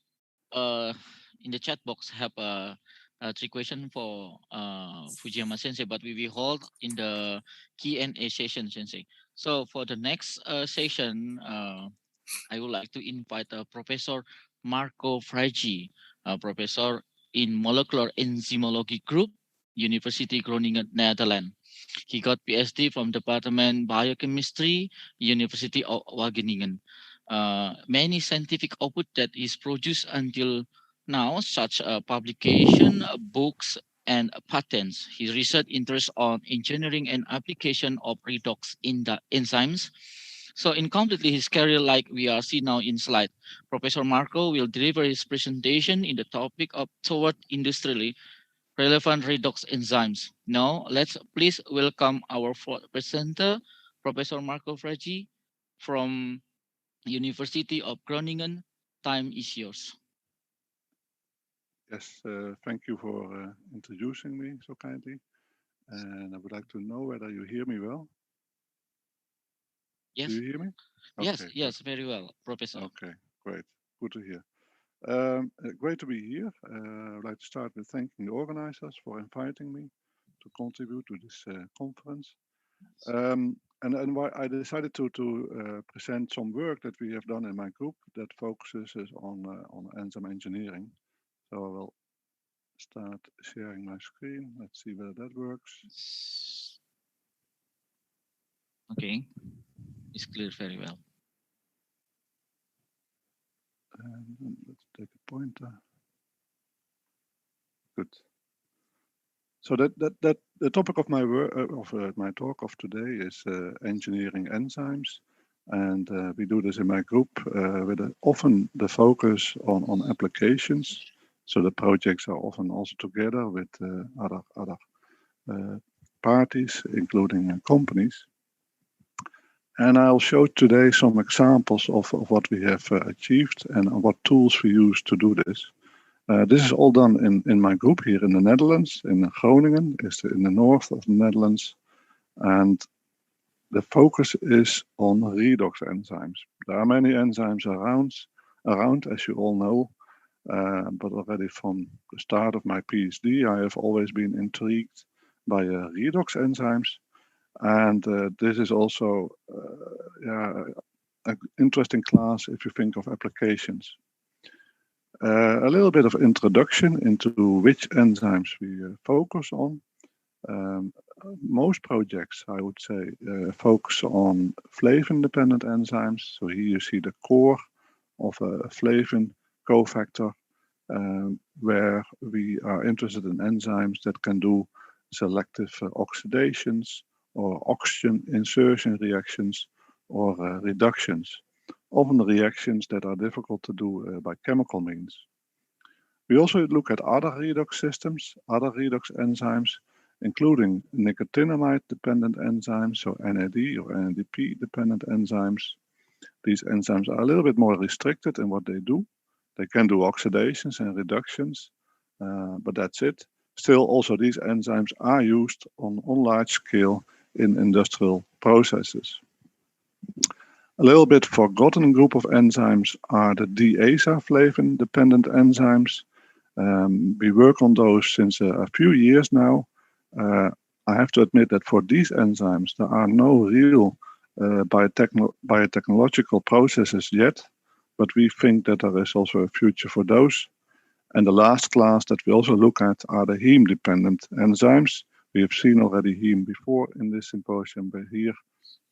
in the chat box have 3 questions for Fujiyama Sensei, but we will hold in the Q&A session, Sensei. So for the next session, I would like to invite Professor Marco Fragi, professor in Molecular Enzymology Group, University Groningen, Netherlands. He got PhD from Department Biochemistry, University of Wageningen. Many scientific output that is produced until now, such publication, books, and patents. His research interests on engineering and application of redox in the enzymes. So incompletely his career, like we are seeing now in slide, Professor Marco will deliver his presentation in the topic of toward industrially relevant redox enzymes. Now let's please welcome our presenter, Professor Marco Fragi from University of Groningen. Time is yours. Yes, thank you for introducing me so kindly. And I would like to know whether you hear me well. Yes. Do you hear me? Yes, Okay, yes, very well, Professor. okay, great. Good to hear. Great to be here. I'd like to start with thanking the organizers for inviting me to contribute to this conference. And why I decided to present some work that we have done in my group that focuses on enzyme engineering. So I will start sharing my screen. Let's see whether that works. Okay, it's clear very well. And let's take a pointer. Good. So that the topic of my work my talk of today is engineering enzymes, and we do this in my group with often the focus on applications. So the projects are often also together with other parties, including companies. And I'll show today some examples of what we have achieved and what tools we use to do this. This is all done in my group here in the Netherlands, in Groningen, is in the north of the Netherlands. And the focus is on redox enzymes. There are many enzymes around, as you all know. But already from the start of my PhD, I have always been intrigued by redox enzymes. And this is also an interesting class if you think of applications. A little bit of introduction into which enzymes we focus on. Most projects, I would say, focus on flavin-dependent enzymes. So here you see the core of a flavin cofactor, where we are interested in enzymes that can do selective oxidations or oxygen insertion reactions or reductions, often reactions that are difficult to do by chemical means. We also look at other redox systems, other redox enzymes, including nicotinamide-dependent enzymes, so NAD or NADP-dependent enzymes. These enzymes are a little bit more restricted in what they do. They can do oxidations and reductions, but that's it. Still, also these enzymes are used on large scale in industrial processes. A little bit forgotten group of enzymes are the deaza flavin-dependent enzymes. We work on those since a few years now. I have to admit that for these enzymes, there are no real biotechnological processes yet, but we think that there is also a future for those. And the last class that we also look at are the heme-dependent enzymes. We have seen already heme before in this symposium, but here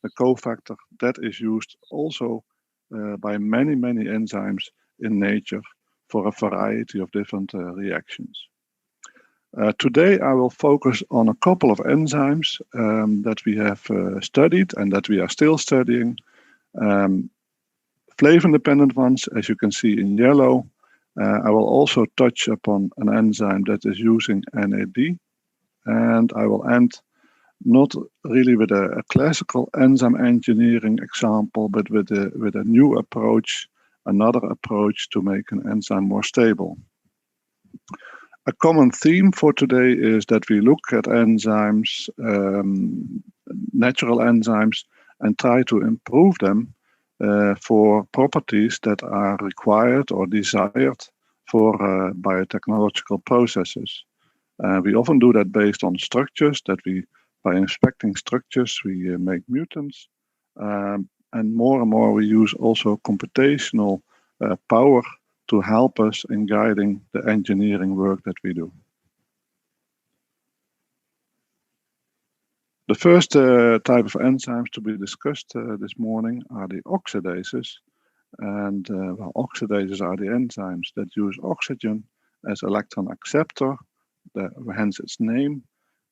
the cofactor that is used also by many enzymes in nature for a variety of different reactions. Today I will focus on a couple of enzymes that we have studied and that we are still studying. Flavin-dependent ones, as you can see in yellow. I will also touch upon an enzyme that is using NAD, and I will end not really with a classical enzyme engineering example, but with a new approach, another approach to make an enzyme more stable. A common theme for today is that we look at enzymes, natural enzymes, and try to improve them for properties that are required or desired for biotechnological processes. We often do that based on structures that by inspecting structures, we make mutants. And more we use also computational power to help us in guiding the engineering work that we do. The first type of enzymes to be discussed this morning are the oxidases. And oxidases are the enzymes that use oxygen as electron acceptor, hence its name.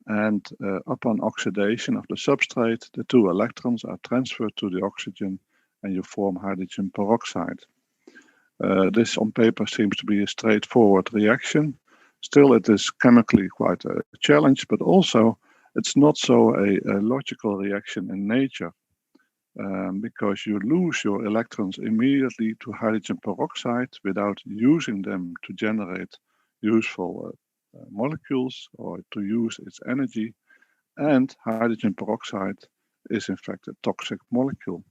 And upon oxidation of the substrate, the two electrons are transferred to the oxygen and you form hydrogen peroxide. This on paper seems to be a straightforward reaction. Still, it is chemically quite a challenge, but also it's not so a logical reaction in nature because you lose your electrons immediately to hydrogen peroxide without using them to generate useful molecules or to use its energy. And hydrogen peroxide is in fact a toxic molecule.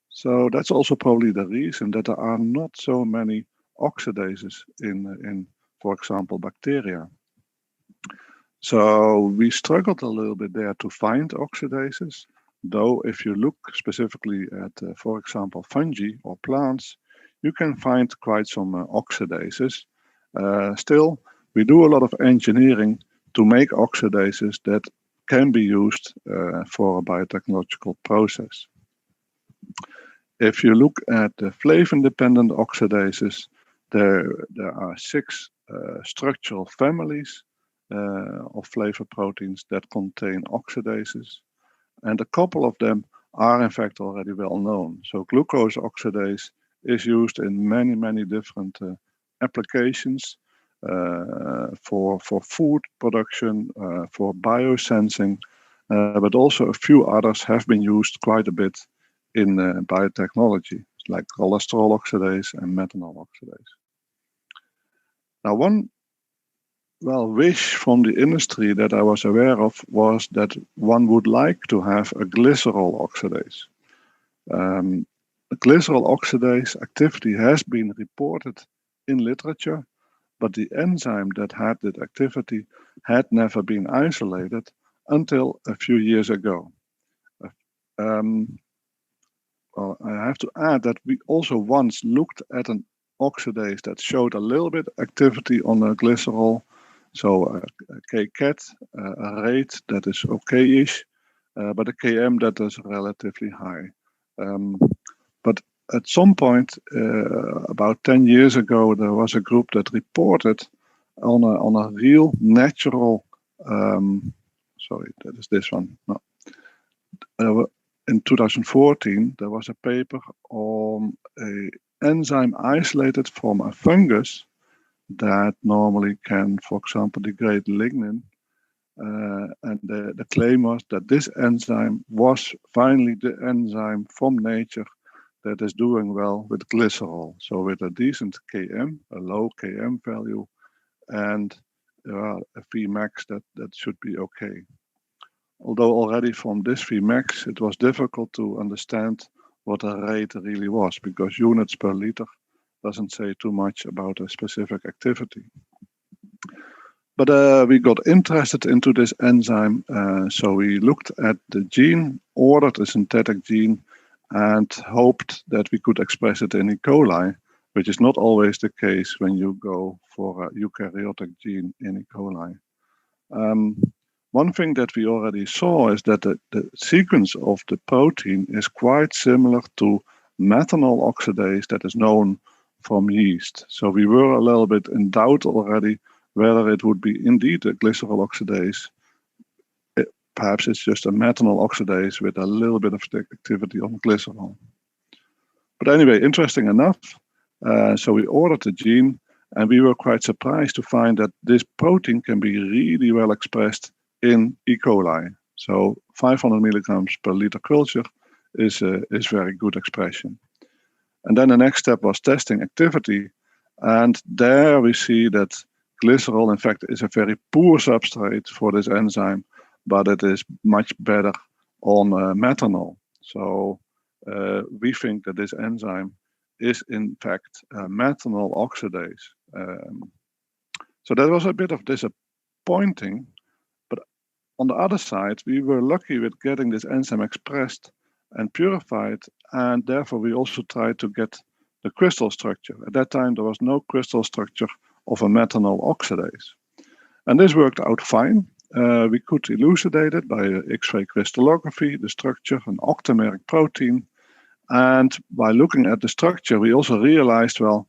So that's also probably the reason that there are not so many oxidases in for example, bacteria. So we struggled a little bit there to find oxidases, though if you look specifically at, for example, fungi or plants, you can find quite some oxidases. Still, we do a lot of engineering to make oxidases that can be used for a biotechnological process. If you look at the flavin-dependent oxidases, there are 6 structural families of flavor proteins that contain oxidases, and a couple of them are in fact already well known. So glucose oxidase is used in many different applications for food production, for biosensing, but also a few others have been used quite a bit in biotechnology, like cholesterol oxidase and methanol oxidase. Now, one wish from the industry that I was aware of was that one would like to have a glycerol oxidase. The glycerol oxidase activity has been reported in literature, but the enzyme that had that activity had never been isolated until a few years ago. Well, I have to add that we also once looked at an oxidase that showed a little bit activity on the glycerol, so a Kcat, a rate that is okay-ish, but a Km that is relatively high. But at some point, about 10 years ago, there was a group that reported on a real natural, sorry, that is this one. No. In 2014, there was a paper on an enzyme isolated from a fungus that normally can, for example, degrade lignin. And the claim was that this enzyme was finally the enzyme from nature that is doing well with glycerol. So with a decent Km, a low Km value, and a Vmax that should be okay. Although already from this Vmax, it was difficult to understand what a rate really was, because units per liter doesn't say too much about a specific activity. But we got interested into this enzyme, so we looked at the gene, ordered a synthetic gene, and hoped that we could express it in E. coli, which is not always the case when you go for a eukaryotic gene in E. coli. One thing that we already saw is that the sequence of the protein is quite similar to methanol oxidase that is known from yeast. So we were a little bit in doubt already whether it would be indeed a glycerol oxidase. Perhaps it's just a methanol oxidase with a little bit of activity on glycerol. But anyway, interesting enough, so we ordered the gene, and we were quite surprised to find that this protein can be really well expressed in E. coli. So 500 milligrams per liter culture is very good expression. And then the next step was testing activity. And there we see that glycerol, in fact, is a very poor substrate for this enzyme, but it is much better on methanol. So we think that this enzyme is, in fact, methanol oxidase. So that was a bit of disappointing. But on the other side, we were lucky with getting this enzyme expressed and purified, and therefore we also tried to get the crystal structure. At that time, there was no crystal structure of a methanol oxidase. And this worked out fine. We could elucidate it by X-ray crystallography, the structure, an octameric protein. And by looking at the structure, we also realized, well,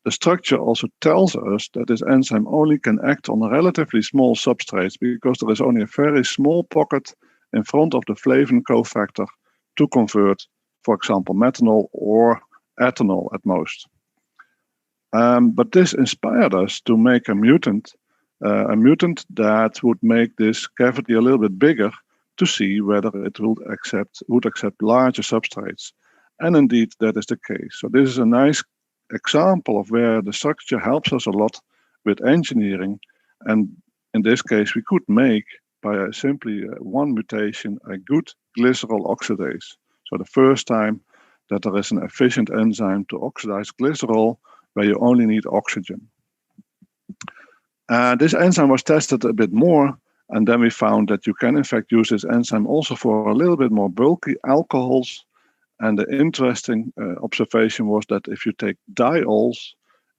the structure also tells us that this enzyme only can act on relatively small substrates because there is only a very small pocket in front of the flavin cofactor to convert, for example, methanol or ethanol at most. But this inspired us to make a mutant that would make this cavity a little bit bigger to see whether it would accept larger substrates. And indeed, that is the case. So this is a nice example of where the structure helps us a lot with engineering. And in this case, we could make, by simply one mutation, a good glycerol oxidase. So the first time that there is an efficient enzyme to oxidize glycerol where you only need oxygen. This enzyme was tested a bit more, and then we found that you can in fact use this enzyme also for a little bit more bulky alcohols. And the interesting observation was that if you take diols,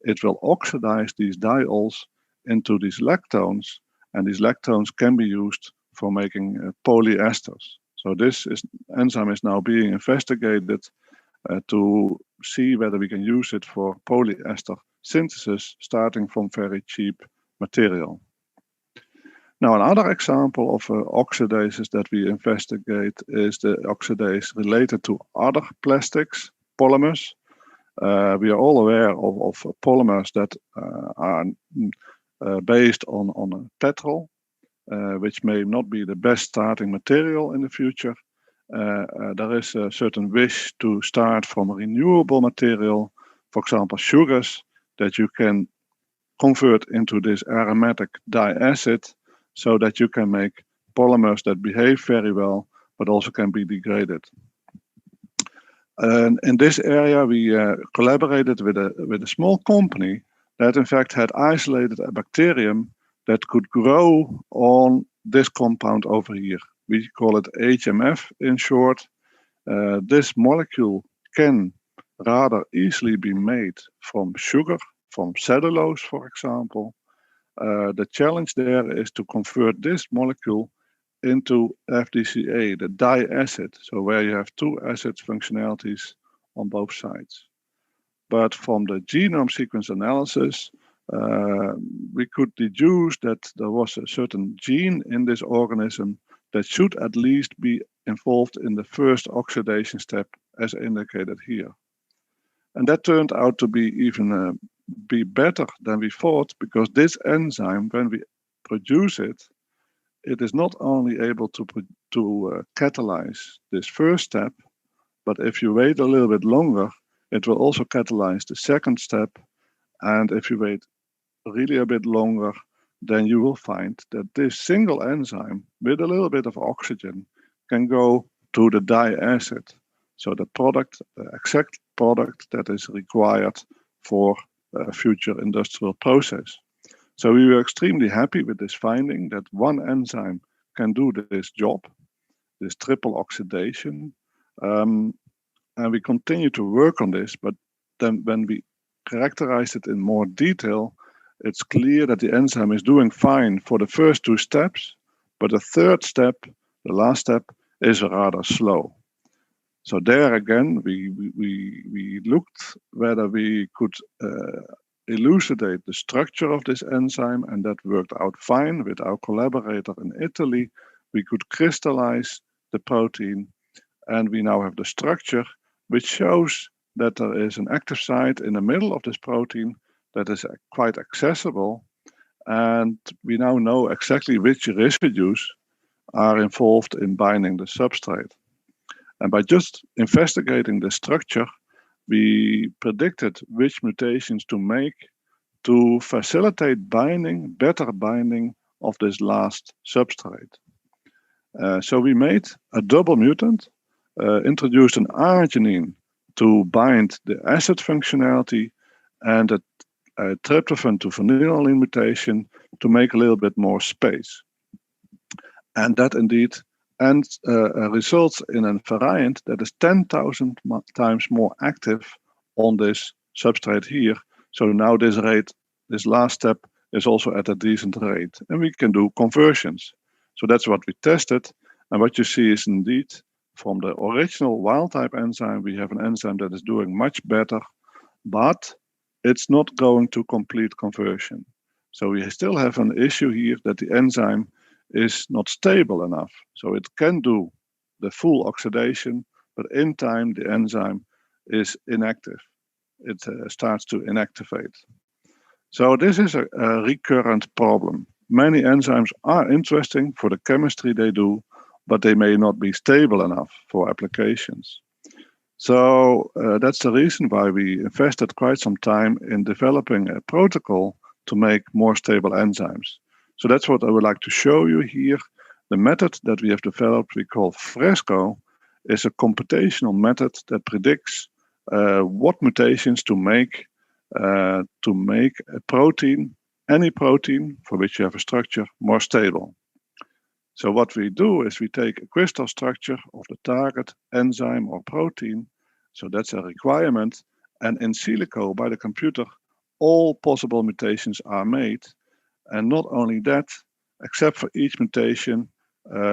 it will oxidize these diols into these lactones, and these lactones can be used for making polyesters. So this enzyme is now being investigated to see whether we can use it for polyester synthesis, starting from very cheap material. Now, another example of oxidases that we investigate is the oxidase related to other plastics, polymers. We are all aware of polymers that are based on petrol, which may not be the best starting material in the future. There is a certain wish to start from renewable material, for example, sugars, that you can convert into this aromatic diacid so that you can make polymers that behave very well, but also can be degraded. And in this area, we collaborated with a small company that in fact had isolated a bacterium that could grow on this compound over here. We call it HMF in short. This molecule can rather easily be made from sugar, from cellulose, for example. The challenge there is to convert this molecule into FDCA, the diacid, so where you have two acid functionalities on both sides. But from the genome sequence analysis, we could deduce that there was a certain gene in this organism that should at least be involved in the first oxidation step, as indicated here. And that turned out to be even be better than we thought, because this enzyme, when we produce it, it is not only able to catalyze this first step, but if you wait a little bit longer, it will also catalyze the second step. And if you wait really a bit longer, then you will find that this single enzyme with a little bit of oxygen can go to the diacid. So the product, the exact product that is required for a future industrial process. So we were extremely happy with this finding that one enzyme can do this job, this triple oxidation. And we continue to work on this, but then when we characterize it in more detail, it's clear that the enzyme is doing fine for the first two steps, but the third step, the last step, is rather slow. So there again, we looked whether we could elucidate the structure of this enzyme, and that worked out fine with our collaborator in Italy. We could crystallize the protein, and we now have the structure, which shows that there is an active site in the middle of this protein that is quite accessible. And we now know exactly which residues are involved in binding the substrate. And by just investigating the structure, we predicted which mutations to make to facilitate binding, better binding of this last substrate. So we made a double mutant, introduced an arginine to bind the acid functionality and a tryptophan to phenylalanine mutation to make a little bit more space. And that indeed results in a variant that is 10,000 times more active on this substrate here. So now this last step is also at a decent rate, and we can do conversions. So that's what we tested, and what you see is indeed from the original wild-type enzyme, we have an enzyme that is doing much better, but it's not going to complete conversion. So we still have an issue here that the enzyme is not stable enough. So it can do the full oxidation, but in time the enzyme is inactive. It starts to inactivate. So this is a recurrent problem. Many enzymes are interesting for the chemistry they do, but they may not be stable enough for applications. So that's the reason why we invested quite some time in developing a protocol to make more stable enzymes. So that's what I would like to show you here. The method that we have developed, we call Fresco, is a computational method that predicts what mutations to make a protein, any protein for which you have a structure, more stable. So what we do is we take a crystal structure of the target enzyme or protein, so that's a requirement, and in silico by the computer, all possible mutations are made. And not only that, except for each mutation,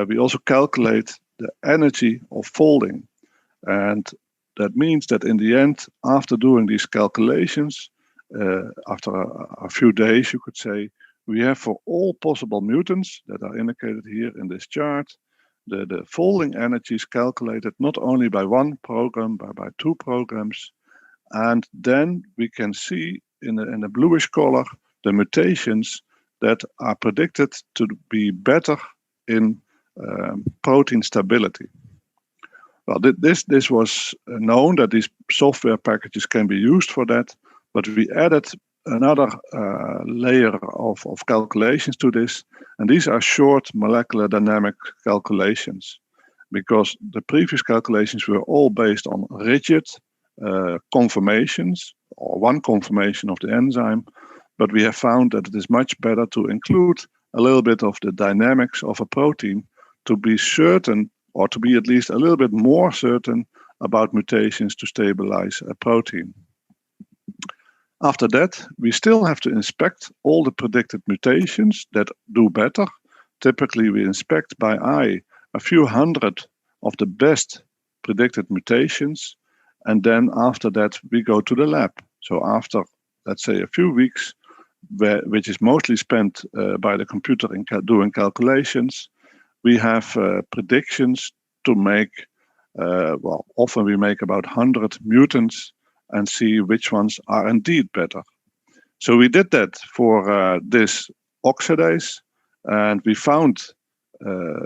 we also calculate the energy of folding. And that means that in the end, after doing these calculations, after a few days, you could say, we have for all possible mutants that are indicated here in this chart, the folding energy is calculated not only by one program, but by two programs. And then we can see in the bluish color, the mutations that are predicted to be better in protein stability. Well, this was known that these software packages can be used for that, but we added another layer of calculations to this, and these are short molecular dynamic calculations, because the previous calculations were all based on rigid conformations, or one conformation of the enzyme, but we have found that it is much better to include a little bit of the dynamics of a protein to be certain, or to be at least a little bit more certain about mutations to stabilize a protein. After that, we still have to inspect all the predicted mutations that do better. Typically, we inspect by eye a few hundred of the best predicted mutations, and then after that, we go to the lab. So after, let's say, a few weeks, which is mostly spent by the computer in doing calculations, we have predictions to make, well, often we make about 100 mutants and see which ones are indeed better. So we did that for this oxidase, and we found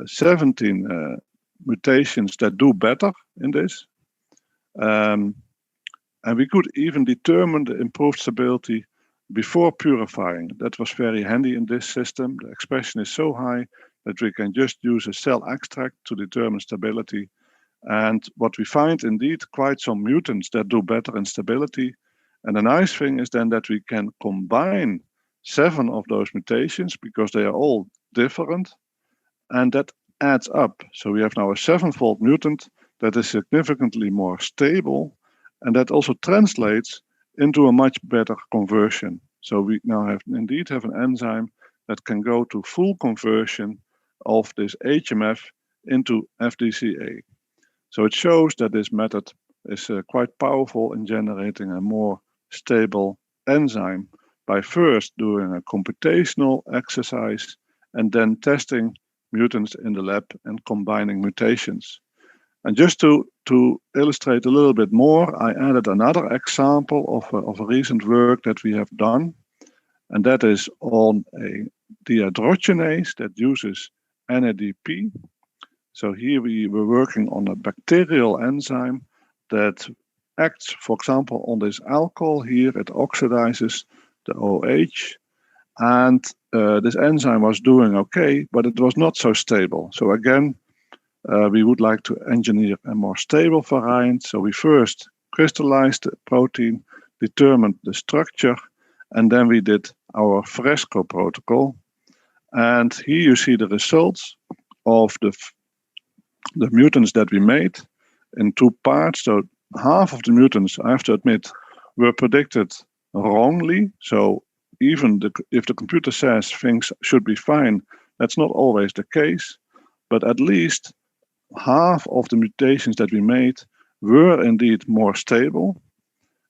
17 mutations that do better in this. And we could even determine the improved stability before purifying. That was very handy in this system. The expression is so high that we can just use a cell extract to determine stability. And what we find, indeed, quite some mutants that do better in stability. And the nice thing is then that we can combine 7 of those mutations because they are all different, and that adds up. So we have now a 7-fold mutant that is significantly more stable, and that also translates into a much better conversion. So we now indeed have an enzyme that can go to full conversion of this HMF into FDCA. So it shows that this method is quite powerful in generating a more stable enzyme by first doing a computational exercise and then testing mutants in the lab and combining mutations. And just to illustrate a little bit more, I added another example of a recent work that we have done, and that is on a dehydrogenase that uses NADP. So here we were working on a bacterial enzyme that acts, for example, on this alcohol here. It oxidizes the OH, and this enzyme was doing okay, but it was not so stable. So again, we would like to engineer a more stable variant. So we first crystallized the protein, determined the structure, and then we did our Fresco protocol. And here you see the results of the mutants that we made in two parts. So half of the mutants, I have to admit, were predicted wrongly. So even if the computer says things should be fine, that's not always the case. But at least half of the mutations that we made were indeed more stable.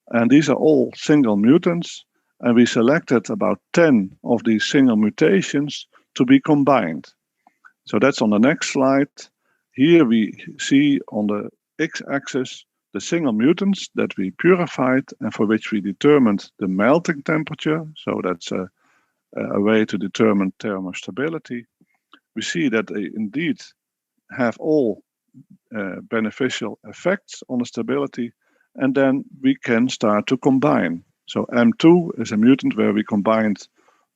And these are all single mutants. And we selected about 10 of these single mutations to be combined. So that's on the next slide. Here we see on the x-axis the single mutants that we purified and for which we determined the melting temperature. So that's a way to determine thermostability. We see that they indeed have all beneficial effects on the stability, and then we can start to combine. So M2 is a mutant where we combined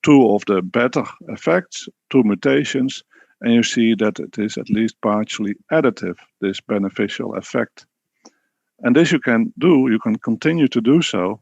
two of the better effects, two mutations, and you see that it is at least partially additive, this beneficial effect. And this you can do, you can continue to do so,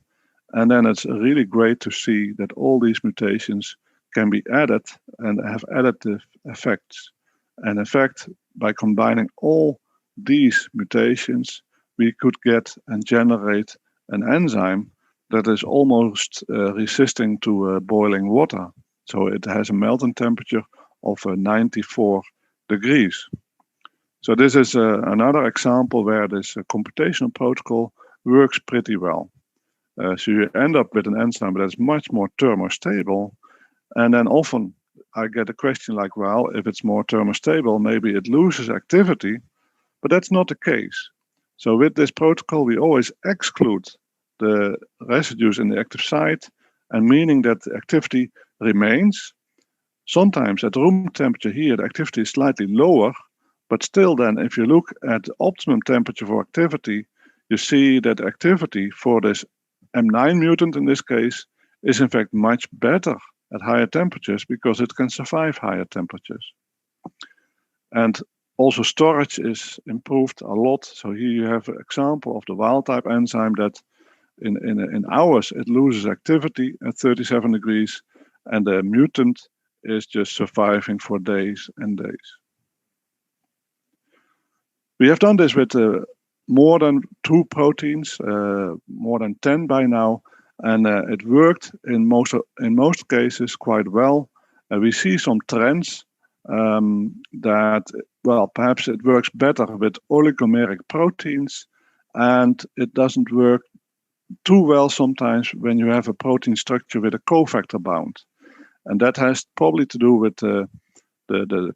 and then it's really great to see that all these mutations can be added and have additive effects. And in fact, by combining all these mutations, we could get and generate an enzyme that is almost resisting to boiling water. So it has a melting temperature of 94 degrees. So this is another example where this computational protocol works pretty well. So you end up with an enzyme that is much more thermostable. And then often I get a question like, well, if it's more thermostable, maybe it loses activity, but that's not the case. So with this protocol, we always exclude the residues in the active site, and meaning that the activity remains. Sometimes at room temperature here, the activity is slightly lower, but still then, if you look at the optimum temperature for activity, you see that activity for this M9 mutant in this case is in fact much better at higher temperatures because it can survive higher temperatures. And also storage is improved a lot. So here you have an example of the wild type enzyme that in hours it loses activity at 37 degrees, and the mutant is just surviving for days and days. We have done this with more than 2 proteins, more than 10 by now, and it worked in most cases quite well. We see some trends that, well, perhaps it works better with oligomeric proteins, and it doesn't work too well sometimes when you have a protein structure with a cofactor bound. And that has probably to do with the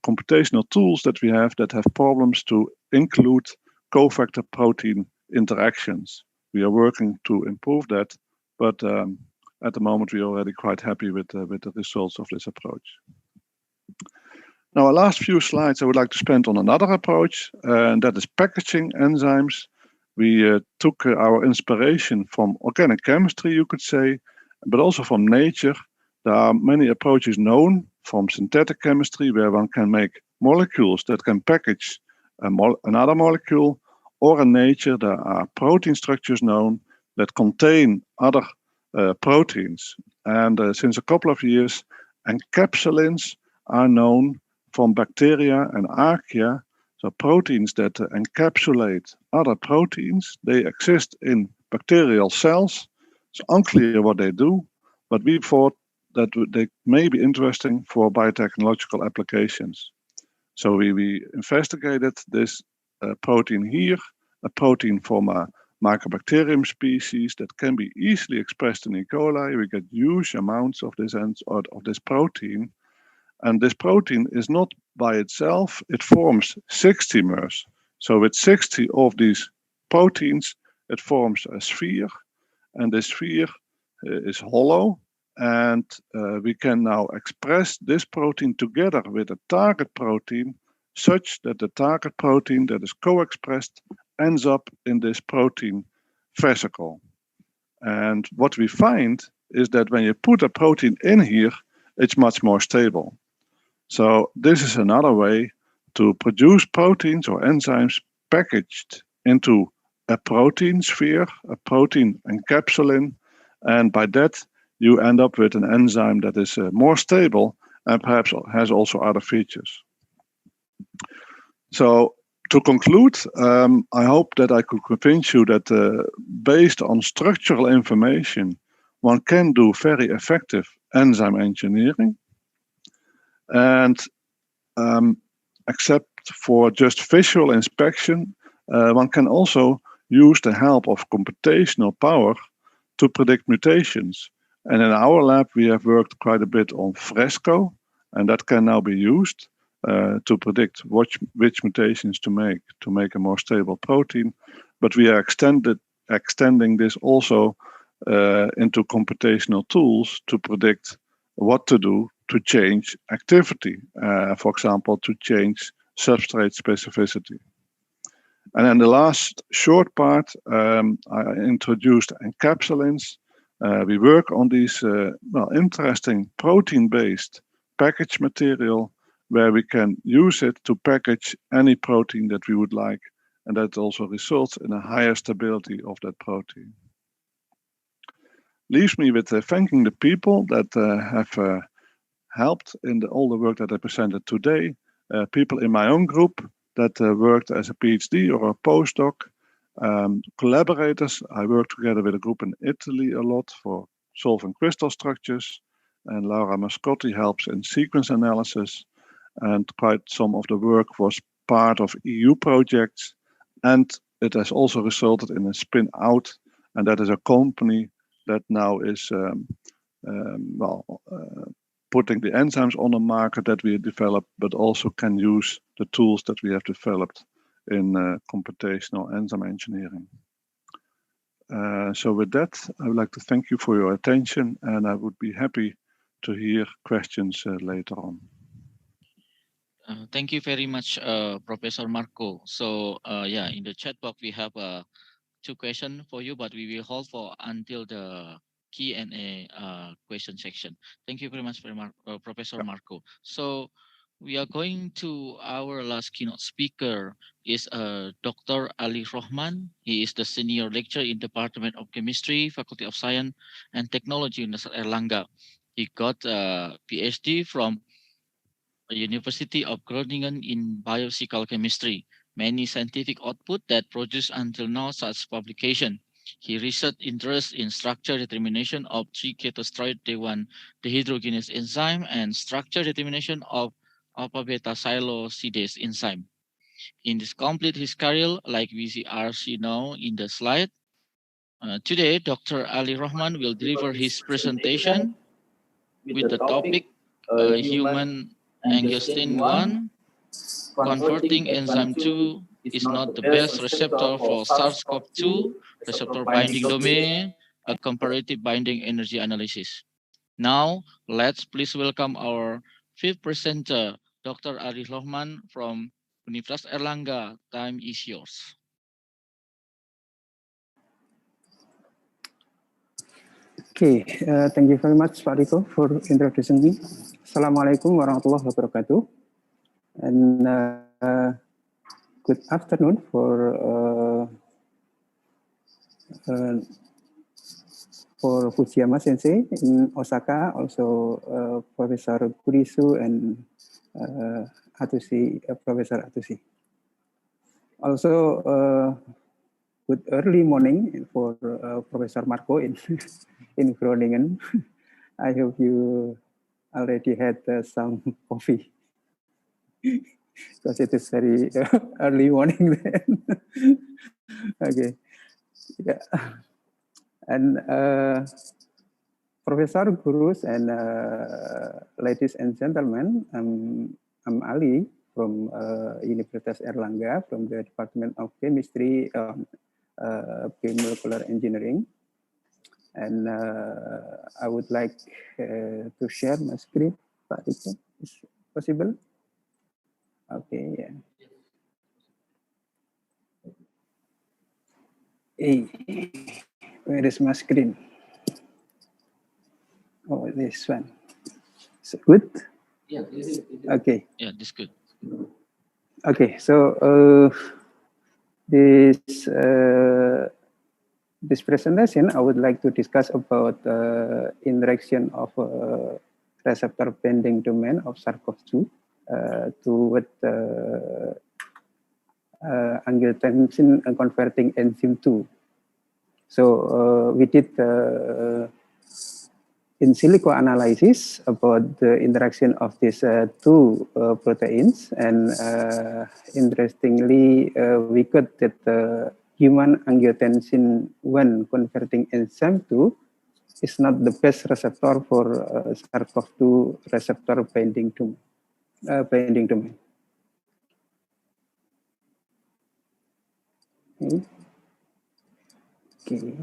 computational tools that we have that have problems to include cofactor protein interactions. We are working to improve that, but at the moment we are already quite happy with the results of this approach. Now, our last few slides I would like to spend on another approach, and that is packaging enzymes. We took our inspiration from organic chemistry, you could say, but also from nature. There are many approaches known from synthetic chemistry where one can make molecules that can package another molecule, or in nature there are protein structures known that contain other proteins. And since a couple of years, encapsulins are known from bacteria and archaea. So proteins that encapsulate other proteins, they exist in bacterial cells. It's unclear what they do, but we thought that they may be interesting for biotechnological applications. So we investigated this protein here, a protein from a Mycobacterium species that can be easily expressed in E. coli. We get huge amounts of this protein. And this protein is not by itself, it forms 60mers. So with 60 of these proteins, it forms a sphere, and this sphere is hollow, And we can now express this protein together with a target protein such that the target protein that is co-expressed ends up in this protein vesicle. And what we find is that when you put a protein in here, it's much more stable. So this is another way to produce proteins or enzymes packaged into a protein sphere, a protein encapsulin, and by that you end up with an enzyme that is more stable and perhaps has also other features. So to conclude, I hope that I could convince you that based on structural information, one can do very effective enzyme engineering. And except for just visual inspection, one can also use the help of computational power to predict mutations. And in our lab, we have worked quite a bit on Fresco, and that can now be used to predict which mutations to make a more stable protein. But we are extending this also into computational tools to predict what to do to change activity, for example, to change substrate specificity. And then the last short part, I introduced encapsulins. We work on these interesting protein-based package material where we can use it to package any protein that we would like, and that also results in a higher stability of that protein. Leaves me with thanking the people that have helped in all the work that I presented today, people in my own group that worked as a PhD or a postdoc, collaborators. I worked together with a group in Italy a lot for solving crystal structures, and Laura Mascotti helps in sequence analysis, and quite some of the work was part of EU projects, and it has also resulted in a spin out, and that is a company that now is putting the enzymes on the market that we developed, but also can use the tools that we have developed in computational enzyme engineering. So with that, I would like to thank you for your attention, and I would be happy to hear questions later on. Thank you very much, Professor Marco. So yeah, in the chat box, we have 2 questions for you, but we will hold for until the Q&A question section. Thank you very much, Professor Marco. So we are going to our last keynote speaker is Dr. Ali Rohman. He is the senior lecturer in Department of Chemistry, Faculty of Science and Technology, Universitas Airlangga. He got a PhD from the University of Groningen in biophysical chemistry. Many scientific output that produced until now such publication. He research interest in structure determination of 3-ketosteroid D1 dehydrogenase enzyme and structure determination of alpha beta silosidase enzyme. In this complete his career, like we see now in the slide. Today, Dr. Ali Rohman will deliver his presentation with the topic human angiostensin 1, converting enzyme 2 is not the best receptor for SARS-CoV-2 receptor binding domain, a comparative binding energy analysis. Now, let's please welcome our 5th presenter, Dr. Ali Rohman from Universitas Airlangga. Time is yours. Okay, thank you very much, Pak Riko, for introducing me. Assalamualaikum warahmatullahi wabarakatuh. And good afternoon for Fujiyama Sensei in Osaka, also Professor Kurisu and Atsushi, Professor Atsushi. Also, good early morning for Professor Marco in Groningen. I hope you already had some coffee because it is very early morning then. Okay, yeah. And Professor, Gurus, and ladies and gentlemen, I'm Ali from Universitas Airlangga from the Department of Chemistry, Biomolecular Engineering. And I would like to share my screen. Pak Riko, is possible? Okay, yeah. Hey, where is my screen? Oh, this one. Is it good? Yeah. Okay. Yeah, this good. Okay, so this presentation, I would like to discuss about interaction of receptor binding domain of SARS-CoV-2 toward angiotensin converting enzyme 2. So we did in silico analysis about the interaction of these two proteins, and interestingly, we got that human angiotensin 1 converting enzyme 2 is not the best receptor for SARS-CoV-2 receptor binding domain. Okay,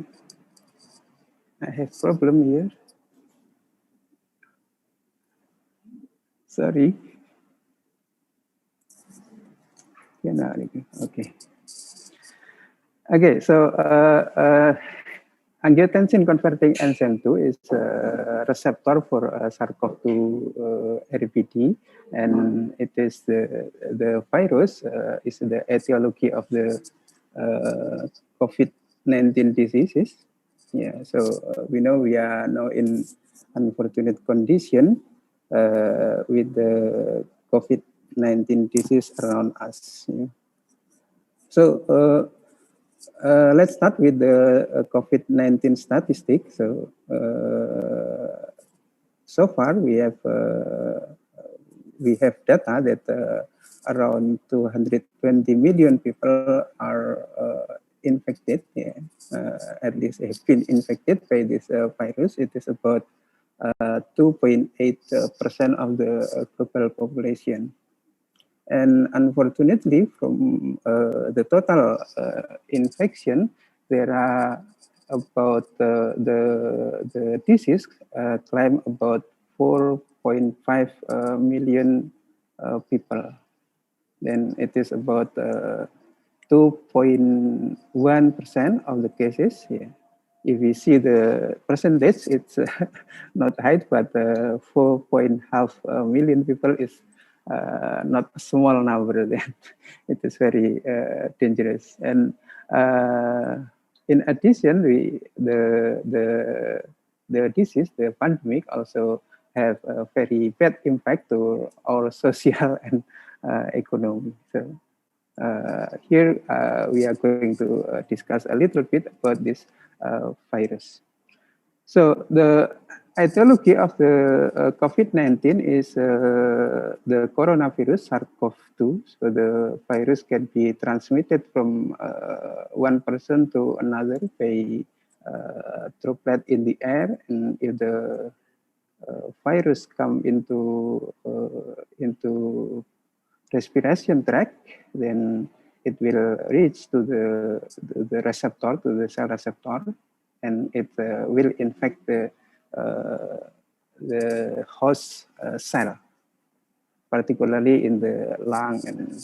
I have problem here. Sorry. Okay. Okay, so angiotensin converting enzyme 2 is a receptor for SARS-CoV-2 RBD, and it is the virus is the etiology of the COVID-19 diseases. Yeah, so we know we are now in unfortunate condition with the COVID-19 disease around us. Yeah. So let's start with the COVID-19 statistics. So so far we have data that around 220 million people are infected. Yeah, at least have been infected by this virus. It is about 2.8% of the global population. And unfortunately, from the total infection, there are about the disease claim about 4.5 million people. Then it is about 2.1% of the cases. Yeah. If we see the percentage, it's not high, but 4.5 million people is not a small number. Then it is very dangerous. And in addition, the disease, the pandemic, also have a very bad impact to our social and economy. So here we are going to discuss a little bit about this virus. So the etiology of the COVID-19 is the coronavirus SARS-CoV-2. So the virus can be transmitted from one person to another by droplet in the air, and if the virus come into respiration tract, then it will reach to the receptor, to the cell receptor, and it will infect the host cell, particularly in the lung and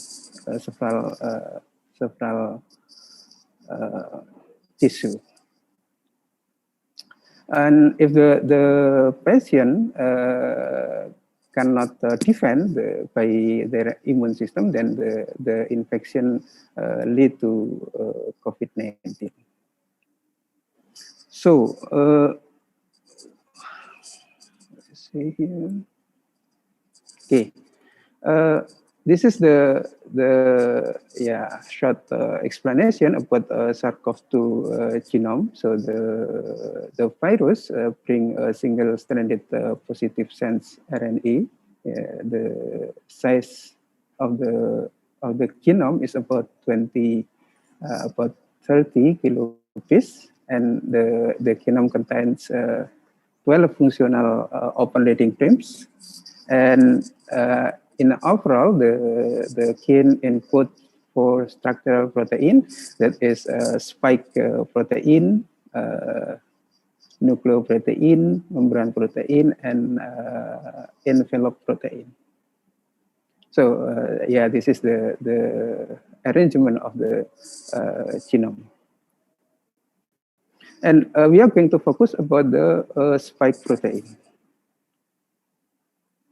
several tissue. And if the patient cannot defend by their immune system, then the infection lead to COVID-19. So let's see here. Okay, this is the short explanation about SARS-CoV-2 genome. So the virus bring a single-stranded positive sense RNA. The size of the genome is about 30 kilobase, and the genome contains 12 functional open reading frames, and in overall, the gene encode for structural protein, that is spike protein, nucleoprotein, membrane protein, and envelope protein. So yeah, this is the arrangement of the genome. And we are going to focus about the spike protein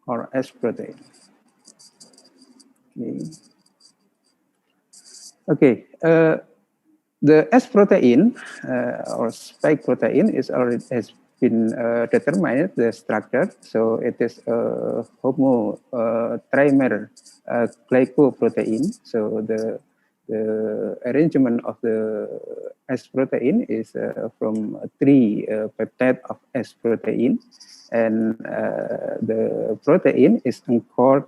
or S protein. Okay. The S protein or spike protein is already has been determined the structure. So it is a homotrimer glycoprotein. So the arrangement of the S protein is from 3 peptide of S protein, and the protein is anchored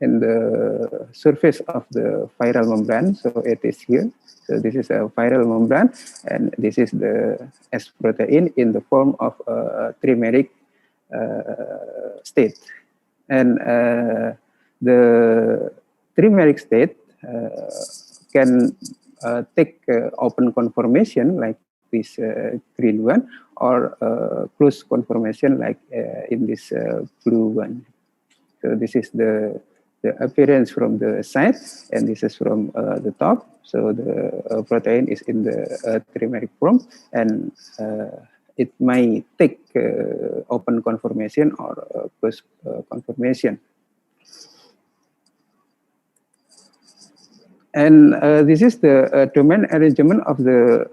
in the surface of the viral membrane. So it is here. So this is a viral membrane, and this is the S protein in the form of a trimeric state. And the trimeric state can take open conformation like this green one, or closed conformation like in this blue one. So this is the appearance from the side, and this is from the top. So the protein is in the trimeric form, and it may take open conformation or closed conformation. And this is the domain arrangement of the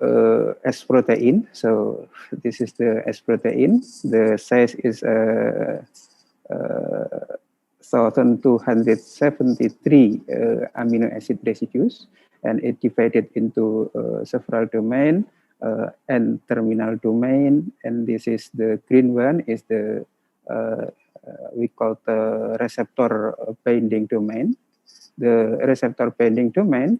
S protein. So this is the S protein. The size is 1,273 amino acid residues, and it divided into several domain and terminal domain. And this is the green one is the we call the receptor binding domain. The receptor binding domain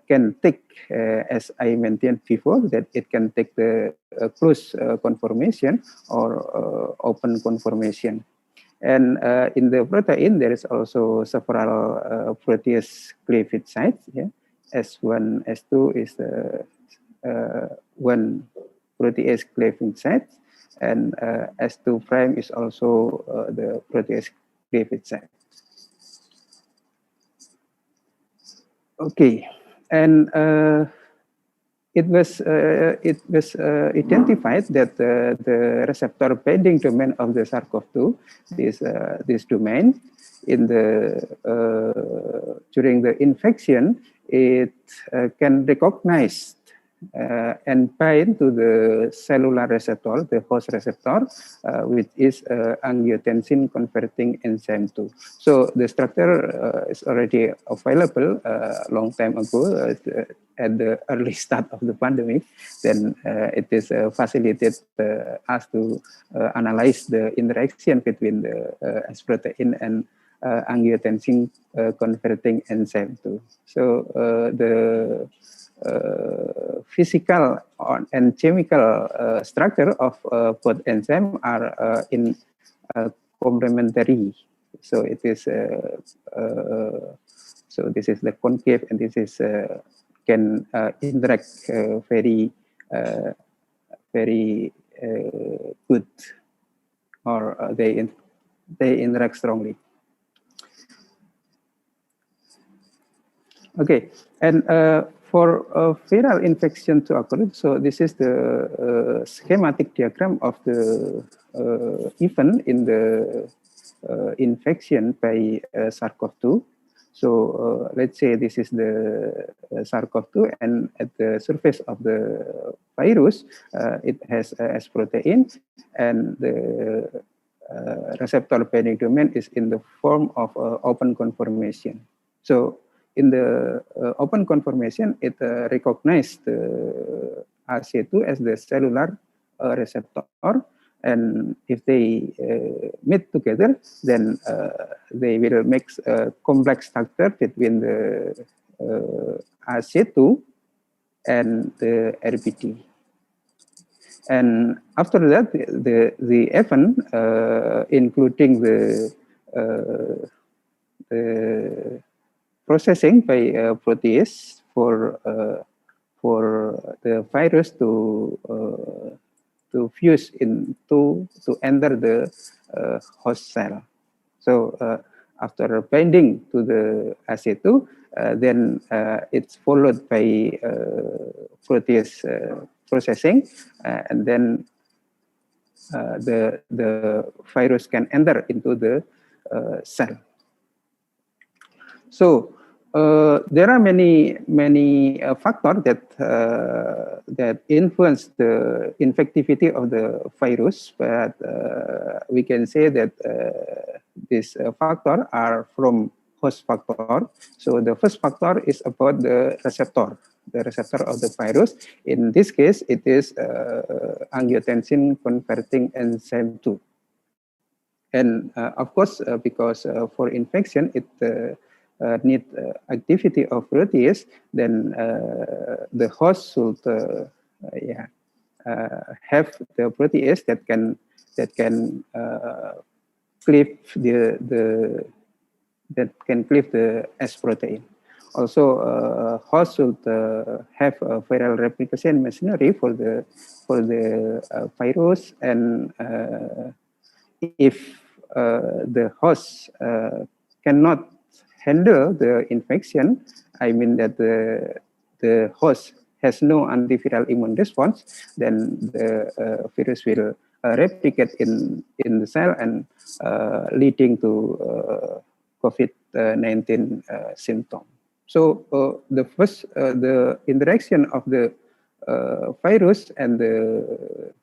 can take, as I mentioned before, that it can take the close conformation or open conformation. And in the protein, there is also several protease cleavage sites. Yeah? S1, S2 is one protease cleavage site, and S2 prime is also the protease cleavage site. Okay, and it was identified that the receptor binding domain of the SARS-CoV-2, this domain, in the during the infection, it can recognize and bind to the cellular receptor, the host receptor, which is angiotensin converting enzyme 2. So the structure is already available a long time ago at the early start of the pandemic. Then it is facilitated us to analyze the interaction between the S protein and angiotensin converting enzyme 2. So the physical and chemical structure of both enzymes are in complementary. So it is so this is the concave, and this is can interact very good, or they interact strongly. Okay, and for viral infection to occur, so this is the schematic diagram of the event in the infection by SARS-CoV-2. So let's say this is the SARS-CoV-2, and at the surface of the virus, it has S protein, and the receptor binding domain is in the form of open conformation. So in the open conformation, it recognizes the RC2 as the cellular receptor, and if they meet together, then they will make a complex structure between the RC2 and the RBD. And after that, the event, including the processing by protease for the virus to to fuse into to enter the host cell. So after binding to the AC2, then it's followed by protease processing, and then the virus can enter into the cell. So there are many factors that influence the infectivity of the virus, but we can say that these factors are from host factor. So the first factor is about the receptor of the virus. In this case, it is angiotensin converting enzyme 2. And of course, because for infection, it need activity of protease, then the host should have the protease that can cleave the S protein. Also, host should have a viral replication machinery for the virus, and if the host cannot handle the infection, I mean that the host has no antiviral immune response, then the virus will replicate in the cell and leading to COVID-19 symptom. So the interaction of the virus and the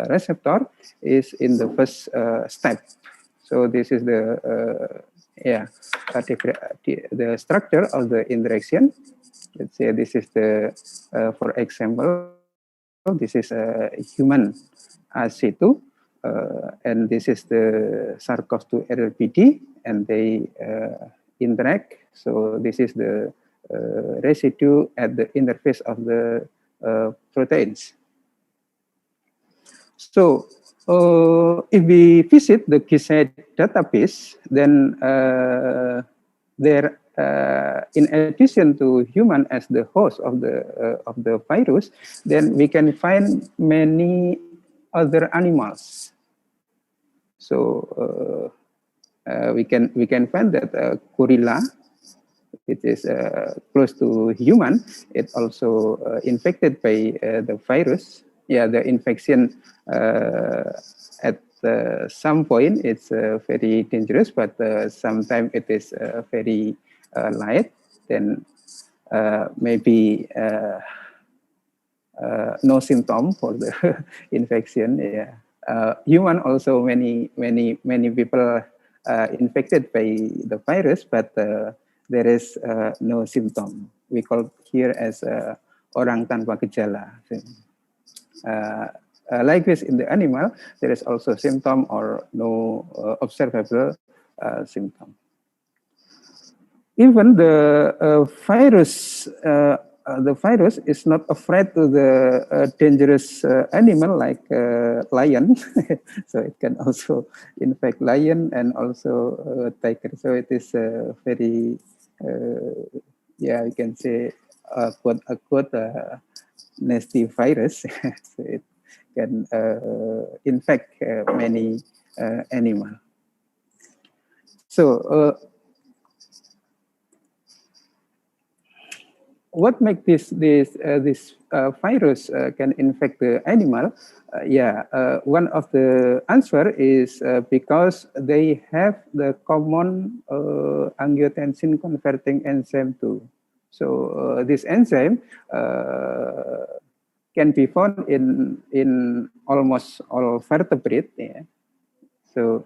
receptor is in the first step. So this is the the structure of the interaction. Let's say this is the, for example, this is a human AC2, and this is the SARS-CoV-2 RLPD, and they interact. So this is the residue at the interface of the proteins. So if we visit the GISAID database, then there, in addition to human as the host of the virus, then we can find many other animals. So we can find that gorilla, which is close to human, it also infected by the virus. Yeah, the infection at some point it's very dangerous, but sometimes it is very light. Then maybe no symptom for the infection. Yeah, human also many people infected by the virus, but there is no symptom. We call here as orang tanpa gejala. Likewise, in the animal, there is also symptom or no observable symptom. Even the virus is not afraid to the dangerous animal like lion. So it can also infect lion and also tiger. So it is very, yeah, we can say quote unquote nasty virus. So it can infect many animals. So what makes this virus can infect the animal? One of the answer is because they have the common angiotensin converting enzyme 2. So this enzyme can be found in almost all vertebrate. Yeah. So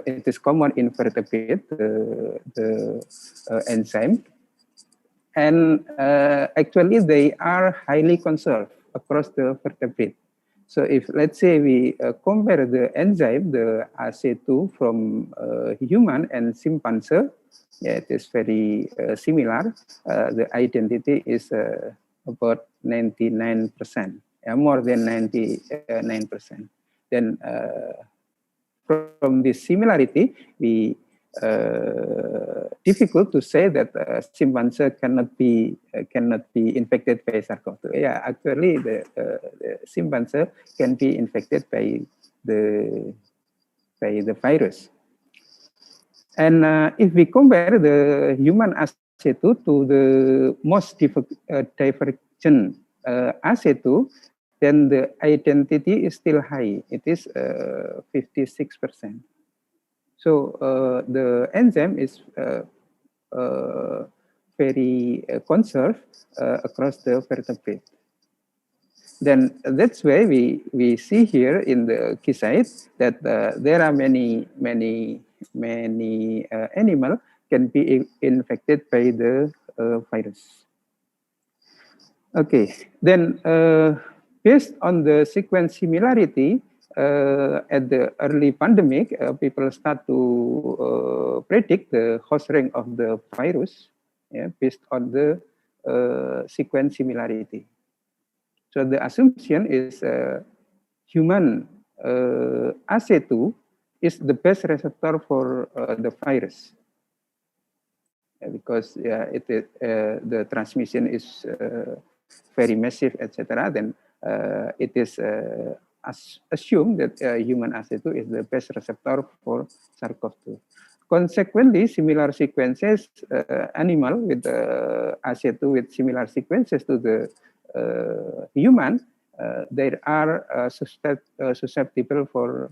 it is common in vertebrate, the enzyme. And actually, they are highly conserved across the vertebrate. So if, let's say, we compare the enzyme, the AC2 from human and chimpanzee, yeah, it is very similar. The identity is about 99%, more than 99%. Then from this similarity, we difficult to say that chimpanzee cannot be infected by SARS-CoV-2. Yeah, actually, the chimpanzee can be infected by the virus. And if we compare the human ACE2 to the most divergent ACE2, then the identity is still high. It is 56%. So the enzyme is very conserved across the vertebrate. Then that's why we see here in the key site that there are many animals can be infected by the virus. Okay, then based on the sequence similarity, at the early pandemic, people start to predict the host rank of the virus, yeah, based on the sequence similarity. So the assumption is human ACE2 is the best receptor for the virus, because the transmission is very massive, etc. Then it is assumed that human ACE2 is the best receptor for SARS-CoV-2. Consequently, similar sequences, animal with ACE2 with similar sequences to the human, they are susceptible for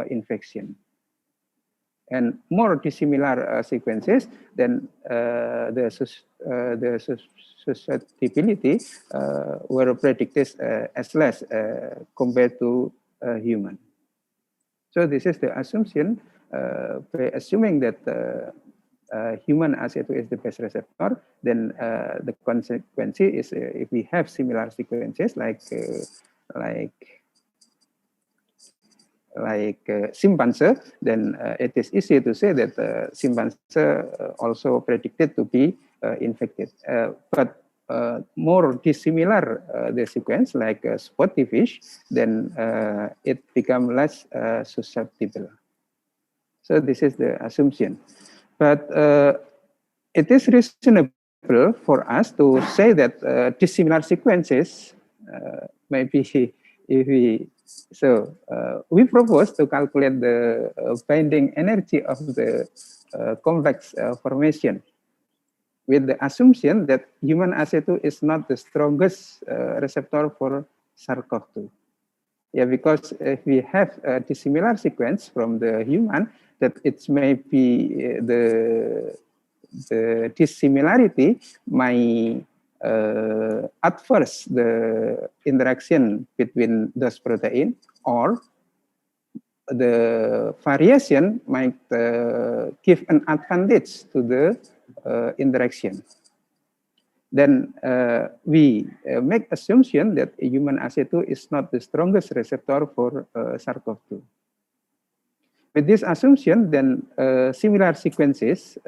infection. And more dissimilar sequences, then the susceptibility were predicted as less compared to human. So this is the assumption. By assuming that human ACE2 is the best receptor, then the consequence is if we have similar sequences like chimpanzee, then it is easy to say that chimpanzee also predicted to be infected. But more dissimilar the sequence, like spotty fish, then it becomes less susceptible. So this is the assumption. But it is reasonable for us to say that dissimilar sequences maybe if we propose to calculate the binding energy of the complex formation with the assumption that human ACE2 is not the strongest receptor for SARS-CoV-2. Yeah, because if we have a dissimilar sequence from the human, that it may be the dissimilarity might adverse the interaction between those proteins, or the variation might give an advantage to the interaction. Then we make assumption that human ACE2 is not the strongest receptor for SARS-CoV-2. With this assumption, then similar sequences,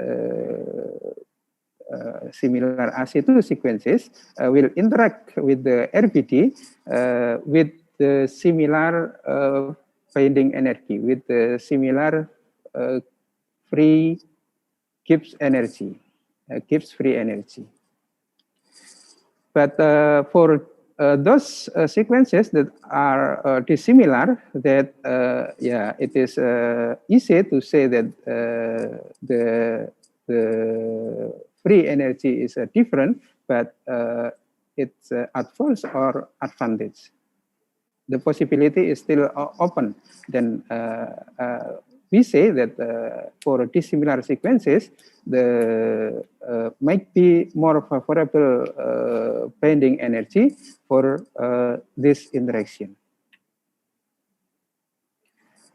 similar ACE2 sequences will interact with the RBD with the similar binding energy, with the similar free Gibbs energy, Gibbs free energy. But for those sequences that are dissimilar, that yeah, it is easy to say that the free energy is different, but it's adverse or advantage. The possibility is still open. Then we say that for dissimilar sequences, the might be more favorable binding energy for this interaction.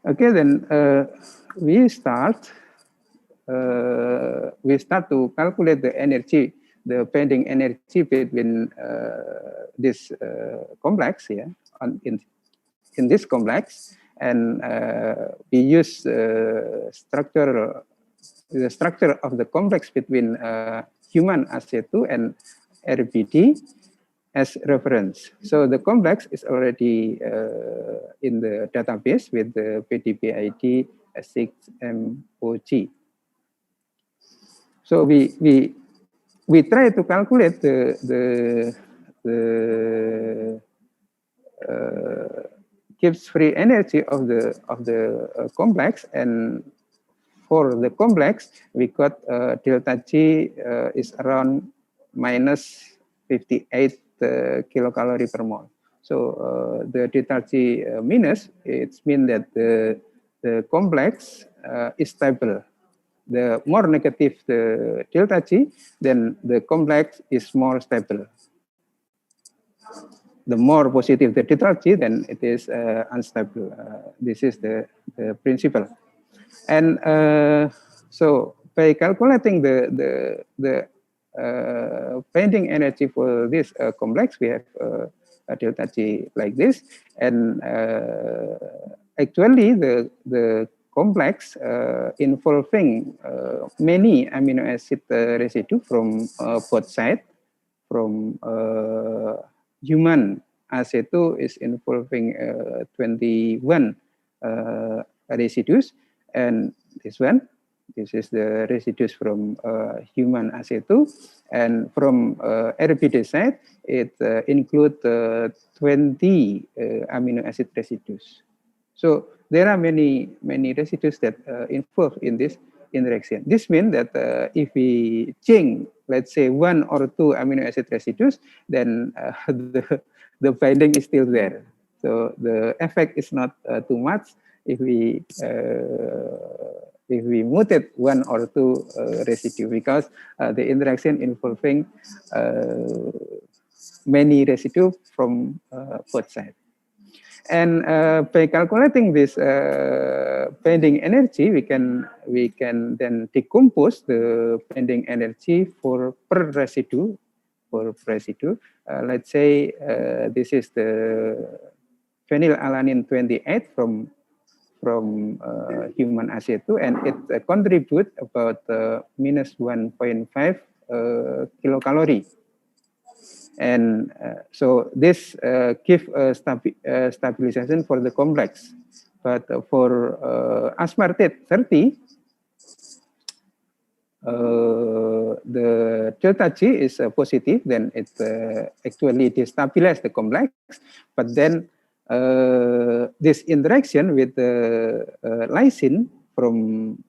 Okay, then we start to calculate the energy, the binding energy between this complex here in this complex, and we use the structure of the complex between human ACE2 and RBD as reference. So the complex is already in the database with the PDB ID 6MOG. So we try to calculate the Gibbs free energy of the complex, and for the complex we got delta G is around minus 58 kilocalorie per mole. So the delta G minus, it means that the complex is stable. The more negative the delta G, then the complex is more stable. The more positive the delta G, then it is unstable. This is the principle. And so by calculating the bending energy for this complex, we have a delta G like this. And actually the complex involving many amino acid residue from both sides. From human AC2 is involving 21 residues, and this is the residues from human AC2, and from RBD side it includes 20 amino acid residues. So there are many residues that involved in this interaction. This means that if we change, let's say, 1 or 2 amino acid residues, then the binding is still there. So the effect is not too much if we mutate 1 or 2 residue, because the interaction involving many residue from both sides. And by calculating this bending energy, we can then decompose the bending energy per residue. Let's say this is the phenylalanine 28 from human AC2, and it contributes about minus 1.5 kilocalorie. And so this gives stabilization for the complex. But for aspartate 30, the delta G is positive, then it actually destabilizes the complex. But then this interaction with the lysine from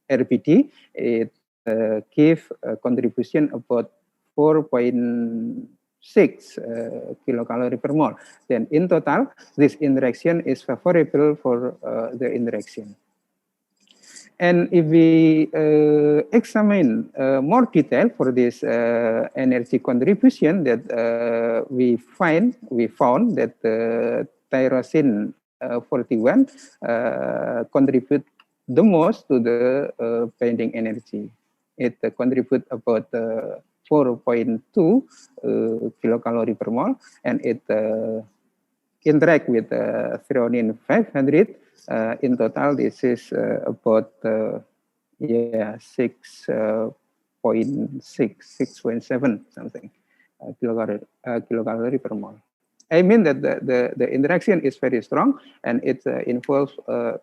RBD, it gives a contribution about 4.6 kilocalorie per mole. Then in total, this interaction is favorable for the interaction. And if we examine more detail for this energy contribution, that we found that tyrosine 41 contribute the most to the binding energy. It contributes about 4.2 kilocalorie per mole, and it interact with threonine 500. In total, this is about 6.7 something kilocalorie per mole. I mean that the interaction is very strong, and it involves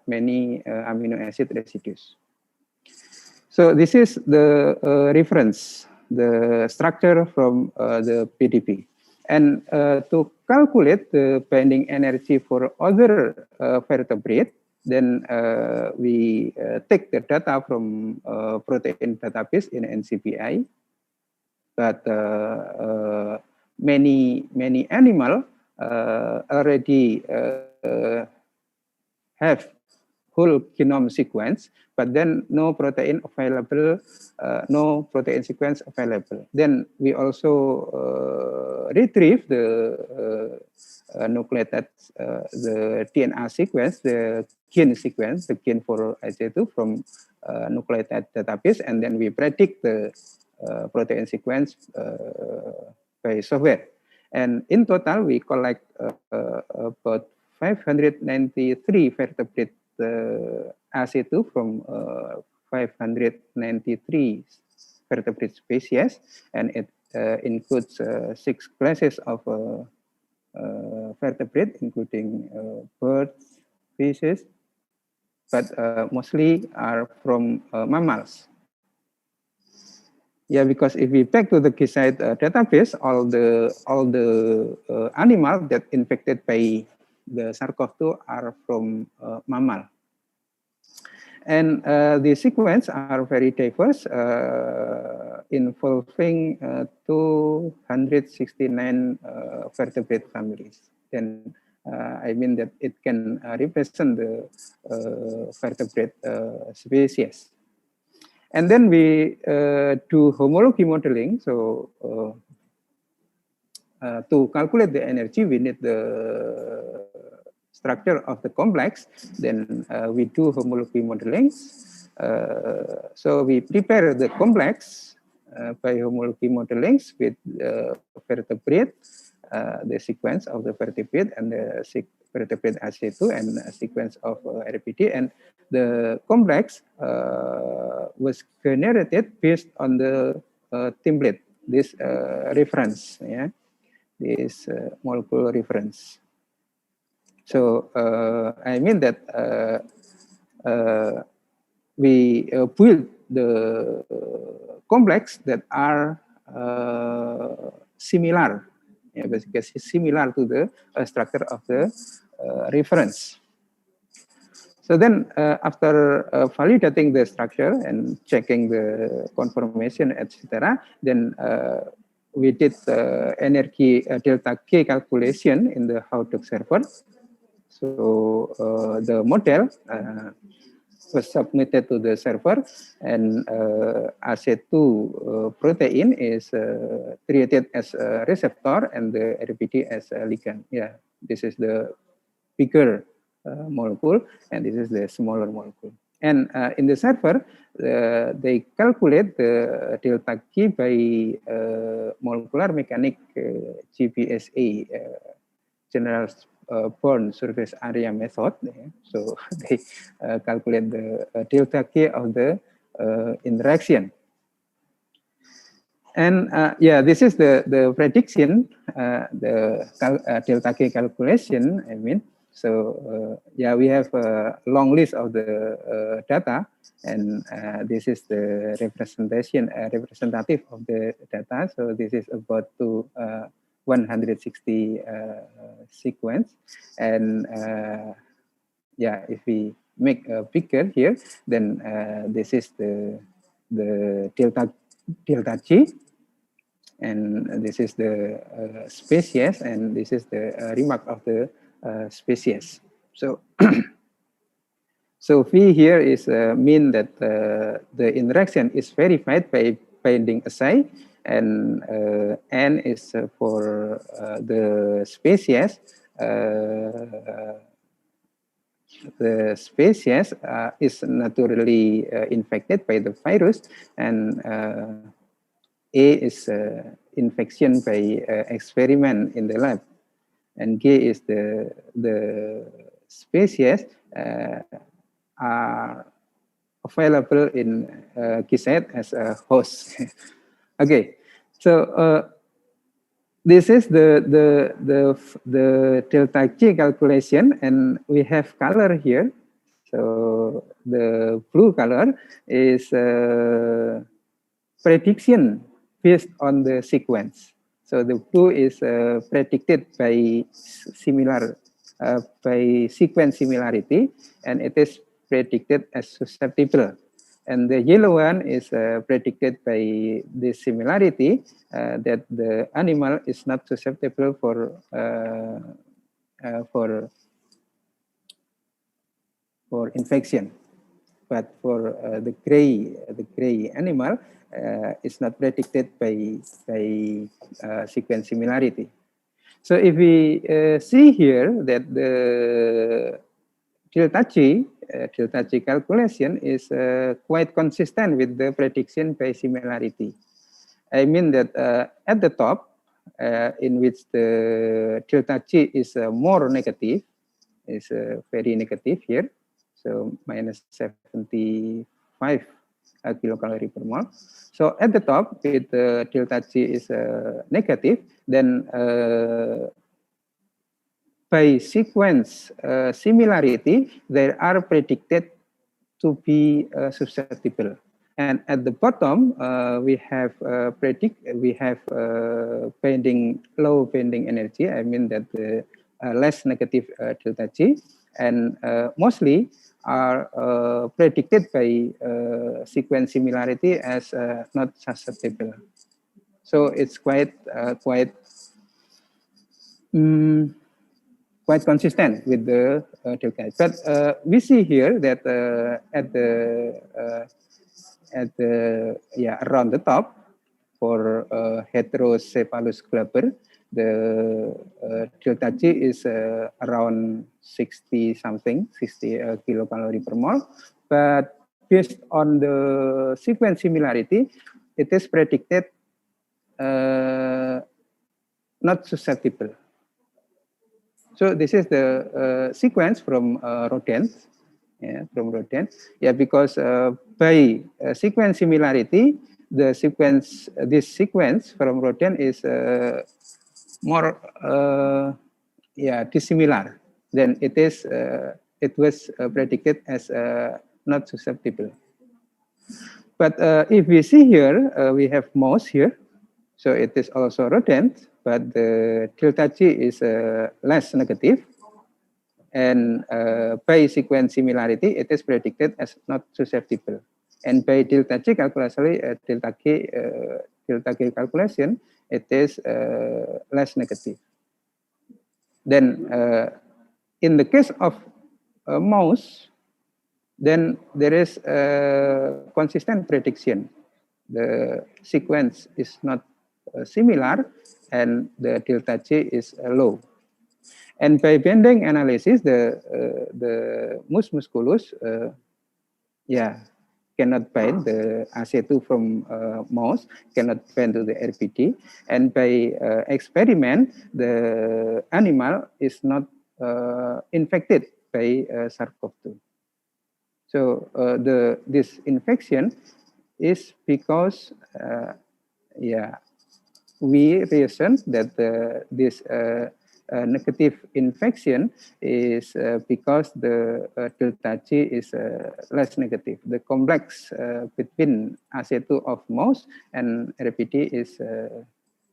many amino acid residues. So this is the reference, the structure from the PDB. And to calculate the binding energy for other vertebrate, then we take the data from protein database in NCBI. But many animal already have whole genome sequence, but then no protein available, no protein sequence available. Then we also retrieve the nucleotide, the DNA sequence, the gene sequence, the gene for ACE2 from nucleotide database, and then we predict the protein sequence by software. And in total, we collect about 593 vertebrate AC2 from 593 vertebrate species, and it includes 6 classes of vertebrate, including birds, fishes, but mostly are from mammals. Yeah, because if we back to the KeySight database, all the animals that infected by the SARS-CoV-2 are from mammal. And the sequence are very diverse, involving 269 vertebrate families. And I mean that it can represent the vertebrate species. And then we do homology modeling. So to calculate the energy, we need the structure of the complex. Then we do homology modeling. So we prepare the complex by homology modeling with vertebrate, the sequence of the vertebrate and the vertebrate AC2 and a sequence of RPT, and the complex was generated based on the template, this reference, yeah, this molecule reference. So I mean that we build the complex that are similar, yeah, basically similar to the structure of the reference. So then after validating the structure and checking the conformation, etc., then we did the energy delta K calculation in the Hadoop server. So the model was submitted to the server, and AC2 protein is treated as a receptor and the RPT as a ligand. Yeah, this is the bigger molecule, and this is the smaller molecule. And in the server, they calculate the delta K by molecular mechanic GBSA, general bond surface area method. So they calculate the delta K of the interaction. And yeah, this is the prediction, the delta K calculation, I mean. So yeah, we have a long list of the data, and this is the representative of the data. So this is about 160 sequence, and yeah, if we make a picture here, then this is the delta G, and this is the species, and this is the remark of the species. So so V here is mean that the interaction is verified by binding assay, and N is for the species. The species is naturally infected by the virus, and A is infection by experiment in the lab, and G is the species are available in KeySight as a host. Okay, so this is the delta G calculation, and we have color here. So the blue color is prediction based on the sequence. So the blue is predicted by by sequence similarity, and it is predicted as susceptible. And the yellow one is predicted by the similarity that the animal is not susceptible for infection. But for the gray animal, is not predicted by sequence similarity. So if we see here that the delta G calculation is quite consistent with the prediction by similarity. I mean that at the top, in which the delta G is more negative, is very negative here. So minus 75 kilocalorie per mole. So at the top, with the delta G is negative, then by sequence similarity, they are predicted to be susceptible. And at the bottom, we have bending, low bending energy. I mean that the less negative delta G, and mostly are predicted by sequence similarity as not susceptible. So it's quite consistent with the delta. But we see here that around the top for heterocephalus clubber, the delta G is around 60 kilocalorie per mole. But based on the sequence similarity, it is predicted not susceptible. So this is the sequence from rodents. Yeah, because by sequence similarity, this sequence from rodent is more dissimilar than it was predicted as not susceptible. But if we see here, we have mouse here, so it is also rodent, but the delta G is less negative. And by sequence similarity, it is predicted as not susceptible. And by delta G calculation, it is less negative. Then, in the case of a mouse, then there is a consistent prediction. The sequence is not similar, and the delta G is low. And by bending analysis, the mus musculus, cannot bind the AC2 from mouse, cannot bind to the RPD. And by experiment, the animal is not infected by SARS-CoV-2. So this infection is because, we reason that this negative infection is because the delta G is less negative. The complex between AC2 of mouse and RPD is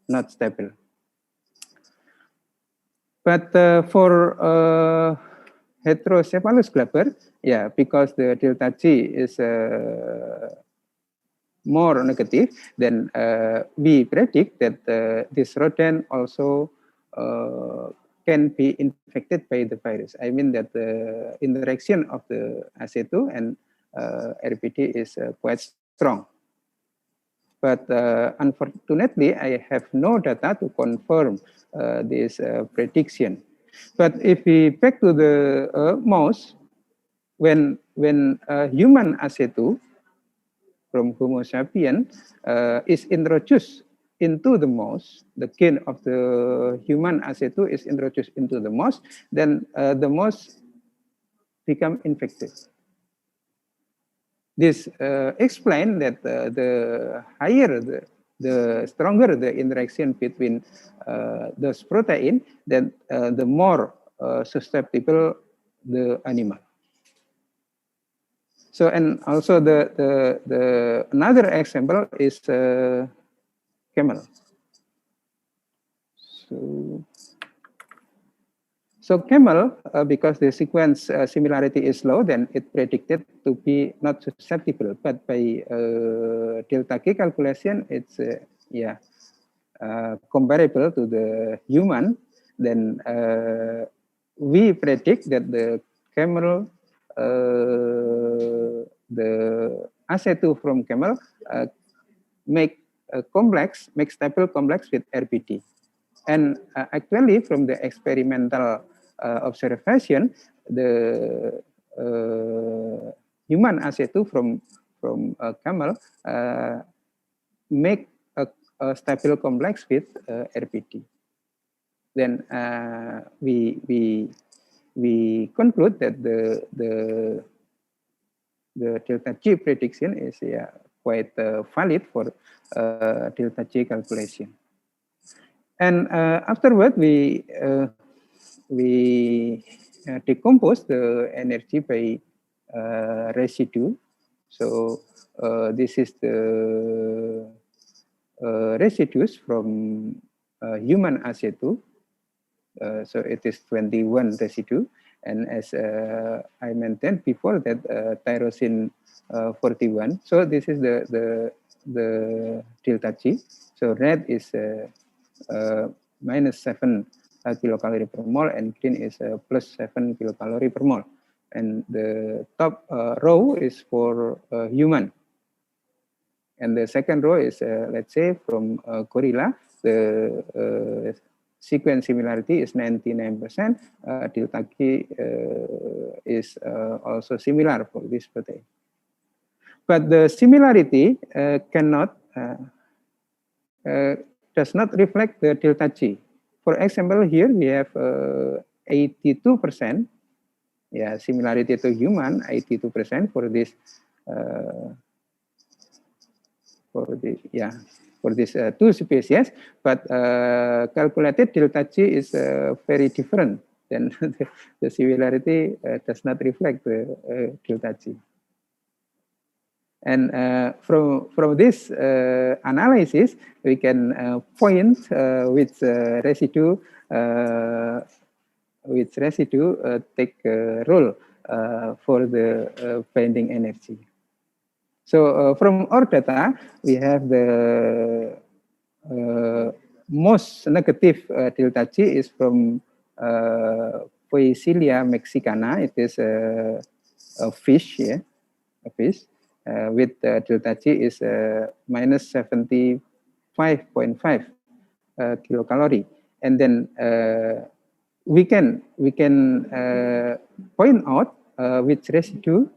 not stable. But for heterocephalus clubber, because the delta G is more negative, then we predict that this rodent also can be infected by the virus. I mean that the interaction of the AC2 and RPD is quite strong. But unfortunately, I have no data to confirm this prediction. But if we back to the mouse, when human AC2 from Homo sapiens is introduced into the mouse, the gain of the human AC2 is introduced into the mouse, then the mouse become infected. This explains that the higher, the stronger the interaction between those protein, then the more susceptible the animal. So, and also the another example is camel. So camel, because the sequence similarity is low, then it predicted to be not susceptible. But by delta K calculation, it's comparable to the human. Then we predict that the camel, the AC2 from camel make stable complex with RPD. And actually, from the experimental observation, the human AC2 from camel make a stable complex with RPD. Then we conclude that the delta G prediction is quite valid for delta G calculation. And afterward, we decompose the energy by residue. So this is the residues from human AC2. So it is 21 residue. And as I mentioned before, that tyrosine 41. So this is the delta G. So red is minus 7 kilocalorie per mole, and green is plus 7 kilocalorie per mole. And the top row is for human. And the second row is, let's say, from gorilla. The sequence similarity is 99%. Delta K is also similar for this protein. But the similarity does not reflect the delta G. For example, here we have 82%. Yeah, similarity to human, 82% for this. For these two species, but calculated delta G is very different. Then the similarity does not reflect the delta G. And from this analysis, we can point which residue take role for the binding energy. So from our data, we have the most negative delta G is from Poecilia mexicana. It is a fish, yeah, a fish with delta G is minus 75.5 kilocalorie. And then we can point out which residue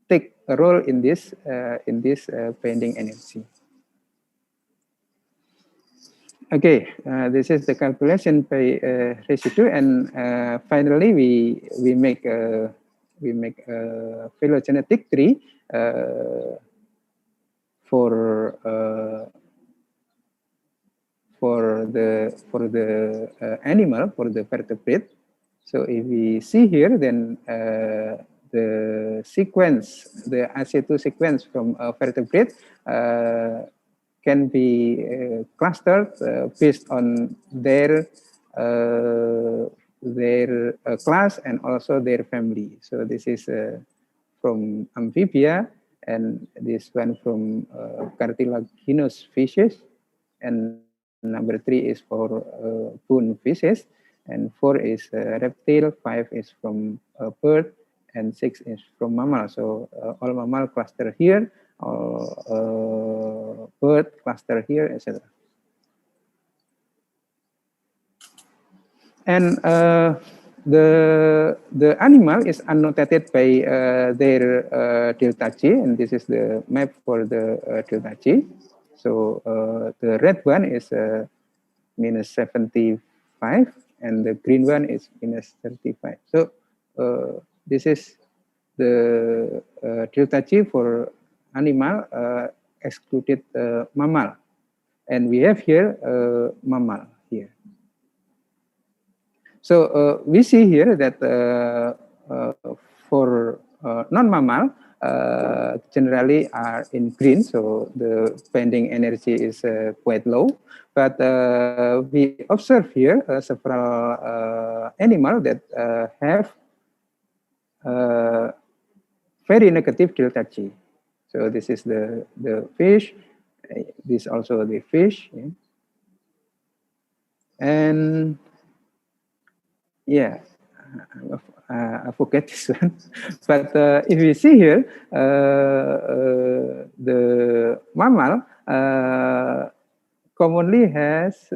take a role in this binding energy. Okay, this is the calculation by residue, and finally we make a phylogenetic tree for the animal, for the vertebrate. So if we see here, then the sequence, the AC2 sequence from vertebrate can be clustered based on their class and also their family. So this is from amphibia, and this one from cartilaginous fishes, and number 3 is for bone fishes, and 4 is reptile, 5 is from bird, and 6 is from mammal. So all mammal cluster here, all bird cluster here, etc. And the animal is annotated by their delta G, and this is the map for the delta G. So the red one is minus 75, and the green one is minus 35. So this is the delta G for animal, excluded mammal, and we have here mammal here. So we see here that for non-mammal, generally are in green, so the binding energy is quite low. But we observe here several animals that have very negative delta G. So this is the fish, this also the fish, yeah. And yeah, I forget this one. But if you see here, the mammal commonly has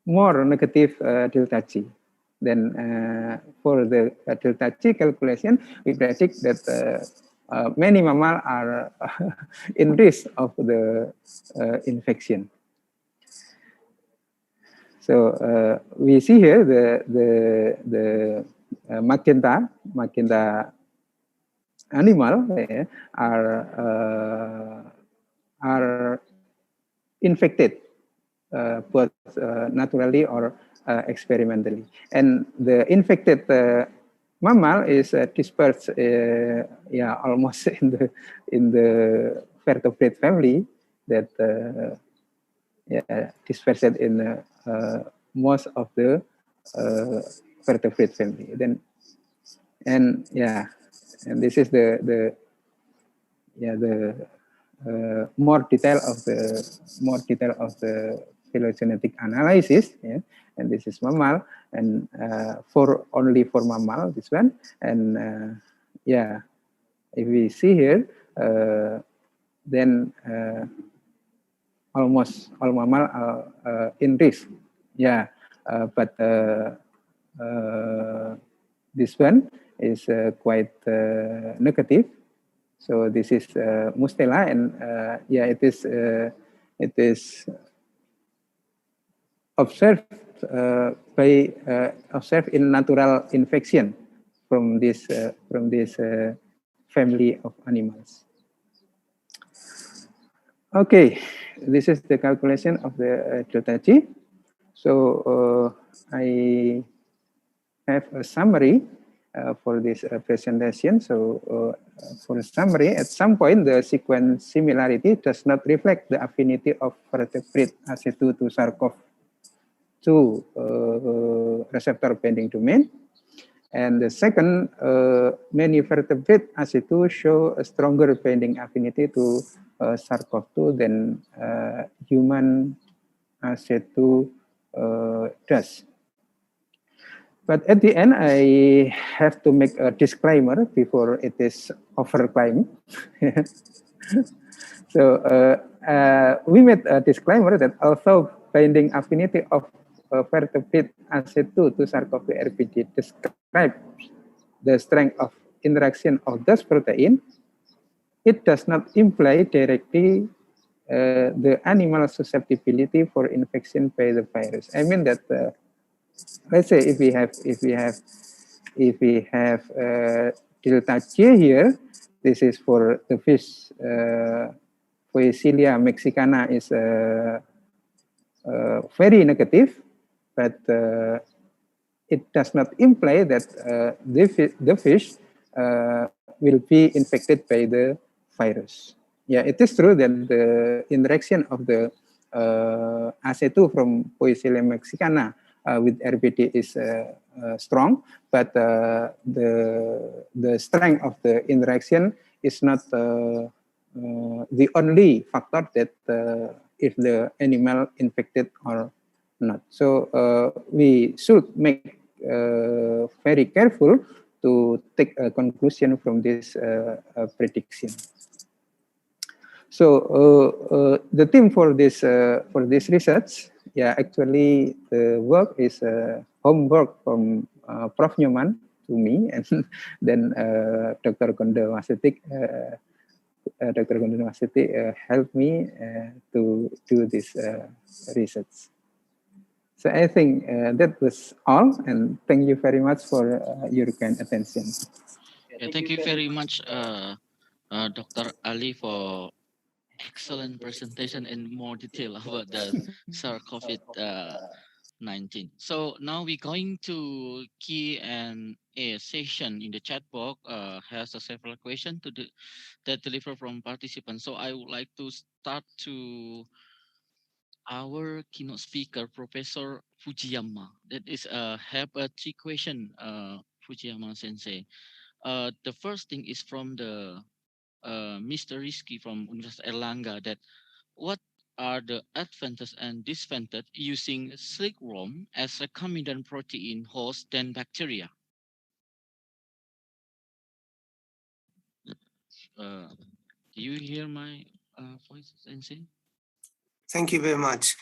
more negative delta G. Then for the delta G calculation, we predict that many mammals are in risk of the infection. So we see here the magenta animal are infected both naturally or experimentally, and the infected mammal is dispersed, almost in the vertebrate family that dispersed in most of the vertebrate family. And this is the more detail of the phylogenetic analysis. And this is mammal, and only for mammal, this one. And if we see here, then almost all mammal are in risk. But this one is quite negative. So this is mustela, and it is observed in natural infection from this family of animals. Okay, this is the calculation of the delta G. So I have a summary for this presentation. So for summary, at some point, the sequence similarity does not reflect the affinity of vertebrate AC2 to SARS-CoV-2 receptor binding domain. And the second, many vertebrate AC2 show a stronger binding affinity to SARS-CoV-2 than human AC2 does. But at the end, I have to make a disclaimer before it is overclaimed. So we made a disclaimer that although binding affinity of vertebrate AC2 to SARS-CoV-2 RBD describes the strength of interaction of those protein, it does not imply directly the animal susceptibility for infection by the virus. I mean that let's say if we have delta J here, this is for the fish. Poecilia mexicana is very negative, but it does not imply that the fish will be infected by the virus. Yeah, it is true that the interaction of the AC2 from Poecilia mexicana with RBD is strong, but the strength of the interaction is not the only factor that if the animal infected or not. So we should make very careful to take a conclusion from this prediction. So the team for this research, actually the work is homework from Prof. Nyoman to me, and then Dr. Gondo Wasetik helped me to do this research. So I think that was all, and thank you very much for your kind attention. Thank you very much, Dr. Ali, for excellent presentation and more detail about the SARS-CoV-19. So now we're going to Q&A session in the chat box. Has several questions that deliver from participants. So I would like to start to our keynote speaker, Professor Fujiyama. That is have a 3 question, Fujiyama Sensei. The first thing is from the Mr. Rizky from Universitas Airlangga, that what are the advantages and disadvantages using silkworm as a recombinant protein host than bacteria? Do you hear my voice, Sensei? Thank you very much.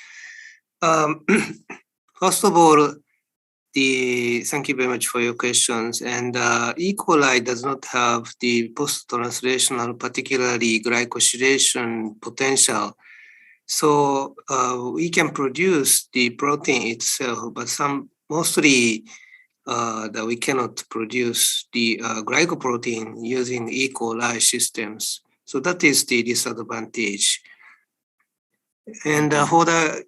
First of all, thank you very much for your questions. And E. coli does not have the post-translational, particularly glycosylation potential. So we can produce the protein itself, but mostly that we cannot produce the glycoprotein using E. coli systems. So that is the disadvantage. And for the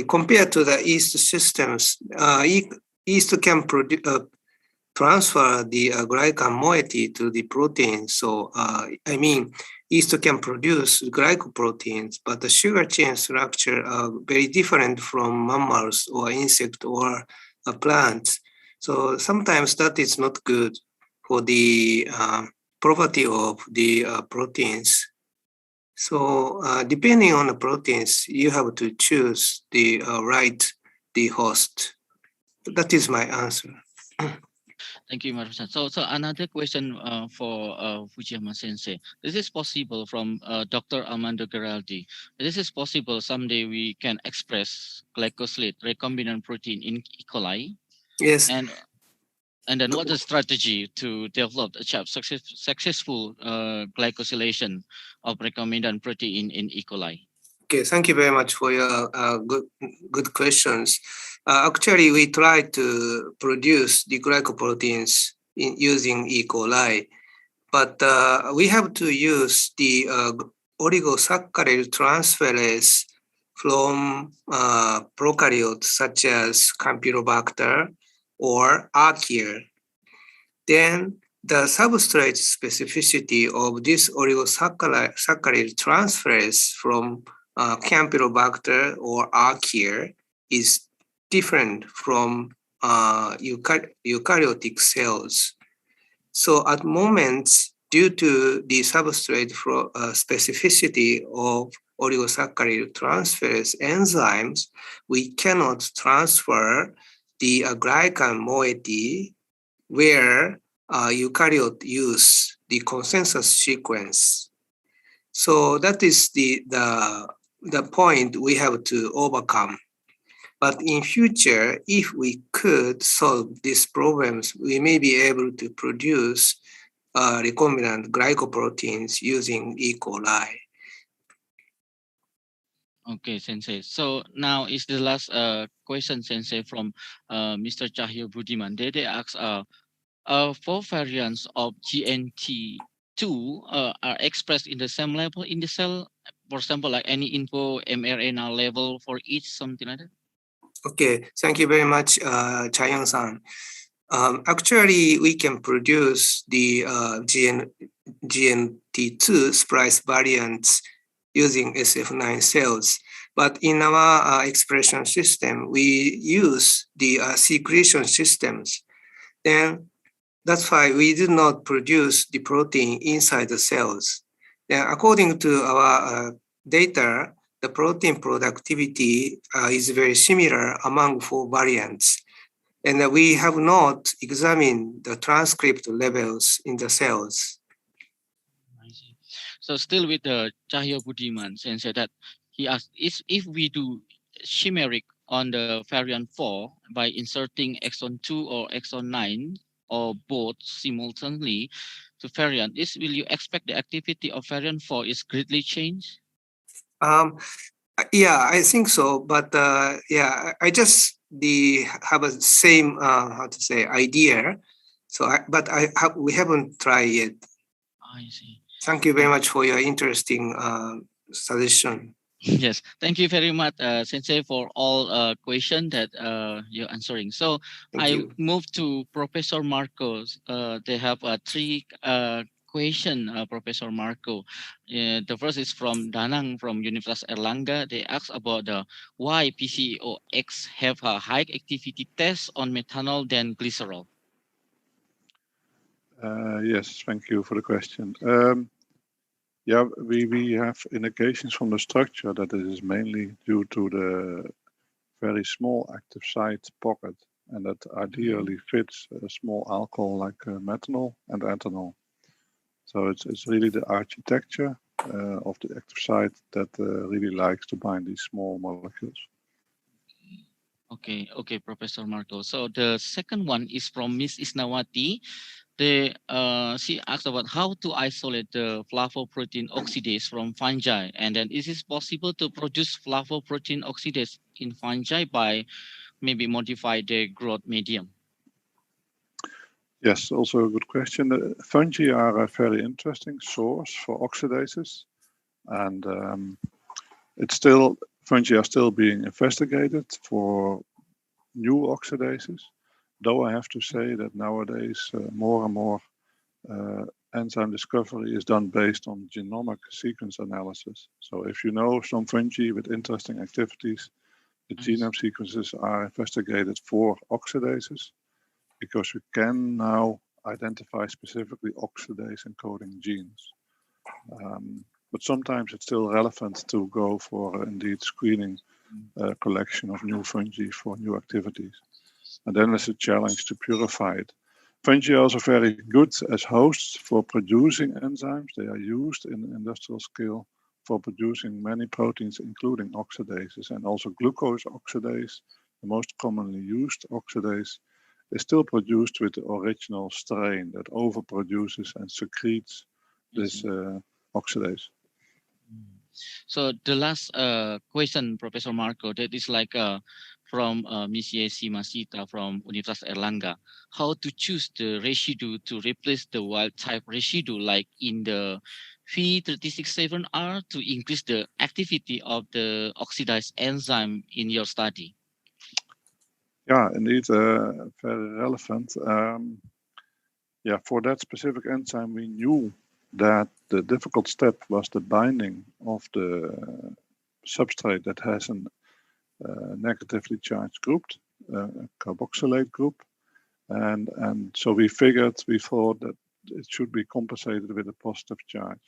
compared to the yeast systems, yeast can produce transfer the glycan moiety to the protein. So I mean, yeast can produce glycoproteins, but the sugar chain structure are very different from mammals or insect or plants. So sometimes that is not good for the property of the proteins. So depending on the proteins, you have to choose the the host. That is my answer. Thank you, Marusan. So another question for Fujiyama Sensei. This is possible from Dr. Armando Geraldi. This is possible someday we can express glycosylate recombinant protein in E. coli. Yes. And then what's the strategy to develop a successful glycosylation of recombinant protein in E. coli? Okay, thank you very much for your good questions. Actually, we try to produce the glycoproteins using E. coli, but we have to use the oligosaccharide transferase from prokaryotes such as Campylobacter or Archaea. Then the substrate specificity of this oligosaccharide transferase from Campylobacter or Archaea is different from eukaryotic cells. So at moments, due to the substrate specificity of oligosaccharide transferase enzymes, we cannot transfer the glycan moiety where eukaryote use the consensus sequence. So that is the point we have to overcome. But in future, if we could solve these problems, we may be able to produce recombinant glycoproteins using E. coli. Okay, Sensei. So now is the last question, Sensei, from Mr. Cahyo Budiman. They ask, 4 variants of GNT2 are expressed in the same level in the cell. For example, like any info mRNA level for each, something like that. Okay, thank you very much, Chayon-san. Actually, we can produce the GNT2 splice variants using SF9 cells. But in our expression system, we use the secretion systems. Then that's why we do not produce the protein inside the cells. Then according to our data, the protein productivity is very similar among 4 variants. And we have not examined the transcript levels in the cells. So still with the Cahyo Budiman, Sensei, that he asked, if we do chimeric on the variant 4 by inserting exon 2 or exon 9 or both simultaneously to variant, will you expect the activity of variant 4 is greatly changed? Yeah, I think so. But yeah, I just have a same idea. So, we haven't tried yet. I see. Thank you very much for your interesting suggestion. Yes, thank you very much, Sensei, for all questions that you're answering. So I move to Professor Marcos. They have 3 question, Professor Marco. The first is from Danang from Universitas Airlangga. They ask about why PCOX have a high activity test on methanol than glycerol. Yes, thank you for the question. Yeah, we have indications from the structure that it is mainly due to the very small active site pocket, and that ideally fits a small alcohol like methanol and ethanol. So it's really the architecture of the active site that really likes to bind these small molecules. Okay, Professor Marco. So the second one is from Miss Isnawati. She asked about how to isolate the flavoprotein oxidase from fungi, and then is it possible to produce flavoprotein oxidase in fungi by maybe modify the growth medium? Yes, also a good question. Fungi are a very interesting source for oxidases, and fungi are still being investigated for new oxidases. though I have to say that nowadays more and more enzyme discovery is done based on genomic sequence analysis. So if you know some fungi with interesting activities, the genome sequences are investigated for oxidases, because we can now identify specifically oxidase encoding genes. But sometimes it's still relevant to go for indeed screening collection of new fungi for new activities. And then there's a challenge to purify it. Fungi are also very good as hosts for producing enzymes. They are used in industrial scale for producing many proteins, including oxidases, and also glucose oxidase, the most commonly used oxidase, is still produced with the original strain that overproduces and secretes this oxidase. So the last question, Professor Marco, that is like from Ms. Yesi Masita from Universitas Airlangga. How to choose the residue to replace the wild type residue, like in the V367R, to increase the activity of the oxidase enzyme in your study? Yeah, indeed, very relevant. Yeah, for that specific enzyme, we knew that the difficult step was the binding of the substrate that has a negatively charged group, a carboxylate group. And so we thought that it should be compensated with a positive charge.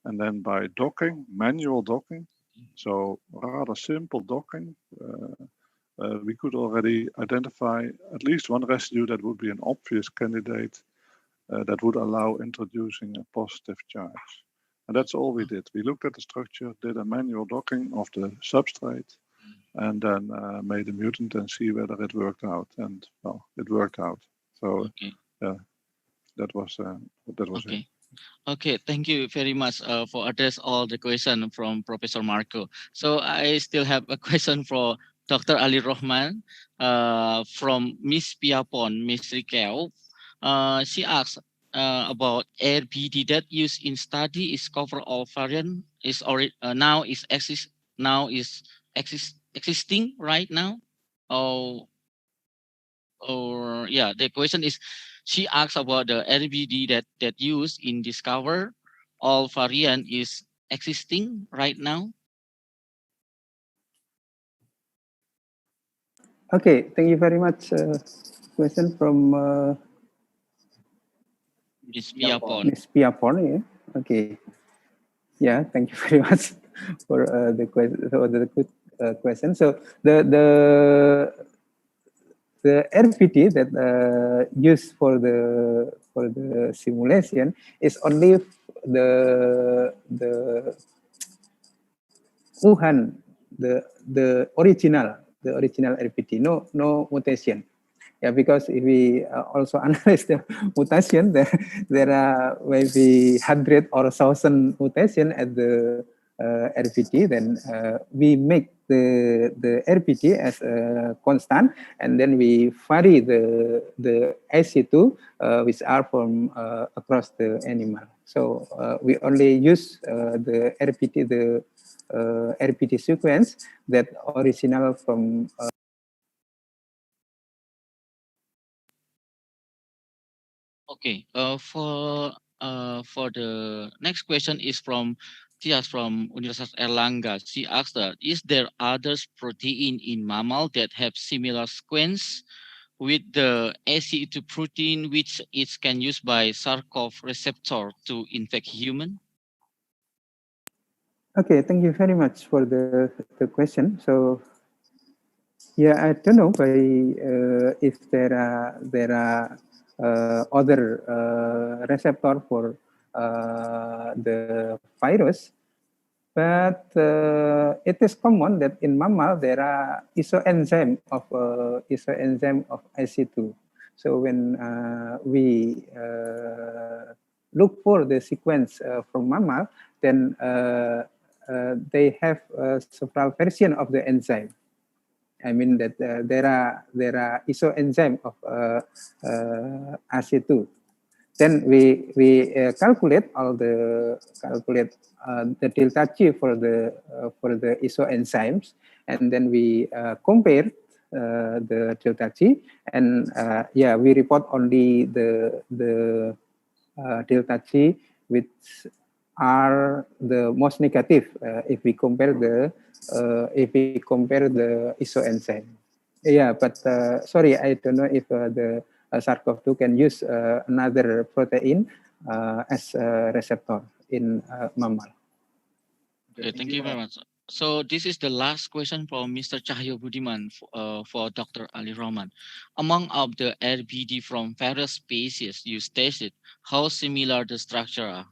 And then by docking, manual docking, so rather simple docking, we could already identify at least one residue that would be an obvious candidate that would allow introducing a positive charge. And that's all we did. We looked at the structure, did a manual docking of the substrate, and then made a mutant and see whether it worked out. And well, it worked out. So yeah, that was it. Okay, thank you very much for address all the question from Professor Marco. So I still have a question for Dr. Ali Rahman from Miss Piapon, Miss Rikel. She asks about RBD that used in study is cover all variant is now is existing right now. Or yeah, the question is, she asks about the RBD that used in discover all variant is existing right now. Okay, thank you very much. Question from Miss Piapon. Miss Piapon, yeah. Okay. Yeah, thank you very much for the good question. So the RPT that used for the simulation is only the Wuhan, the original RPT, no mutation. Yeah, because if we also analyze the mutation, there are maybe 100 or 1,000 mutation at the RPT. Then we make the RPT as a constant, and then we vary the AC2 which are from across the animal. So we only use the RPT, the RPT sequence that original from. Okay. For the next question is from Tias from Universitas Airlangga. She asked that, is there other protein in mammal that have similar sequence with the ACE2 protein, which it can use by SARS-CoV receptor to infect human? Okay, thank you very much for the question. So, yeah, I don't know if there are other receptor for the virus, but it is common that in mammal there are isoenzyme of AC2. So when we look for the sequence from mammal, then they have several versions of the enzyme. I mean that there are isoenzyme of AC2. Then we calculate the delta G for the isoenzymes, and then we compare the delta G, and yeah, we report only the delta G which are the most negative if we compare the isoenzyme. Yeah, but sorry, I don't know if the SARS-CoV-2 can use another protein as a receptor in mammal. Okay, thank you very much. So this is the last question from Mr. Cahyo Budiman for Dr. Ali Rahman. Among of the RBD from various species you tested, how similar the structure are?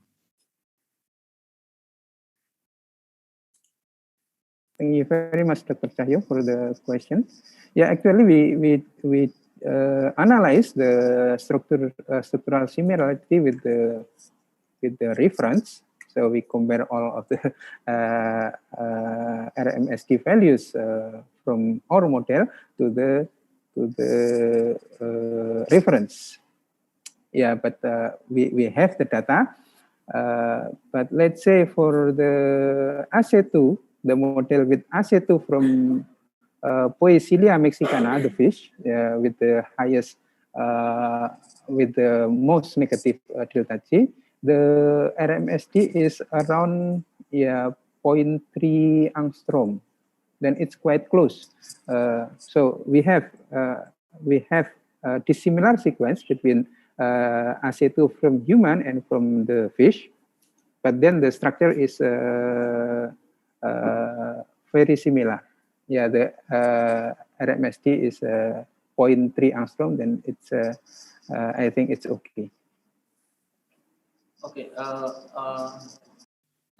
Thank you very much, Dr. Cahyo, for the question. Yeah, actually, we analyze the structural similarity with the reference. So we compare all of the RMSD values from our model to the reference. Yeah, but we have the data. But let's say for the AC2, the model with AC2 from Poecilia mexicana, the fish with the highest, with the most negative delta G, the RMSD is around 0.3 angstrom. Then it's quite close. So we have dissimilar sequence between AC2 from human and from the fish, but then the structure is very similar. Yeah, the RMSD is 0.3 angstrom. Then it's I think it's okay. Okay.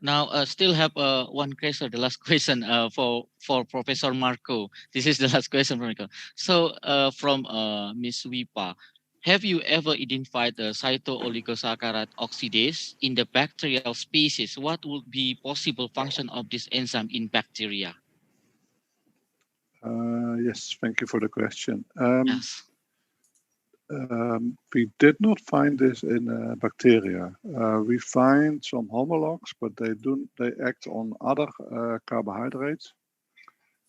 Now, still have one question, the last question for Professor Marco. This is the last question, Marco. So, from Ms. Wipa, have you ever identified the cyto-oligosaccharide oxidase in the bacterial species? What would be possible function of this enzyme in bacteria? Yes, thank you for the question. Yes. We did not find this in bacteria. We find some homologs, but they act on other carbohydrates.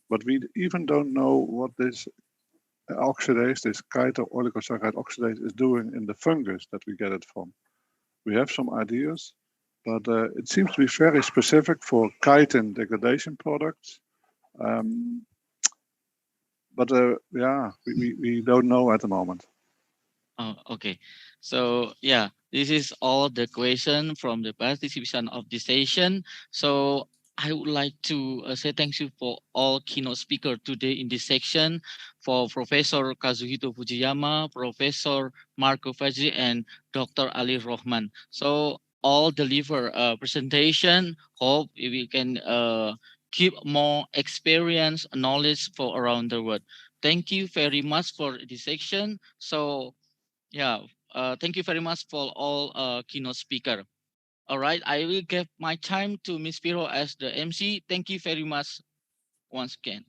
But we even don't know what this oxidase, this cyto-oligosaccharide oxidase, is doing in the fungus that we get it from. We have some ideas, but it seems to be very specific for chitin degradation products. But yeah, we don't know at the moment. Oh, okay. So yeah, this is all the question from the participation of this session. So I would like to say thank you for all keynote speakers today in this section, for Professor Kazuhito Fujiyama, Professor Marco Fajri, and Dr. Ali Rahman. So all deliver a presentation. Hope we can keep more experience, knowledge for around the world. Thank you very much for this section. So yeah, thank you very much for all keynote speaker. All right, I will give my time to Ms. Piro as the MC. Thank you very much once again.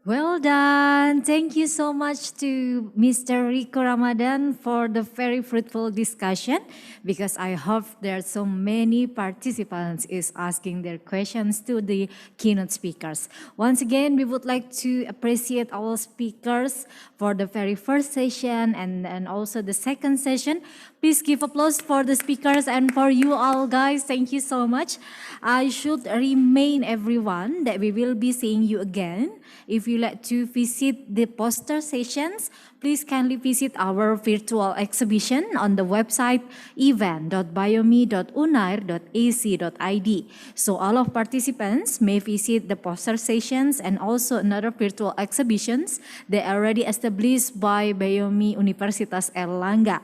Well done. Thank you so much to Mr. Rico Ramadan for the very fruitful discussion, because I hope there are so many participants is asking their questions to the keynote speakers. Once again, we would like to appreciate our speakers for the very first session and also the second session. Please give applause for the speakers and for you all, guys. Thank you so much. I should remind everyone that we will be seeing you again. If you like to visit the poster sessions, please kindly visit our virtual exhibition on the website event.biomi.unair.ac.id. So all of participants may visit the poster sessions and also another virtual exhibitions that are already established by Biomi Universitas Airlangga.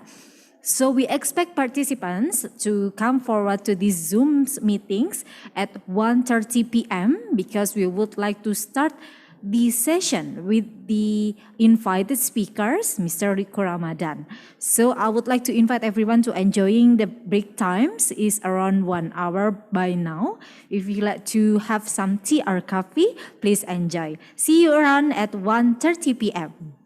So we expect participants to come forward to these Zoom meetings at 1:30 p.m. because we would like to start the session with the invited speakers, Mr. Rico Ramadan. So I would like to invite everyone to enjoying the break times is around 1 hour by now. If you like to have some tea or coffee, please enjoy. See you around at 1:30 p.m.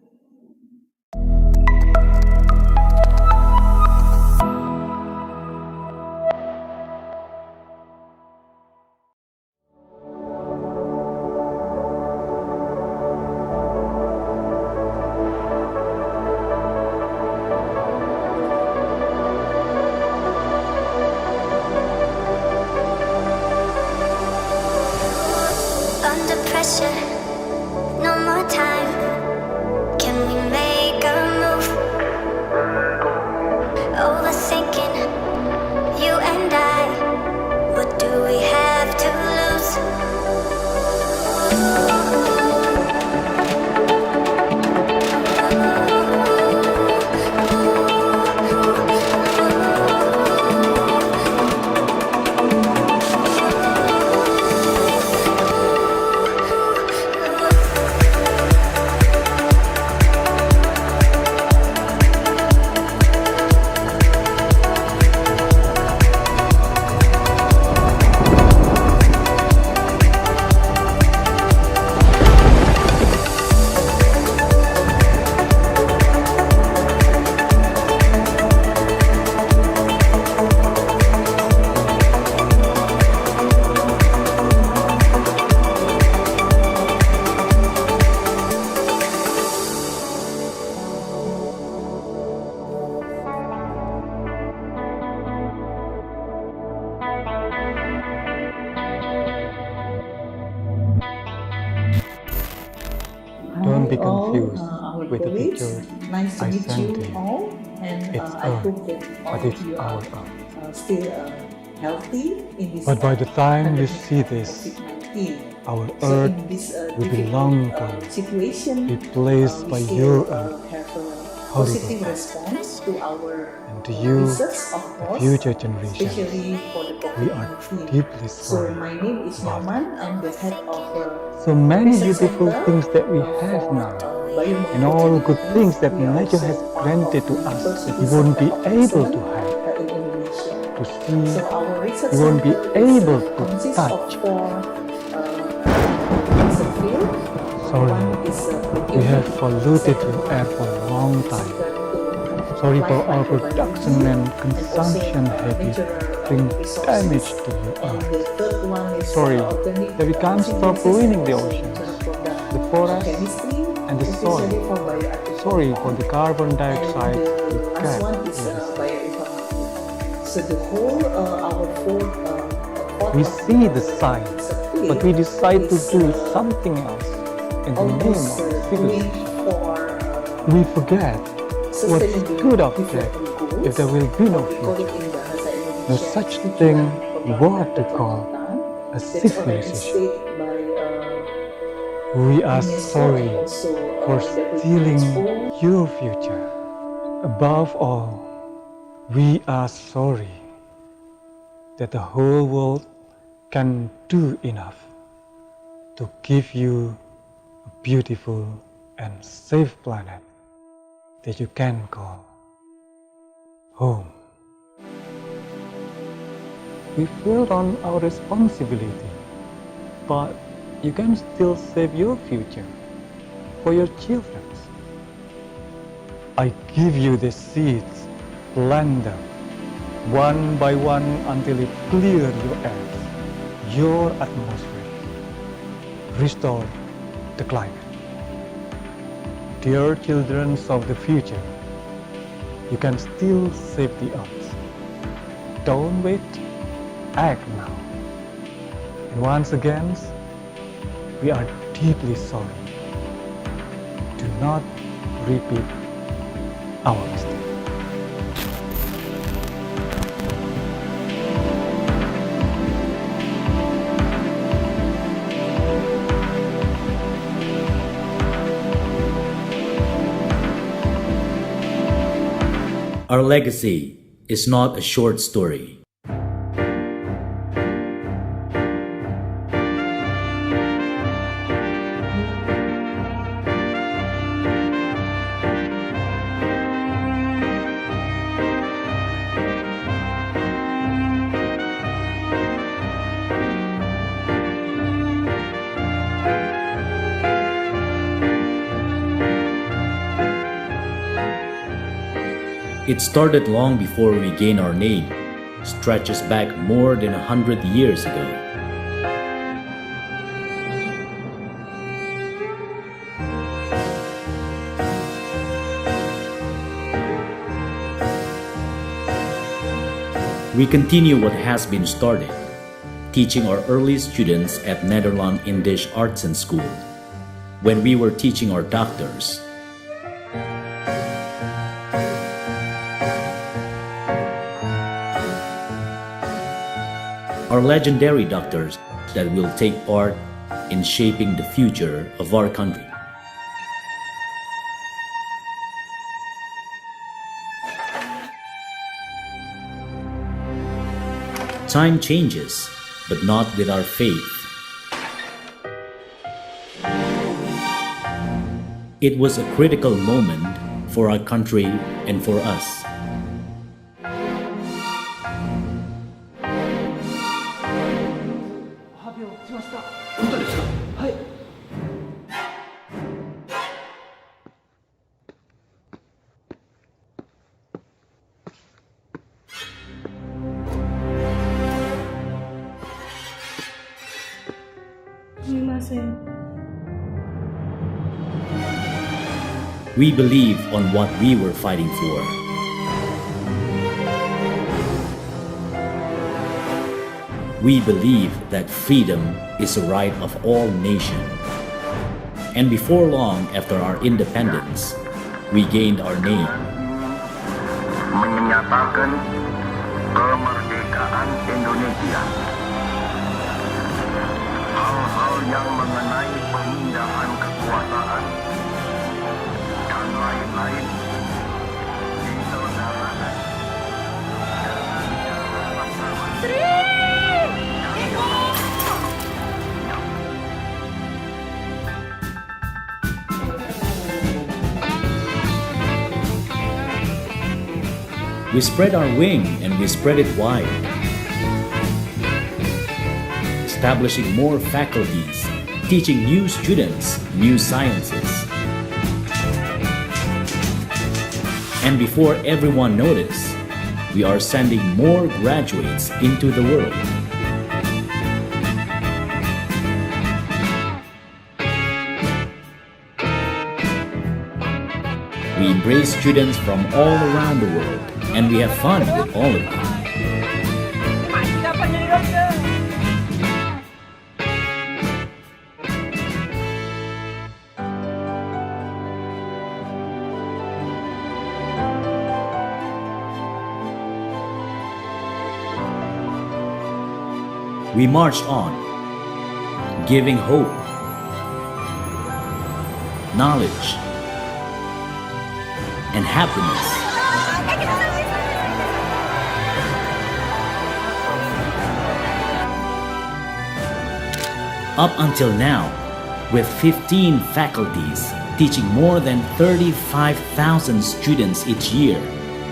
confused our with the colleagues. pictures Nice to I meet sent to you you. all, and It's I Earth, hope that all but of it's you our are Earth. still healthy in this But by the time you pandemic see of this, COVID-19. our So Earth in this will be difficult long gone, situation, replaced we by still your Earth, have a horrible positive Earth. response to our And to you, research, of the course, future generations, especially for the we are COVID-19. deeply So sorry my name is about Nyoman. I'm the head of so many research beautiful center things that we have for now, and biomolecular all good genetics. things that We are nature also has part of granted to the us that University we won't be Center of able to Excellence have, in Indonesia. to see, So our research we won't be center able to consists of touch. 4 research fields. Sorry, One is we have procurement, polluted second your one air for a long time. to Sorry for applied our microbiology, production and consumption and also habits natural bring resources. damage to your And earth. the third one is Sorry organic that we can't stop synthesis ruining and the also oceans, natural product the forests, chemistry, and the especially soil. for bioactive Sorry for compound. the carbon And dioxide we the last get. one is bioinformatics. So the whole our fourth We see the signs, but we decide to do something else in the name almost of doing civilization. for We forget what's sustainable good of that development goals. if there will be no We call it future. in bahasa No Indonesia such tujuan thing pembangunan what to call berkelanjutan. a That's already civilization. stated by We are UNESCO sorry and also for stealing WHO. your future. Above all, we are sorry that the whole world can do enough to give you a beautiful and safe planet that you can call home. We failed on our responsibility, but you can still save your future for your children. I give you the seeds, plant them one by one until it clears your air, your atmosphere, restore the climate. Dear children of the future, you can still save the earth. Don't wait, act now. And once again, we are deeply sorry. Do not repeat our mistake. Our legacy is not a short story. It started long before we gained our name, stretches back more than 100 years ago. We continue what has been started, teaching our early students at Netherlands Indisch Artsen School, when we were teaching our doctors. Our legendary doctors that will take part in shaping the future of our country. Time changes, but not with our faith. It was a critical moment for our country and for us. We believe on what we were fighting for. We believe that freedom is a right of all nations, And before long after our independence, we gained our name. Menyatakan kemerdekaan Indonesia. Hal-hal yang mengenai pemindahan kekuasaan dan lain-lain diselenggarakan. We spread our wing and we spread it wide, establishing more faculties, teaching new students new sciences. And before everyone noticed, we are sending more graduates into the world. We embrace students from all around the world, and we have fun with all of them. We marched on, giving hope, knowledge, and happiness. Up until now, with 15 faculties teaching more than 35,000 students each year,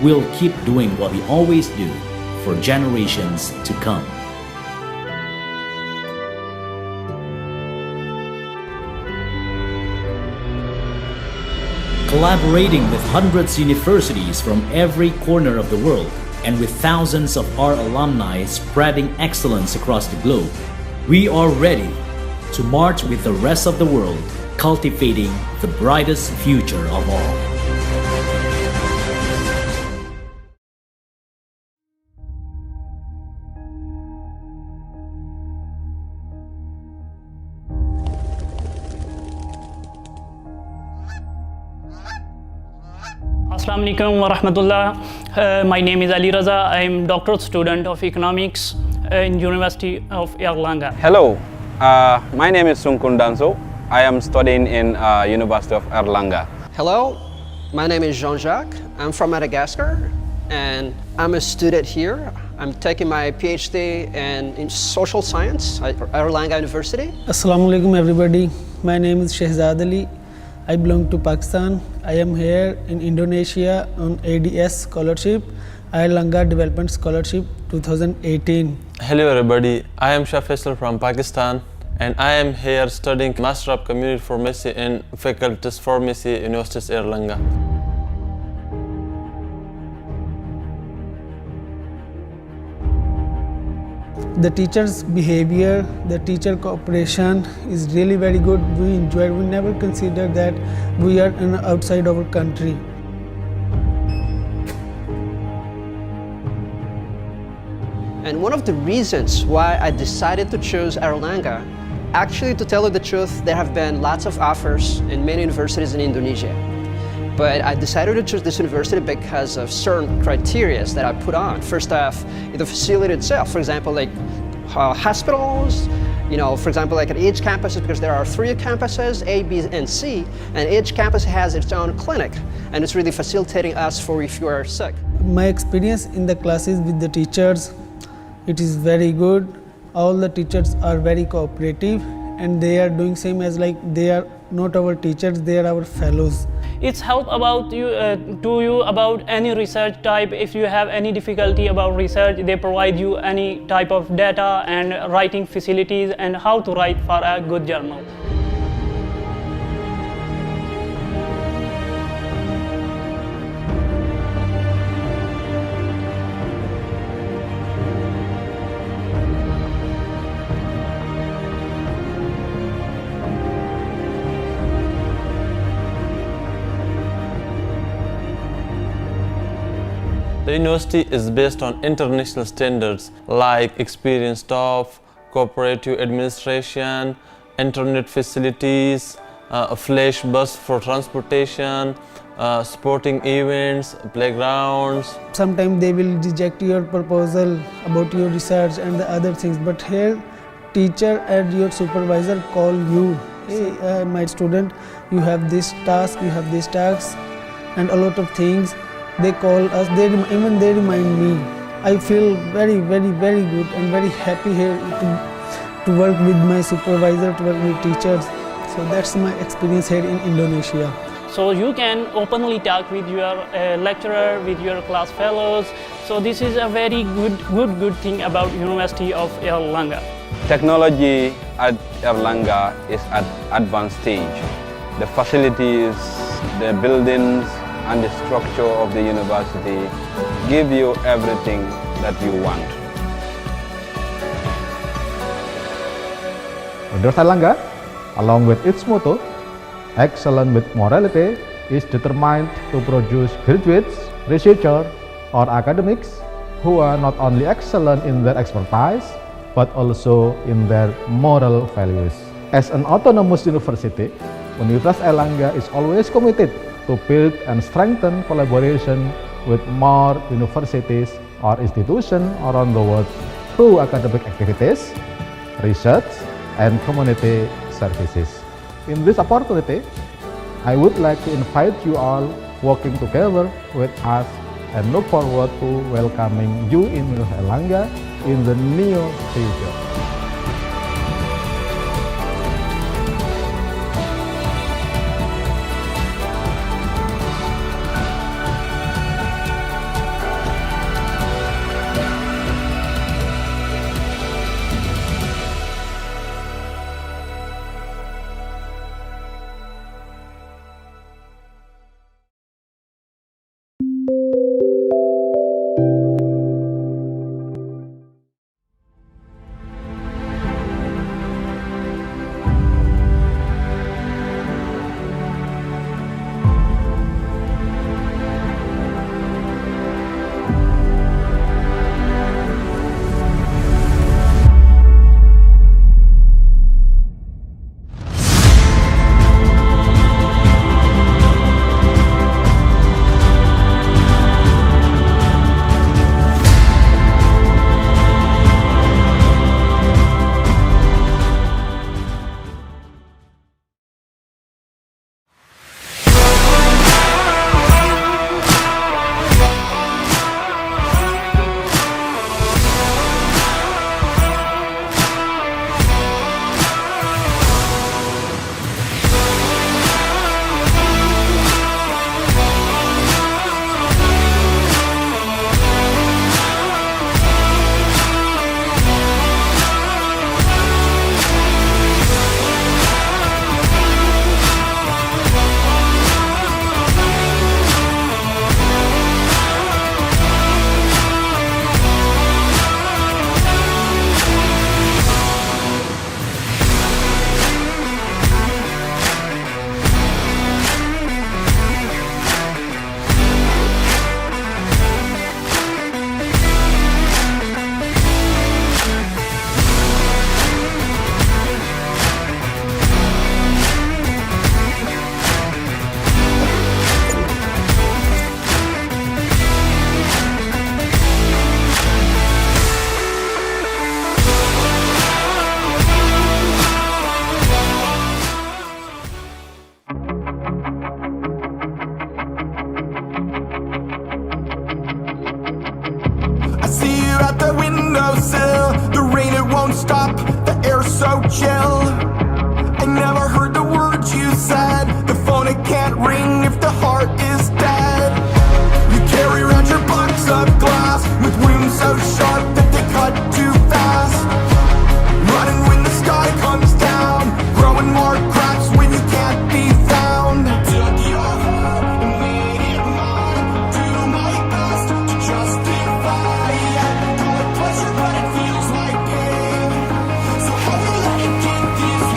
we'll keep doing what we always do for generations to come. Collaborating with hundreds of universities from every corner of the world, and with thousands of our alumni spreading excellence across the globe, we are ready to march with the rest of the world, cultivating the brightest future of all. Assalamu alaikum wa rahmatullah. My name is Ali Raza. I am doctoral student of economics in University of Airlangga. Hello, my name is Sungkun Danso. I am studying in University of Airlangga. Hello, my name is Jean-Jacques. I'm from Madagascar and I'm a student here. I'm taking my PhD in social science at Airlangga University. Assalamu alaikum everybody. My name is Shehzad Ali. I belong to Pakistan. I am here in Indonesia on ADS scholarship, Airlangga Development Scholarship 2018. Hello everybody, I am Shah Faisal from Pakistan and I am here studying Master of Community Pharmacy in Faculties Pharmacy, Universitas Airlangga. The teacher's behavior, the teacher cooperation is really very good. We enjoy. We never consider that we are outside our country. And one of the reasons why I decided to choose Airlangga, actually to tell you the truth, there have been lots of offers in many universities in Indonesia. But I decided to choose this university because of certain criteria that I put on. First off, the facility itself, for example, like hospitals, for example, like at each campus, because there are 3 campuses, A, B, and C, and each campus has its own clinic, and it's really facilitating us for if you are sick. My experience in the classes with the teachers, it is very good. All the teachers are very cooperative, and they are doing same as like they are not our teachers, they are our fellows. It's help about you to you about any research type. If you have any difficulty about research, they provide you any type of data and writing facilities and how to write for a good journal. The university is based on international standards like experienced staff, cooperative administration, internet facilities, a flash bus for transportation, sporting events, playgrounds. Sometimes they will reject your proposal about your research and the other things, but here teacher and your supervisor call you, hey, my student, you have this task, you have this task, and a lot of things. They call us, they remind me. I feel very good and very happy here to work with my supervisor, to work with teachers. So that's my experience here in Indonesia. So you can openly talk with your lecturer, with your class fellows. So this is a very good thing about University of Airlangga. Technology at Airlangga is at advanced stage. The facilities, the buildings, and the structure of the university give you everything that you want. Universitas Airlangga, along with its motto, excellent with morality, is determined to produce graduates, researchers, or academics who are not only excellent in their expertise, but also in their moral values. As an autonomous university, Universitas Airlangga is always committed to build and strengthen collaboration with more universities or institutions around the world through academic activities, research, and community services. In this opportunity, I would like to invite you all working together with us and look forward to welcoming you in Universitas Airlangga in the near future. This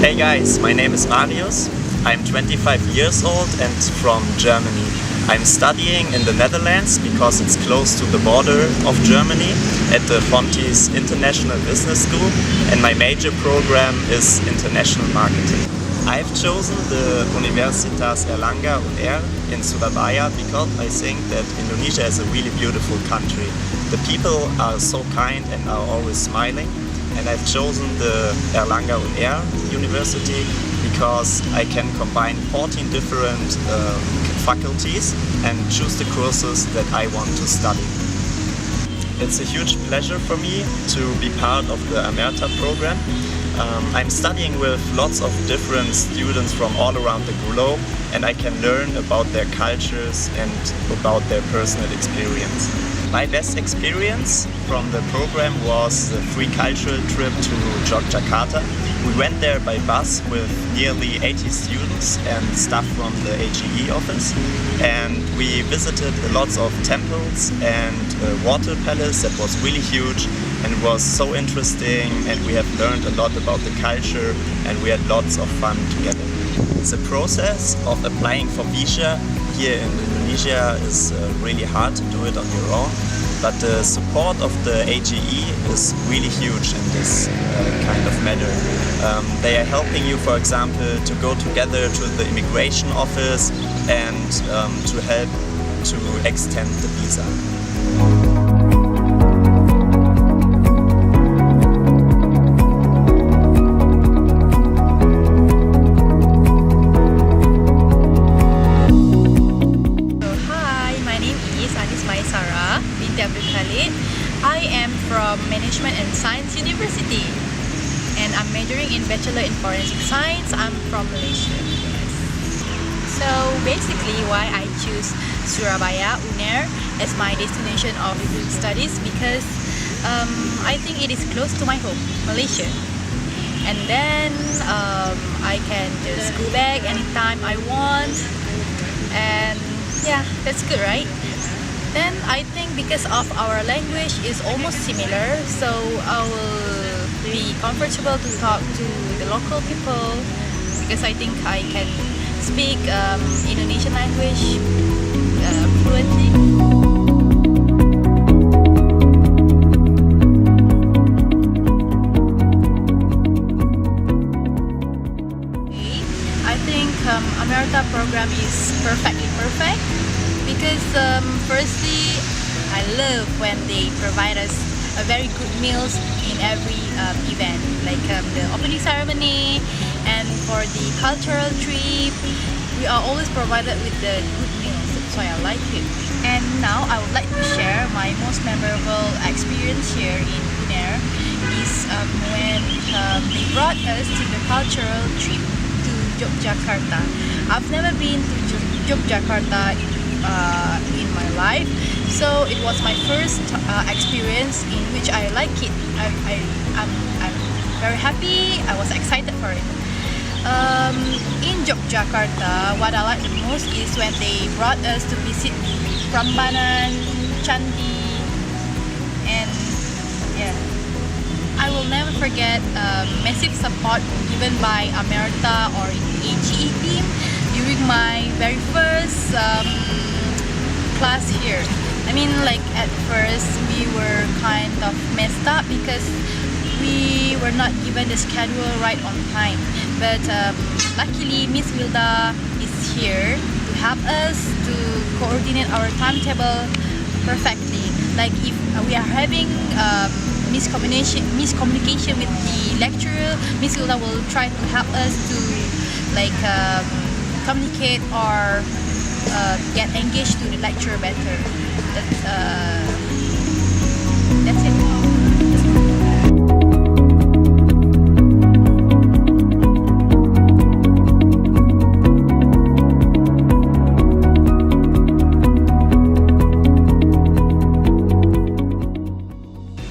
Hey guys, my name is Marius. I'm 25 years old and from Germany. I'm studying in the Netherlands because it's close to the border of Germany at the Fontys International Business School, and my major program is international marketing. I've chosen the Universitas Airlangga UNR in Surabaya because I think that Indonesia is a really beautiful country. The people are so kind and are always smiling, and I've chosen the Airlangga UNR University because I can combine 14 different faculties and choose the courses that I want to study. It's a huge pleasure for me to be part of the Amerta program. I'm studying with lots of different students from all around the globe, and I can learn about their cultures and about their personal experience. My best experience from the program was the free cultural trip to Yogyakarta. We went there by bus with nearly 80 students and staff from the AGE office, and we visited lots of temples and a water palace that was really huge and was so interesting, and we have learned a lot about the culture and we had lots of fun together. The process of applying for visa here in Indonesia is really hard to do it on your own, but the support of the AGE is really huge in this kind of matter. They are helping you, for example, to go together to the immigration office and to help to extend the visa. I am from Management and Science University, and I'm majoring in Bachelor in Forensic Science. I'm from Malaysia. Yes. So basically, why I choose Surabaya UNR as my destination of studies, because I think it is close to my home, Malaysia, and then I can just go back anytime I want, and yeah, that's good, right? Then I think because of our language is almost similar, so I will be comfortable to talk to the local people, because I think I can speak Indonesian language fluently. I think Amerta program is perfectly perfect. Because firstly, I love when they provide us a very good meals in every event, like the opening ceremony and for the cultural trip. We are always provided with the good meals, that's why I like it. And now I would like to share my most memorable experience here in UNR is when they brought us to the cultural trip to Yogyakarta. I've never been to Yogyakarta in my life, so it was my first experience in which I like it. I'm very happy. I was excited for it. In Yogyakarta, what I like the most is when they brought us to visit Prambanan, Candi, and yeah, I will never forget massive support given by Amerta or AGE team during my very first class here. I mean, like at first we were kind of messed up because we were not given the schedule right on time. But luckily Miss Wilda is here to help us to coordinate our timetable perfectly. Like if we are having miscommunication with the lecturer, Miss Wilda will try to help us to like communicate or get engaged to the lecturer better. That's it.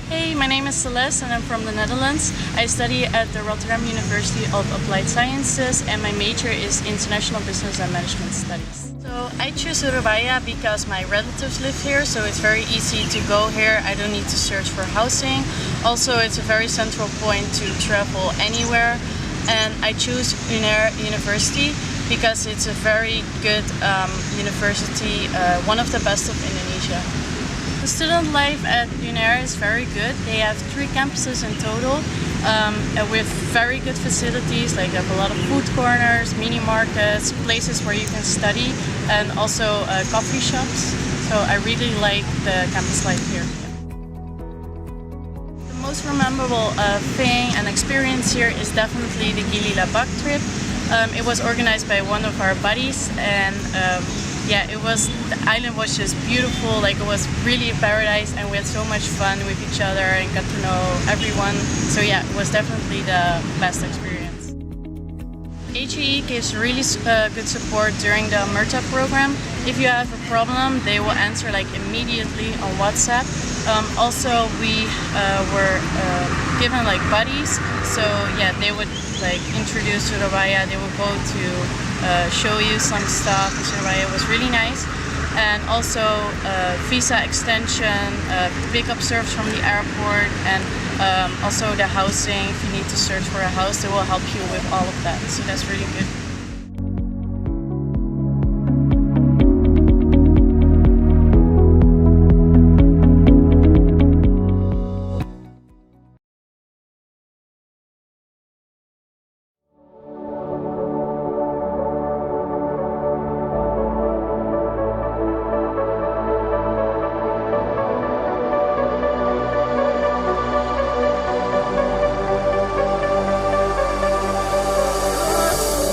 Hey, my name is Celeste and I'm from the Netherlands. I study at the Rotterdam University of Applied Sciences and my major is International Business and Management Studies. So I choose Surabaya because my relatives live here, so it's very easy to go here. I don't need to search for housing. Also, it's a very central point to travel anywhere. and I choose University because it's a very good university, one of the best of Indonesia. The student life at UNAIR is very good. They have 3 campuses in total with very good facilities, like they have a lot of food corners, mini markets, places where you can study, and also coffee shops. So I really like the campus life here. The most memorable thing and experience here is definitely the Gili Labak trip. It was organized by one of our buddies, and yeah, the island was just beautiful. Like, it was really a paradise, and we had so much fun with each other and got to know everyone. So yeah, it was definitely the best experience. HEE gives really good support during the MIRTA program. If you have a problem, they will answer like immediately on WhatsApp. Also, we were given like buddies, so yeah, they would like introduce Surabaya. They would go to show you some stuff. Surabaya was really nice, and also visa extension, pickup service from the airport, and also the housing. If you need to search for a house, they will help you with all of that. So that's really good.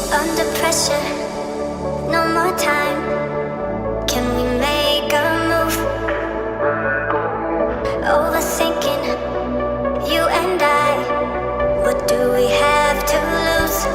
Under pressure, no more time. Can we make a move? Overthinking, you and I. What do we have to lose?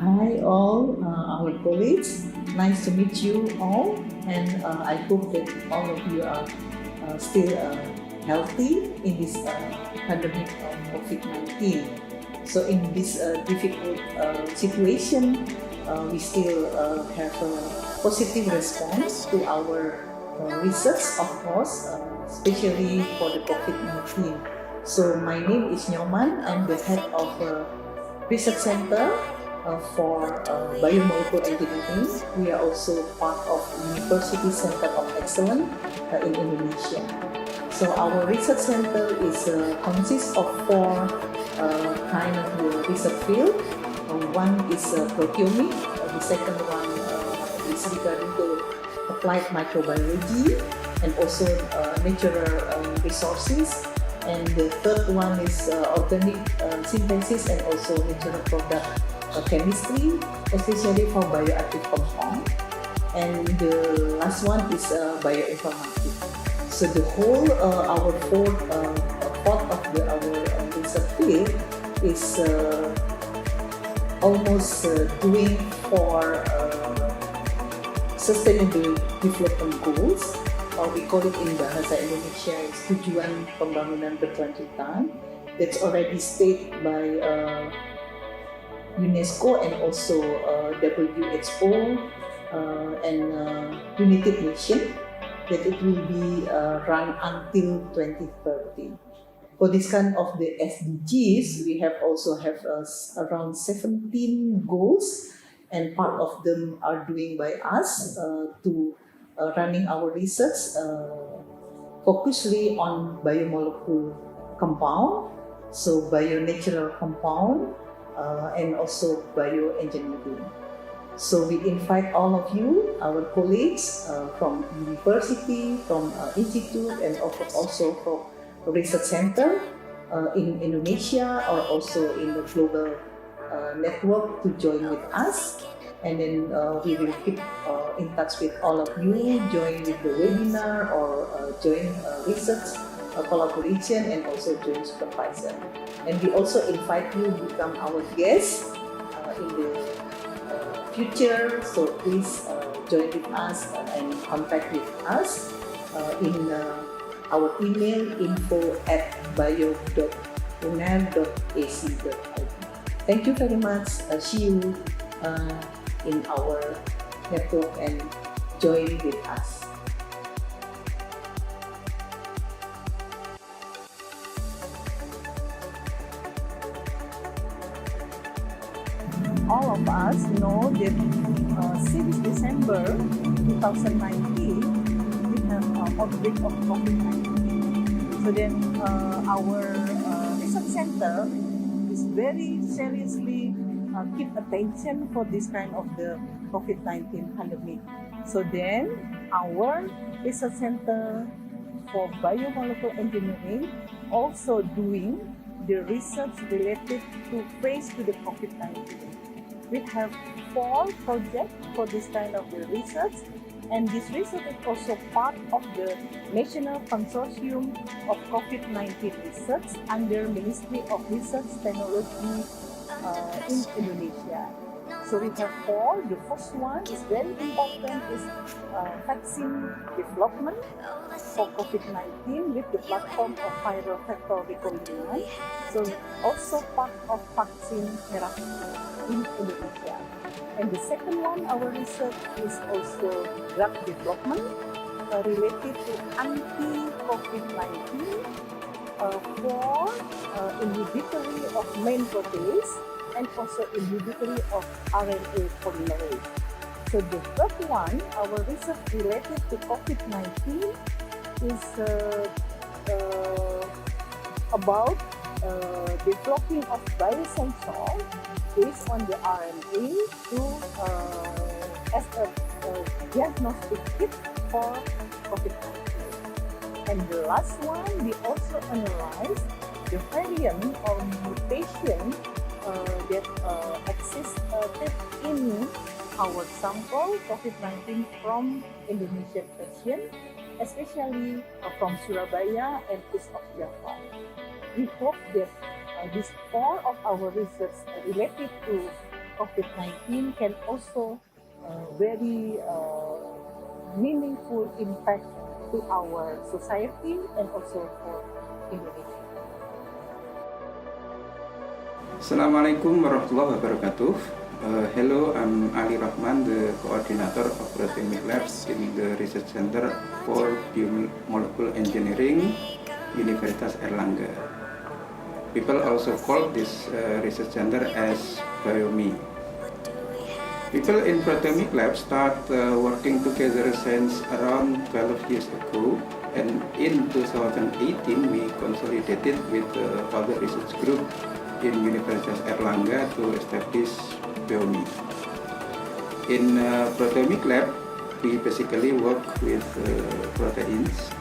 Hi all, our colleagues. Nice to meet you all, and I hope that all of you are still healthy in this pandemic of COVID-19. So in this difficult situation, we still have a positive response to our research, of course, especially for the COVID-19. So my name is Nyoman. I'm the head of Research Center for Biomolecular Engineering. We are also part of University Center of Excellence in Indonesia. So our research center consists of 4 kind of the research field. One is proteomics. The second one is regarding to applied microbiology and also natural resources. And the third one is organic synthesis and also natural product chemistry, especially for bioactive compound. And the last one is bioinformatics. So the whole our fourth of our research field is almost doing for sustainable development goals. We call it in Bahasa Indonesia is Tujuan Pembangunan Berkelanjutan. That's already stated by UNESCO and also WHO and United Nations that it will be run until 2030. For this kind of the SDGs, we also have around 17 goals, and part of them are doing by us to running our research focusedly on biomolecular compound. so bio-natural compound, and also bioengineering. So we invite all of you, our colleagues from university, from institute, and also from research center in Indonesia or also in the global network to join with us. And then we will keep in touch with all of you, join with the webinar or join research collaboration and also join supervisor. And we also invite you to become our guests in the future, so please join with us and contact with us in our email info@bio.uner.ac.id. Thank you very much. See you in our network and join with us. All of us know that since December 2019, we have an outbreak of COVID-19. So then our research center is very seriously keep attention for this kind of the COVID-19 pandemic. So then our research center for biomolecular engineering also doing the research related to face to the COVID-19. We have 4 projects for this kind of the research, and this research is also part of the National Consortium of COVID-19 Research under Ministry of Research Technology in Indonesia. So we have 4. The first one is very important, is vaccine development for COVID-19 with the platform of viral vector recombinant. So also part of vaccine therapy in Indonesia. And the second one, our research is also drug development related to anti-COVID-19 for inhibitory of main protease and also inhibitory of RNA polymerase. So the third one, our research related to COVID-19 is about developing of biosensor based on the RNA to as a diagnostic kit for COVID-19. And the last one, we also analyze the variant or mutation that existed in our sample COVID-19 from Indonesian patient, especially from Surabaya and east of Java. We hope that these 4 of our research related to COVID-19 can also very meaningful impact to our society and also for Indonesia. Assalamualaikum warahmatullahi wabarakatuh. Hello, I'm Ali Rahman, the coordinator of Proteomic Labs in the Research Center for Biomolecular Engineering, Universitas Airlangga. People also call this research center as BioMe. People in Proteomic Lab start working together since around 12 years ago, and in 2018 we consolidated with other research group in Universitas Airlangga to establish BioMe. In Proteomic Lab, we basically work with proteins.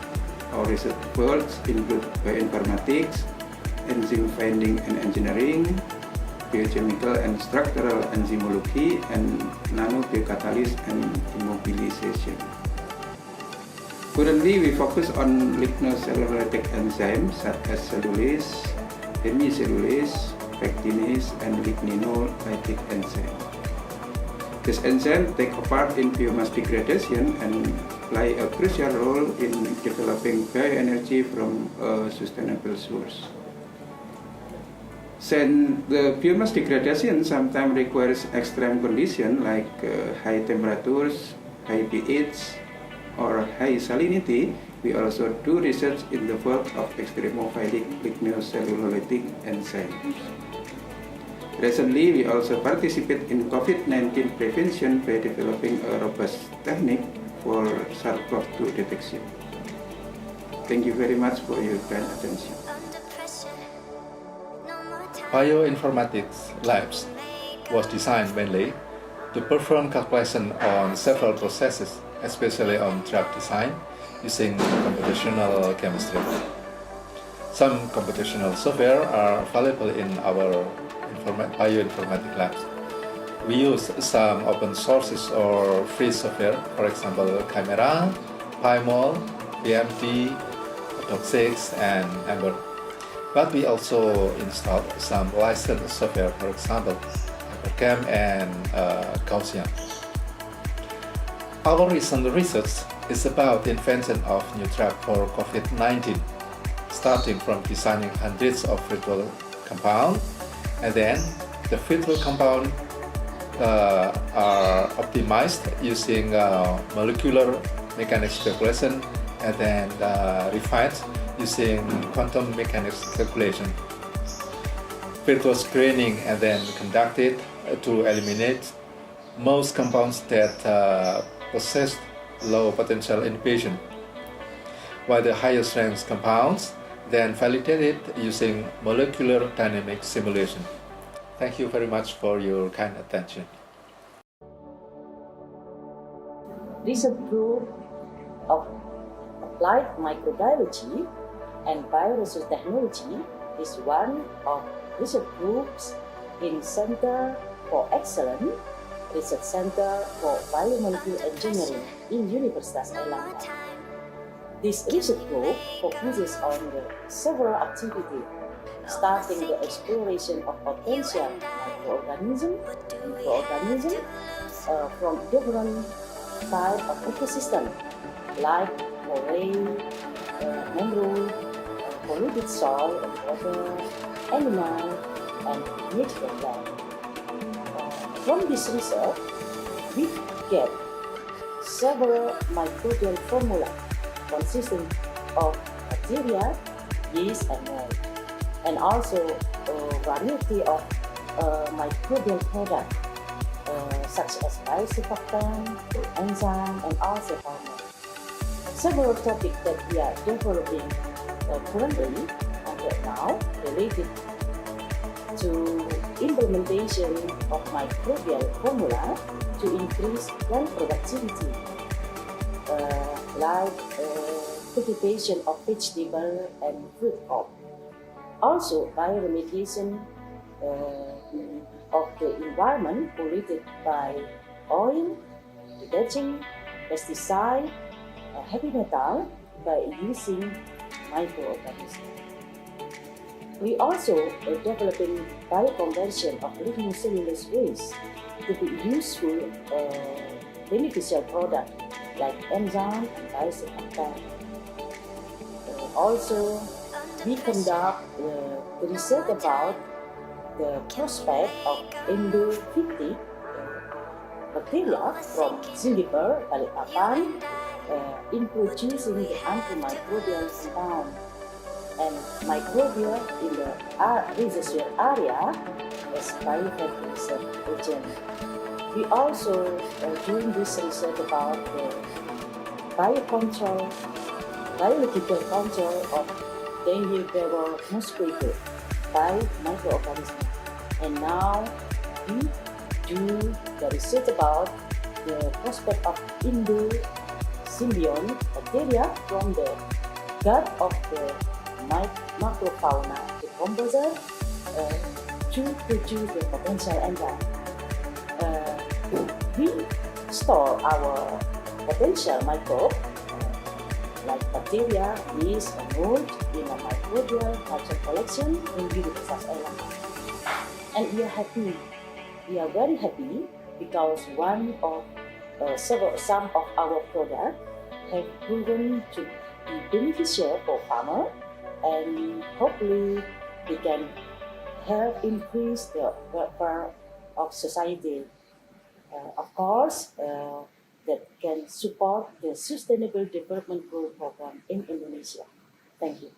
Our research fields include bioinformatics, enzyme finding and engineering, biochemical and structural enzymology, and nanobiocatalysis and immobilization. Currently, we focus on lignocellulosic enzymes such as cellulase, hemicellulase, pectinase, and ligninolytic enzyme. This enzyme take a part in biomass degradation and play a crucial role in developing bioenergy from a sustainable source. Since the biomass degradation sometimes requires extreme conditions like high temperatures, high pH, or high salinity, we also do research in the field of extremophilic lignocellulosic enzymes. Recently, we also participate in COVID-19 prevention by developing a robust technique for SARS-CoV-2 detection. Thank you very much for your kind attention. bioinformatics labs was designed mainly to perform calculation on several processes, especially on drug design using computational chemistry. Some computational software are available in our bioinformatics labs. We use some open sources or free software, for example, Chimera, PyMol, PMT, Doc6, and Ember. But we also installed some licensed software, for example, HyperCam and Gaussian. Our recent research is about the invention of new drug for COVID-19, starting from designing hundreds of virtual compounds, and then the virtual compound are optimized using molecular mechanics calculation and then refined using quantum mechanics calculation. Virtual screening and then conducted to eliminate most compounds that possess low potential inhibition, while the higher strength compounds then validated using molecular dynamic simulation. Thank you very much for your kind attention. Research group of applied microbiology and bioresource technology is one of research groups in Center for Excellence Research Center for Biomolecular Engineering in Universitas Airlangga. This research group focuses on several activities, starting the exploration of potential microorganisms from different types of ecosystem, like moraine, mangrove, polluted soil and water, animal, and natural land. From this research, we get several microbial formula consisting of bacteria, yeast, and mold, and also a variety of microbial products such as biosurfactant, enzyme, and also hormone. Several topics that we are developing currently and right now related to implementation of microbial formula to increase plant productivity, like cultivation of vegetable and fruit crop. Also, bioremediation of the environment polluted by oil, detergent, pesticide, heavy metal by using microorganisms. We also are developing bioconversion of living cellulose waste to be useful beneficial product like enzyme and biosurfactant. Also, we conduct the research about the prospect of endophytic bacteria from Juniper, Balikpapan, in producing the antimicrobial compound and microbial in the reservoir area as biofertilization agent. We also doing this research about the biological control of dengue fever mosquito by microorganisms. And now we do the research about the prospect of endosymbiont bacteria from the gut of the macrofauna decomposer to produce the potential enzyme. We store our potential microbe like bacteria, yeast, and mold in a microbial culture collection in Universitas Airlangga. And we are happy. We are very happy because some of our products have proven to be beneficial for farmers, and hopefully we can help increase the welfare of society. Of course, that can support the Sustainable Development Goal Program in Indonesia. Thank you.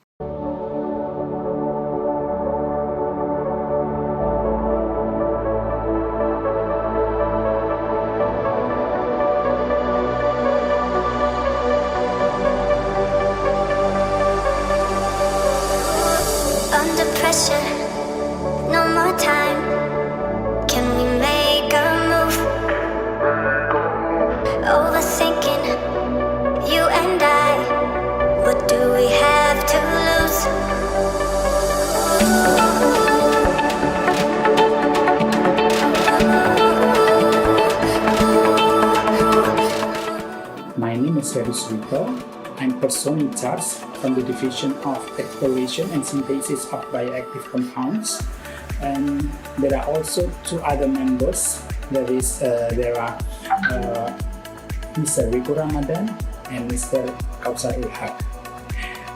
Under pressure, no person in charge from the Division of Exploration and Synthesis of Bioactive Compounds. And there are also two other members. There are Mr. Riku Ramadan and Mr. Kausar Ulhaq.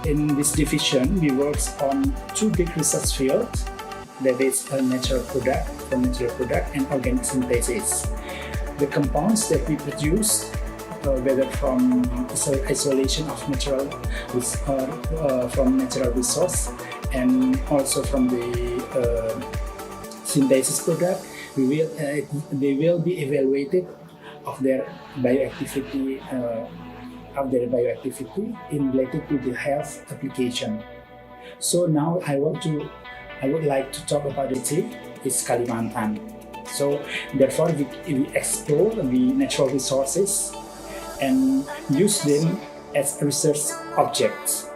In this division, we work on two big research fields, that is natural product and organic synthesis. The compounds that we produce, whether from isolation of natural resource and also from the synthesis product, they will be evaluated of their bioactivity in related to the health application. So now I would like to talk about the tip is Kalimantan. So therefore we explore the natural resources and use them as research objects.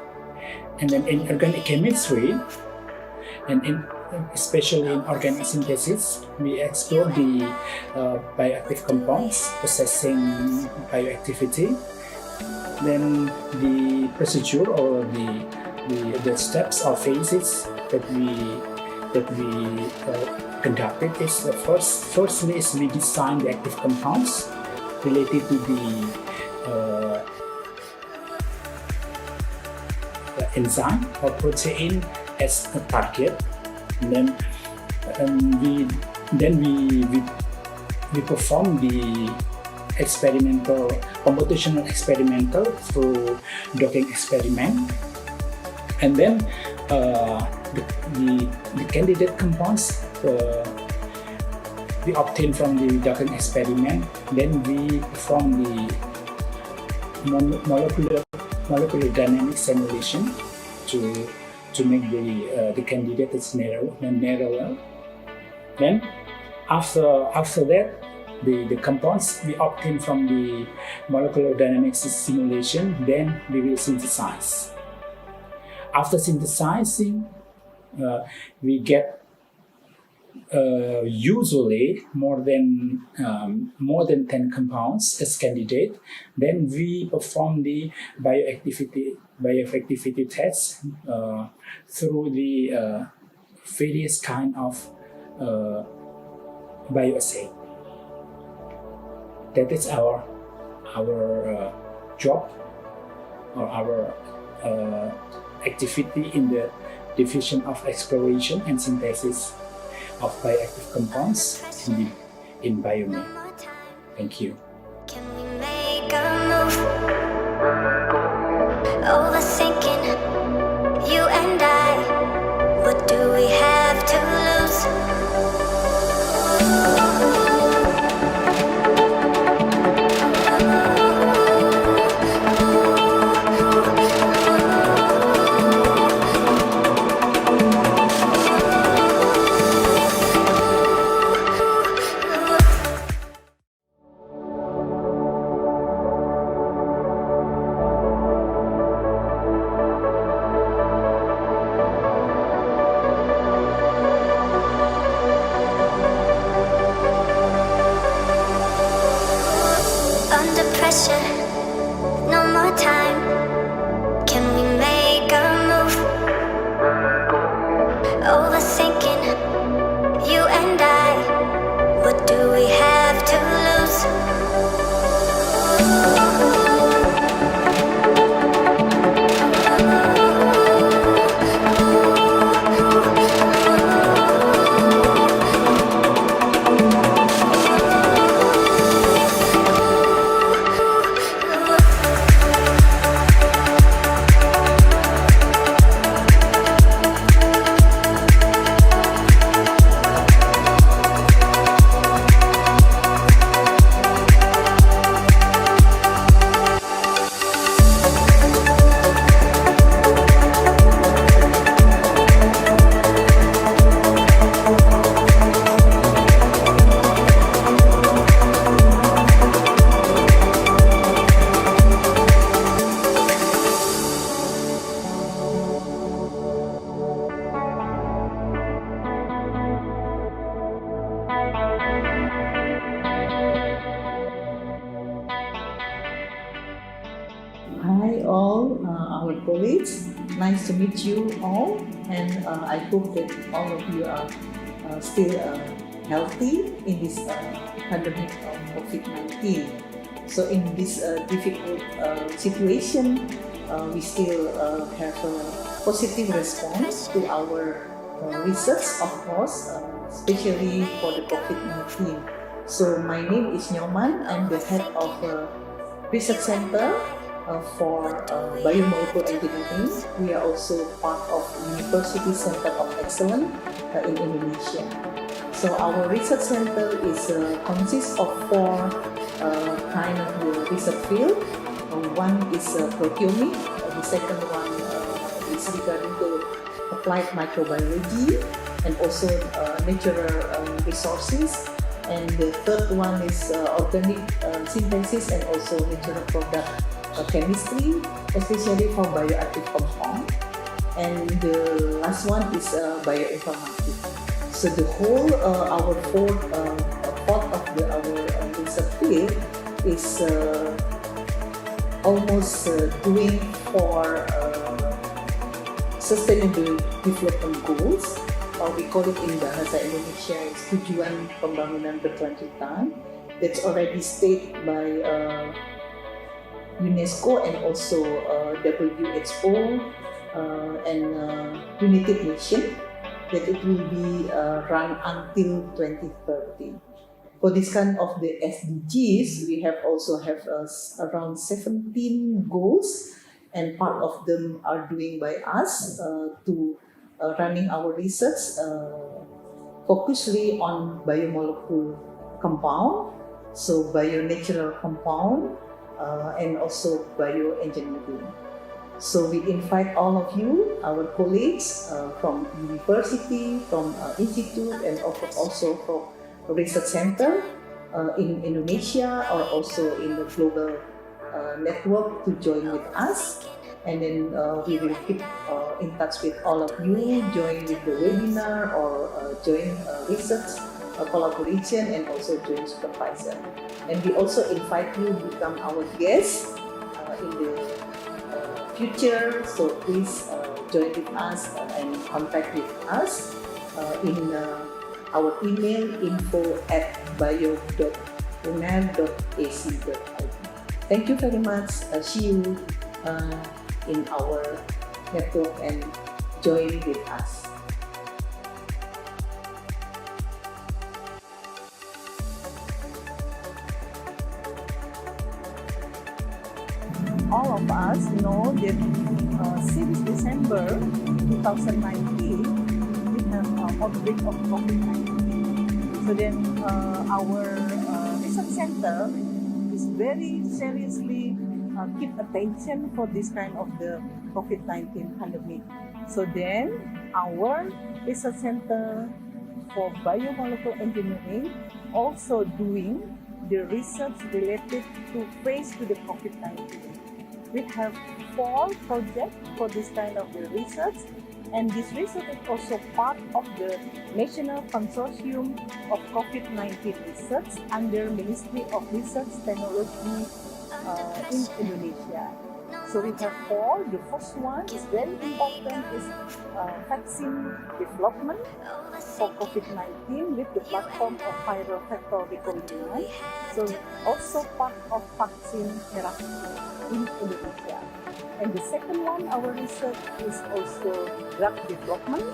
And then in organic chemistry and especially in organic synthesis, we explore the bioactive compounds possessing bioactivity. Then the procedure or the steps or phases that we conducted is firstly is we design the active compounds related to the enzyme or protein as a target. And then we perform the computational experimental through docking experiment, and then the candidate compounds we obtain from the docking experiment. Then we perform the molecular dynamic simulation to make the candidate is narrower. Then after that, the compounds we obtain from the molecular dynamics simulation, then we will synthesize. After synthesizing, we get usually more than 10 compounds as candidate. Then we perform the bioactivity tests through the various kind of bioassay. That is our job or our activity in the Division of Exploration and Synthesis of Bioactive Compounds in Biomed. Thank you. Overthinking, you and I, what do we have to lose? Under pressure, no more time. Can we make a move? Overthinking, you and I, what do we have to lose? colleagues. Nice to meet you all, and I hope that all of you are still healthy in this pandemic of COVID-19. So in this difficult situation, we still have a positive response to our research, of course, especially for the COVID-19. So my name is Nyoman. I'm the head of Research Center for Biomolecular Engineering. We are also part of Universitas Center of Excellence in Indonesia. So our research center is consists of four kind of research field. One is proteomics. The second one is regarding to applied microbiology and also natural resources. And the third one is organic synthesis and also natural product chemistry, especially for bioactive compound. And the last one is bioinformatics. So the whole our fourth part of our research field is almost doing for sustainable development goals. We call it in bahasa Indonesia is tujuan pembangunan berkelanjutan. That's already stated by UNESCO and also WHO and United Nations that it will be run until 2030. For this kind of the SDGs, we also have around 17 goals, and part of them are doing by us to running our research focusedly on biomolecule compound, so bio-natural compound, and also bioengineering. So we invite all of you, our colleagues from university, from institute, and also from research center in Indonesia or also in the global network to join with us. And then we will keep in touch with all of you, join with the webinar or join research collaboration and also join supervisor. And we also invite you to become our guests in the future. So please join with us and contact with us in our email info@bio.uner.ac.id. Thank you very much. See you in our network and join with us. All of us know that since December 2019, we have an outbreak of COVID-19. So then our research center is very seriously keep attention for this kind of the COVID-19 pandemic. So then our research center for biomolecular engineering also doing the research related to face to the COVID-19. We have 4 projects for this kind of the research, and this research is also part of the National Consortium of COVID-19 Research under Ministry of Research Technology in Indonesia. So we have 4. The first one is very important, is vaccine development for COVID-19 with the platform of viral vector recombinant. So also part of vaccine therapy in Indonesia. And the second one, our research is also drug development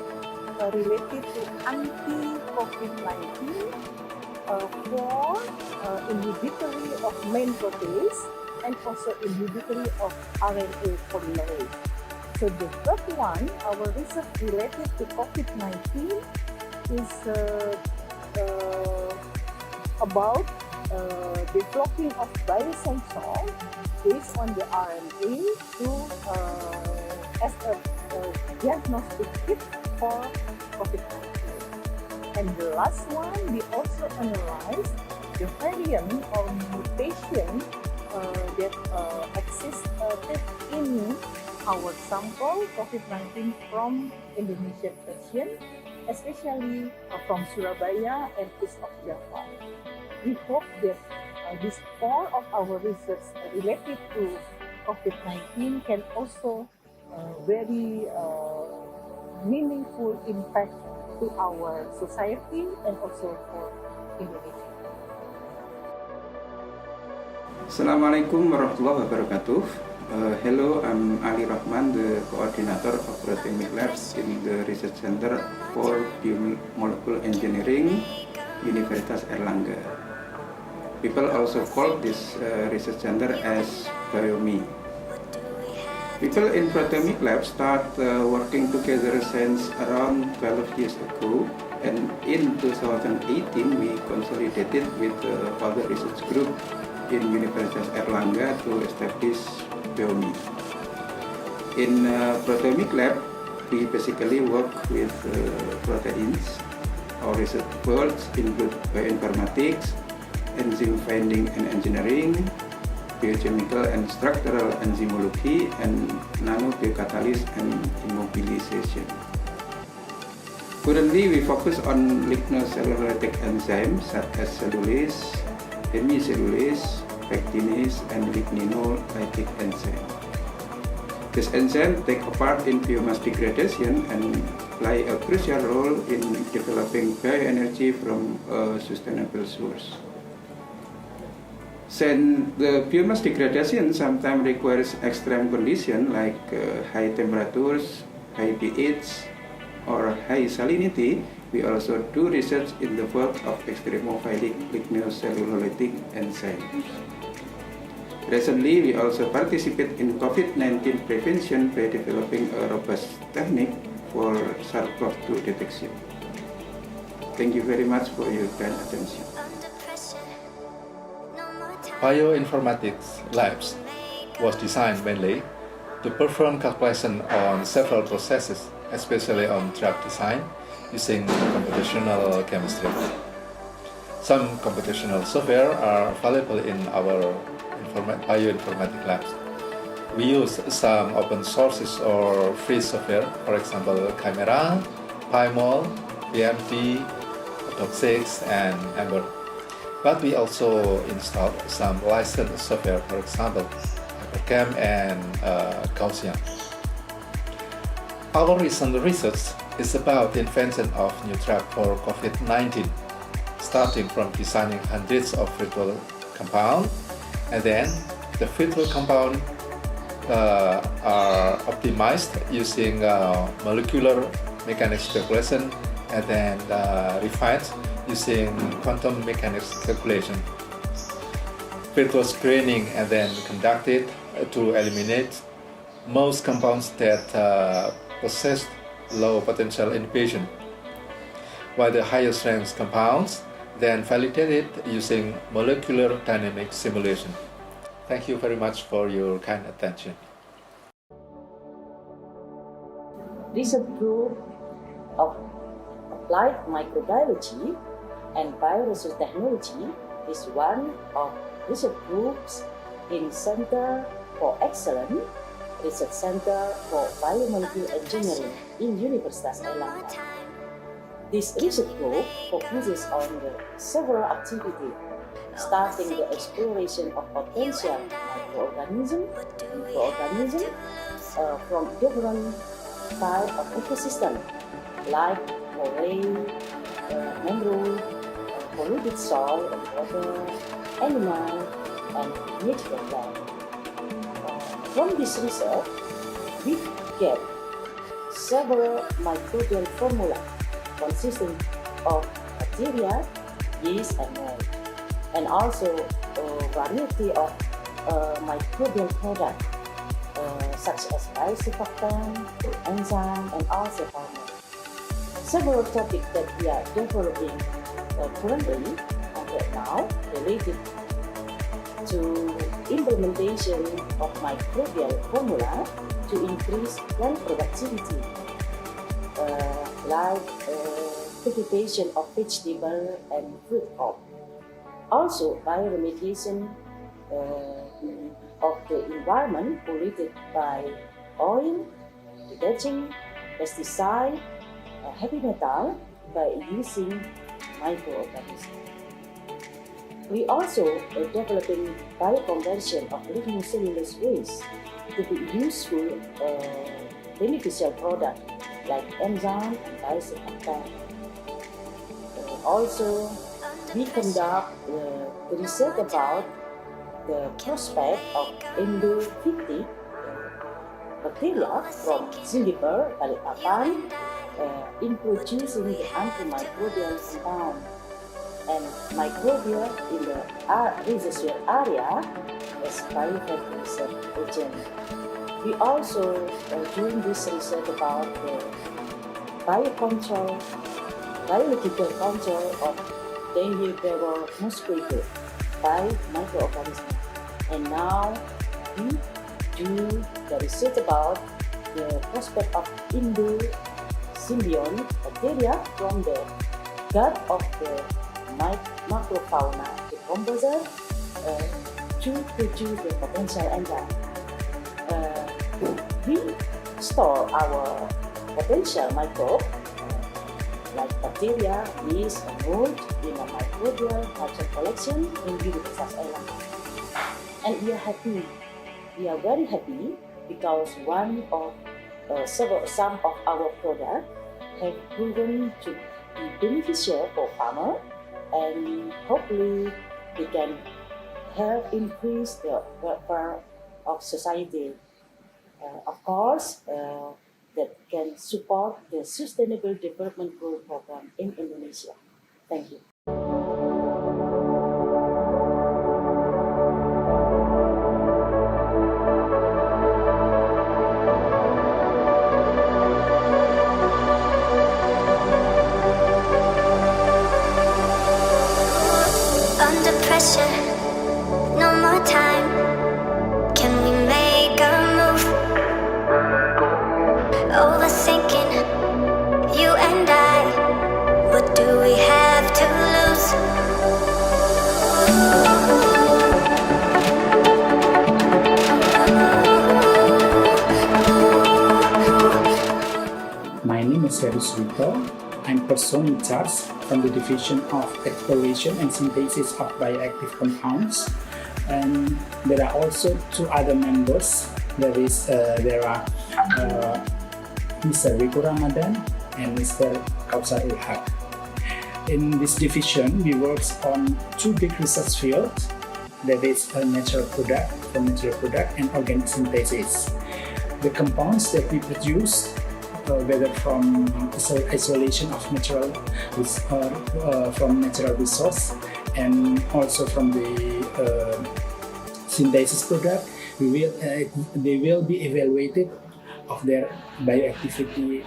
related to anti-COVID-19 for inhibitory of main protease and also inhibitory of RNA polymerase. So the third one, our research related to COVID-19 is about developing of biosensor based on the RNA to as a diagnostic kit for COVID-19. And the last one, we also analyze the variant or mutation that existed in our sample COVID-19 from Indonesian patient, especially from Surabaya and East of Java. We hope that these 4 of our research related to COVID-19 can also very meaningful impact to our society and also for Indonesia. Assalamualaikum warahmatullahi wabarakatuh. Hello, I'm Ali Rahman, the coordinator of Rotemic Labs in the Research Center for Biomolecular Engineering, Universitas Airlangga. People also call this research center as BioMe. People in Rotemic Labs start working together since around 12 years ago, and in 2018 we consolidated with other research group in Universitas Airlangga to establish BioMe. In Proteomic Lab, we basically work with proteins. Our research fields include bioinformatics, enzyme finding and engineering, biochemical and structural enzymology, and nanobiocatalysis and immobilization. Currently, we focus on lignocellulosic enzymes such as cellulase, hemicellulase, pectinase, and ligninolytic enzyme. This enzyme take a part in biomass degradation and play a crucial role in developing bioenergy from a sustainable source. Since the biomass degradation sometimes requires extreme conditions like high temperatures, high pH, or high salinity, we also do research in the field of extremophilic lignocellulosic enzymes. Recently, we also participate in COVID-19 prevention by developing a robust technique for SARS-CoV-2 detection. Thank you very much for your kind attention. Bioinformatics Labs was designed mainly to perform calculation on several processes, especially on drug design, using computational chemistry. Some computational software are available in our bioinformatics labs. We use some open sources or free software, for example, Chimera, PyMol, PMT, Doc6, and Ember. But we also installed some licensed software, for example, Hypercam and Gaussian. Our recent research is about the invention of new drug for COVID-19, starting from designing hundreds of virtual compounds, and then the virtual compounds are optimized using molecular mechanics calculation, and then refined using quantum mechanics calculation. Virtual screening and then conducted to eliminate most compounds that possess low potential inhibition, while the higher strength compounds then validated using molecular dynamic simulation. Thank you very much for your kind attention. Research group of applied microbiology and bioresource technology is one of research groups in Center for Excellence Research Center for Biomolecular Engineering in Universitas Airlangga. This research group focuses on several activities, starting the exploration of potential microorganisms from different types of ecosystems like moraine, mangrove, polluted soil and water, animal, and natural life. From this research, we get several microbial formula consisting of bacteria, yeast, and mold, and also a variety of microbial products such as biosurfactant, enzyme, and also hormone. Several topics that we are developing currently and right now related to implementation of microbial formula to increase plant productivity, like cultivation of vegetable and fruit crop. Also, bioremediation of the environment polluted by oil, detergent, pesticide, heavy metal by using microorganisms. We also are developing bioconversion of lignocellulose waste to be useful beneficial product like enzyme and basic attack. Also, we conduct research about the prospect of endophytic bacteria from Singapore, Balikpapan, in producing the antimicrobial compound and microbial in the reservoir area as biohead research agent. We also doing this research about the biological control of dengue-bearer mosquito by microorganisms. And now we do the research about the prospect of endosymbiont bacteria from the gut of the macrofauna decomposer to produce the potential enzyme. We store our potential microbe like bacteria, yeast, and mold in a microbial culture collection in Universitas Airlangga. And we are happy. We are very happy because some of our products have proven to be beneficial for farmers, and hopefully they can help increase the welfare of society. Of course, that can support the Sustainable Development Goal Program in Indonesia. Thank you. Under pressure, no more time. Can we make a move? Overthinking, you and I. What do we have to lose? My name is Ferus Rito. I'm person in charge from the Division of Exploration and Synthesis of Bioactive Compounds. And there are also two other members. There are Mr. Riku Ramadan and Mr. Kausar Ulhaq. In this division, we work on two big research fields. That is a natural product and organic synthesis. The compounds that we produce, whether from isolation of natural resource and also from the synthesis product, they will be evaluated of their bioactivity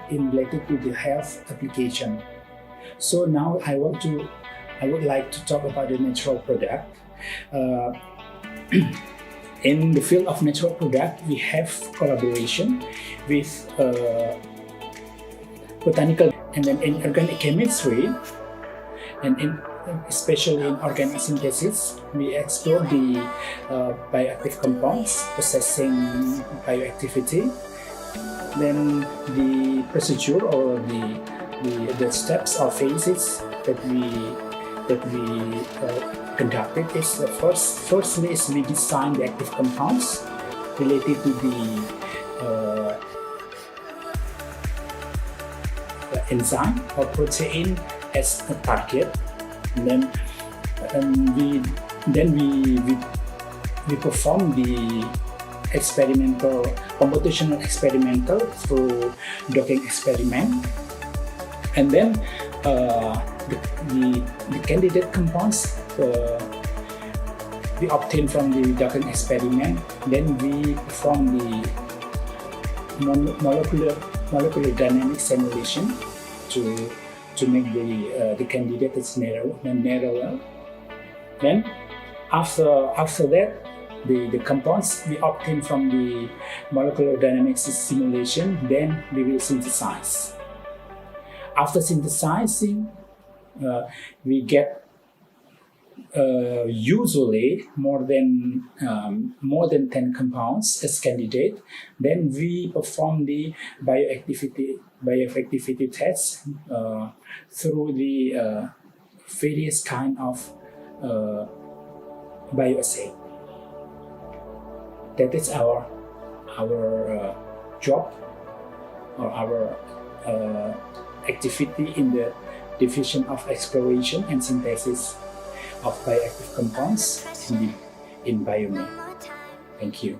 in related to the health application. So now I would like to talk about the natural product. In the field of natural product, we have collaboration with botanical and then in organic chemistry and especially in organic synthesis, we explore the bioactive compounds possessing bioactivity. Then the procedure or the steps or phases that we conducted is firstly is we design the active compounds related to the enzyme or protein as a target. And then we perform the computational experimental through docking experiment, and then the candidate compounds we obtain from the docking experiment. Then we perform the molecular dynamic simulation to make the candidate is narrower. Then after that, the compounds we obtain from the molecular dynamics simulation, then we will synthesize. After synthesizing, we get usually more than 10 compounds as candidate. Then we perform the bioactivity tests through the various kind of bioassay. That is our job or our activity in the division of exploration and synthesis of bioactive compounds in Biome. Thank you.